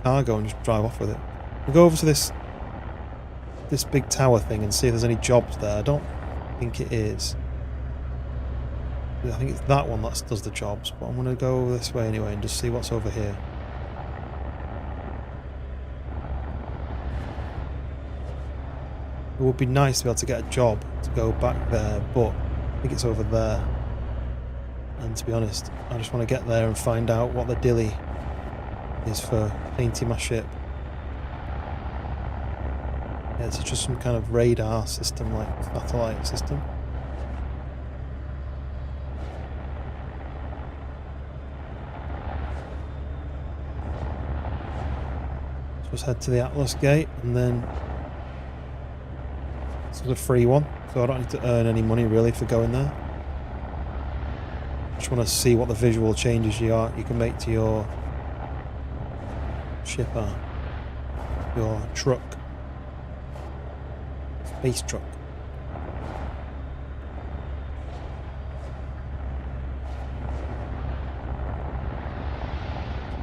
cargo and just drive off with it. We'll go over to this big tower thing and see if there's any jobs there. I don't think it is. I think it's that one that does the jobs, but I'm going to go this way anyway and just see what's over here. It would be nice to be able to get a job to go back there, but I think it's over there. And to be honest, I just want to get there and find out what the dilly is for painting my ship. Yeah, it's just some kind of radar system, like satellite system. So let's head to the Atlas Gate, and then it's a free one, so I don't need to earn any money really for going there. Just want to see what the visual changes you can make to your ship are. Your truck. Space truck.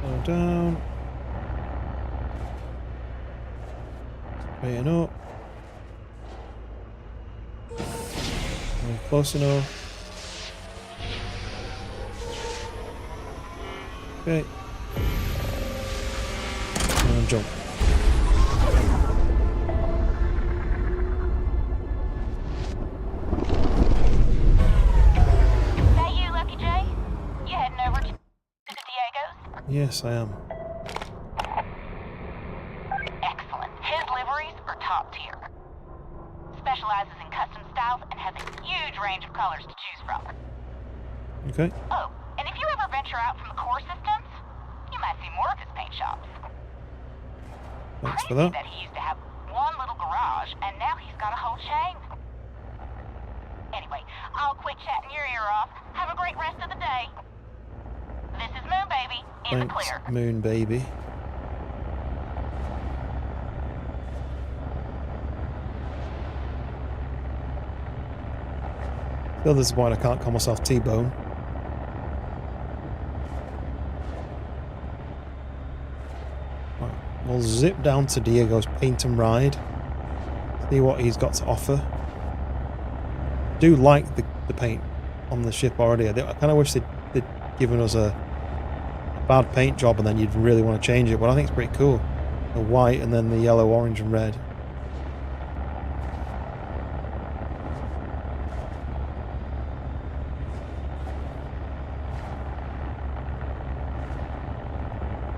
Slow down. Straighten up. Close enough. Okay. And jump. Is that you, Lucky J? You heading over to Diego's? Yes, I am. Excellent. His liveries are top tier. Specializes in custom styles and has a huge range of colors to choose from. Okay. Oh, and if you ever venture out from the core systems, you might see more of his paint shops. Thanks for Crazy that. he used to have one little garage, and now he's got a whole chain. Anyway, I'll quit chatting your ear off. Have a great rest of the day. This is Moon Baby in the Thanks, clear. Moon Baby. Feel this is why I can't call myself T-Bone. Right, we'll zip down to Diego's Paint and Ride. See what he's got to offer. I do like the paint on the ship already. I kind of wish they'd given us a bad paint job and then you'd really want to change it, but I think it's pretty cool. The white and then the yellow, orange and red.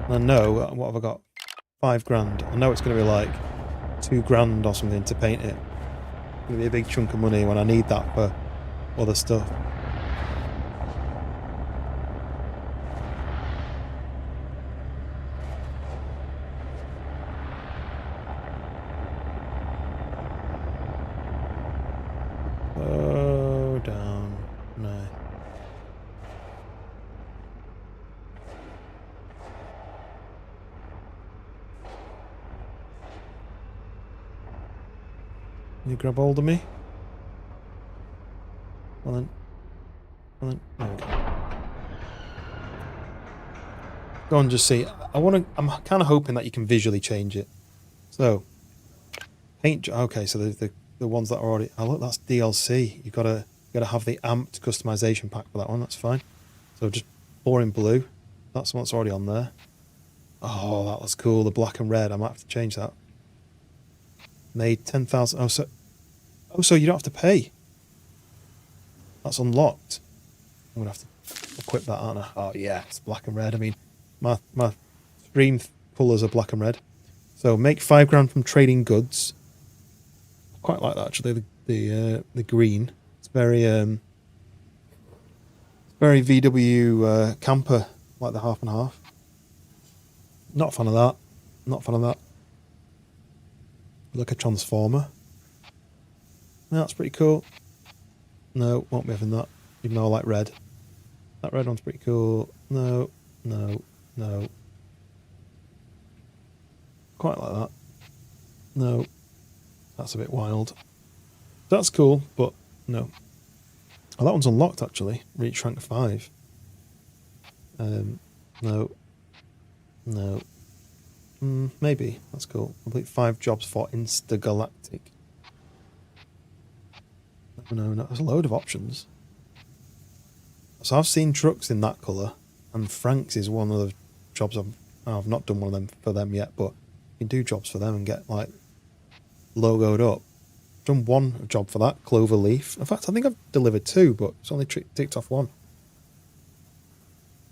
I know, what have I got? 5 grand. I know it's going to be like 2 grand or something to paint it. It's going to be a big chunk of money when I need that for other stuff. Oh, down. No. Can you grab hold of me? Well then. Well then. There we go. Go and just see. I'm kind of hoping that you can visually change it. So, paint. Okay, so the ones that are already. Oh look, that's DLC. You gotta have the amped customization pack for that one. That's fine. So just boring blue. That's what's already on there. Oh, that was cool. The black and red. I might have to change that. Made 10,000. So you don't have to pay. That's unlocked. I'm gonna have to equip that, aren't I? Oh yeah, it's black and red. I mean, my stream colours are black and red. So make 5 grand from trading goods. I quite like that actually. The green. It's very VW camper, like the half and half. Not a fan of that. Not a fan of that. Like a transformer. That's pretty cool. No, won't be having that. Even though I like red. That red one's pretty cool. No. Quite like that. No. That's a bit wild. That's cool, but no. Oh, that one's unlocked actually. Reach rank 5. No. Maybe. That's cool. Complete 5 jobs for Instagalactic. No, there's a load of options. So I've seen trucks in that colour, and Frank's is one of the jobs I've not done one of them for them yet, but you can do jobs for them and get like logoed up. I've done one job for that, Clover Leaf. In fact, I think I've delivered 2, but it's only ticked off 1.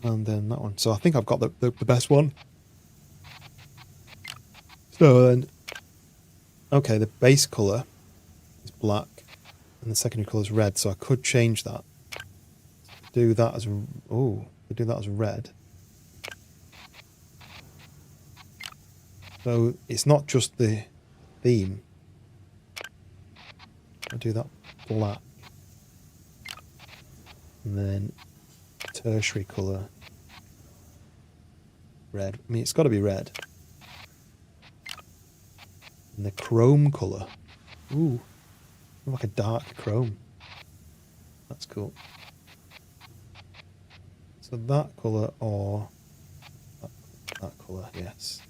And then that one. So I think I've got the best one. So then, okay, the base colour is black and the secondary colour is red, so I could change that. Do that as red. So it's not just the theme. I do that black. And then tertiary colour red. I mean, it's got to be red. And the chrome colour. Ooh. Like a dark chrome. That's cool. So that colour or that colour, yes.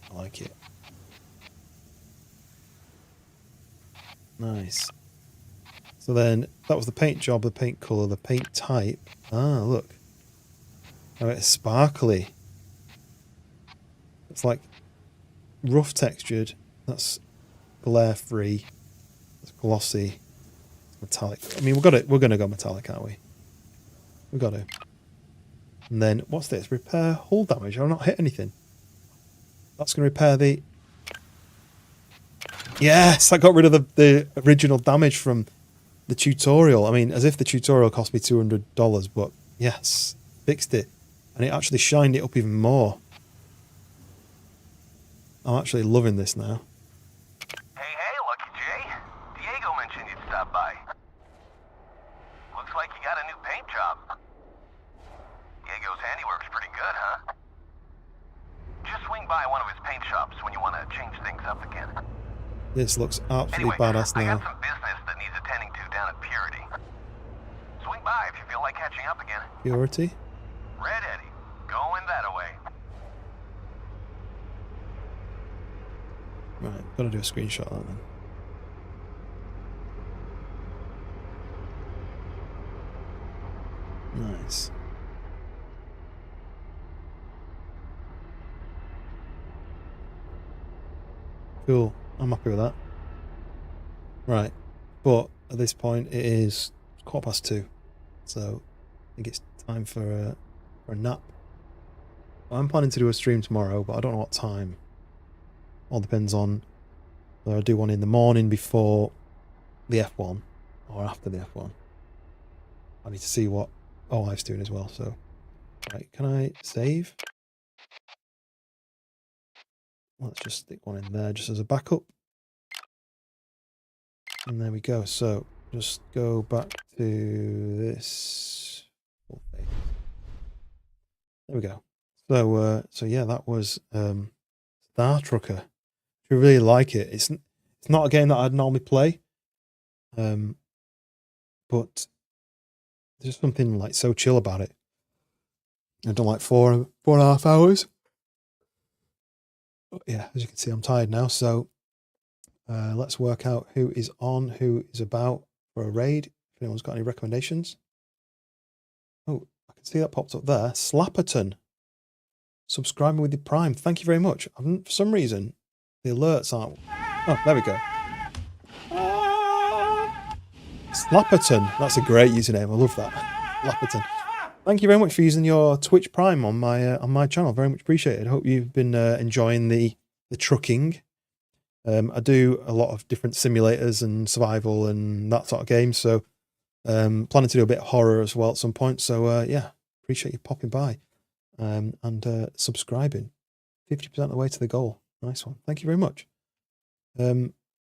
I like it. Nice. So then that was the paint job, the paint colour, the paint type. Ah, look. Oh, it's sparkly. It's like rough textured. That's glare free. It's glossy. It's metallic. I mean, we're gonna go metallic, aren't we? We've got to. And then what's this? Repair hull damage. I've not hit anything. That's gonna repair the. Yes, I got rid of the original damage from the tutorial. I mean, as if the tutorial cost me $200, but yes, fixed it. And it actually shined it up even more. I'm actually loving this now. Hey, Lucky J. Diego mentioned you'd stop by. Looks like you got a new paint job. Diego's handiwork's pretty good, huh? Just swing by one of his paint shops when you want to change things up again. This looks absolutely Anyway, badass I now. got some business that needs attending to down at Purity. Swing by if you feel like catching up again. Purity? Red Eddie, going that away. Right, gotta do a screenshot of that then. Nice. Cool. I'm happy with that. Right. But at this point it is 2:15. So I think it's time for a nap. I'm planning to do a stream tomorrow, but I don't know what time. All depends on whether I do one in the morning before the F1 or after the F1. I need to see what OLive's doing as well. So, right, can I save? Let's just stick one in there just as a backup. And there we go. So just go back to this. There we go. So yeah, that was Star Trucker. I really like it. It's not a game that I'd normally play, but there's something like so chill about it. I've done like 4.5 hours. But yeah, as you can see, I'm tired now. So let's work out who is on, who is about for a raid. If anyone's got any recommendations. Oh, I can see that popped up there. Slapperton. Subscribing with the Prime. Thank you very much. For some reason, the alerts aren't Oh, there we go. Slapperton. That's a great username. I love that. Slapperton. Thank you very much for using your Twitch Prime on my channel. Very much appreciated. I hope you've been enjoying the trucking. I do a lot of different simulators and survival and that sort of games. So planning to do a bit of horror as well at some point. So yeah, appreciate you popping by and subscribing. 50% of the way to the goal. Nice one. Thank you very much. I'm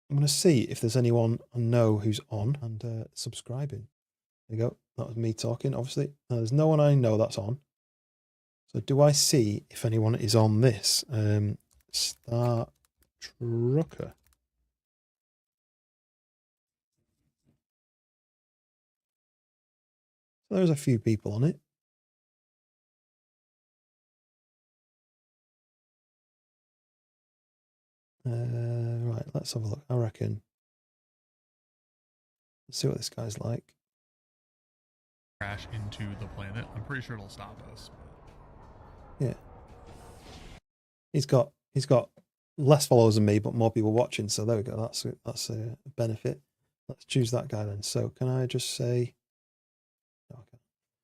going to see if there's anyone I know who's on and subscribing. There you go. That was me talking, obviously. There's no one I know that's on. So do I see if anyone is on this? Star Trucker. So there's a few people on it. Right, let's have a look. I reckon. Let's see what this guy's like. Crash into the planet. I'm pretty sure it'll stop us. Yeah. He's got less followers than me, but more people watching. So there we go. That's a benefit. Let's choose that guy then. So can I just say, okay.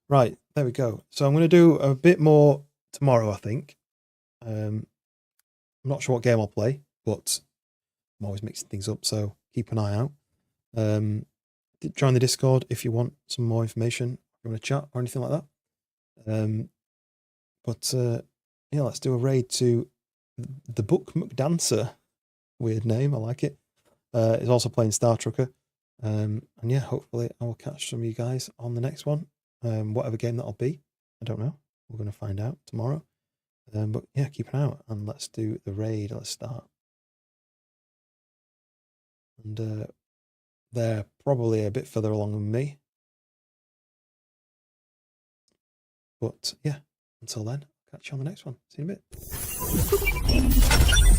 Right, there we go. So I'm going to do a bit more tomorrow, I think. I'm not sure what game I'll play, but I'm always mixing things up. So keep an eye out. Join the Discord if you want some more information, if you want to chat or anything like that. But yeah, let's do a raid to the Book McDancer. Weird name, I like it. It's also playing Star Trucker. And yeah, hopefully I will catch some of you guys on the next one. Whatever game that'll be, I don't know. We're going to find out tomorrow. But yeah, keep an eye out and let's do the raid. Let's start. And they're probably a bit further along than me. But yeah, until then, catch you on the next one. See you in a bit.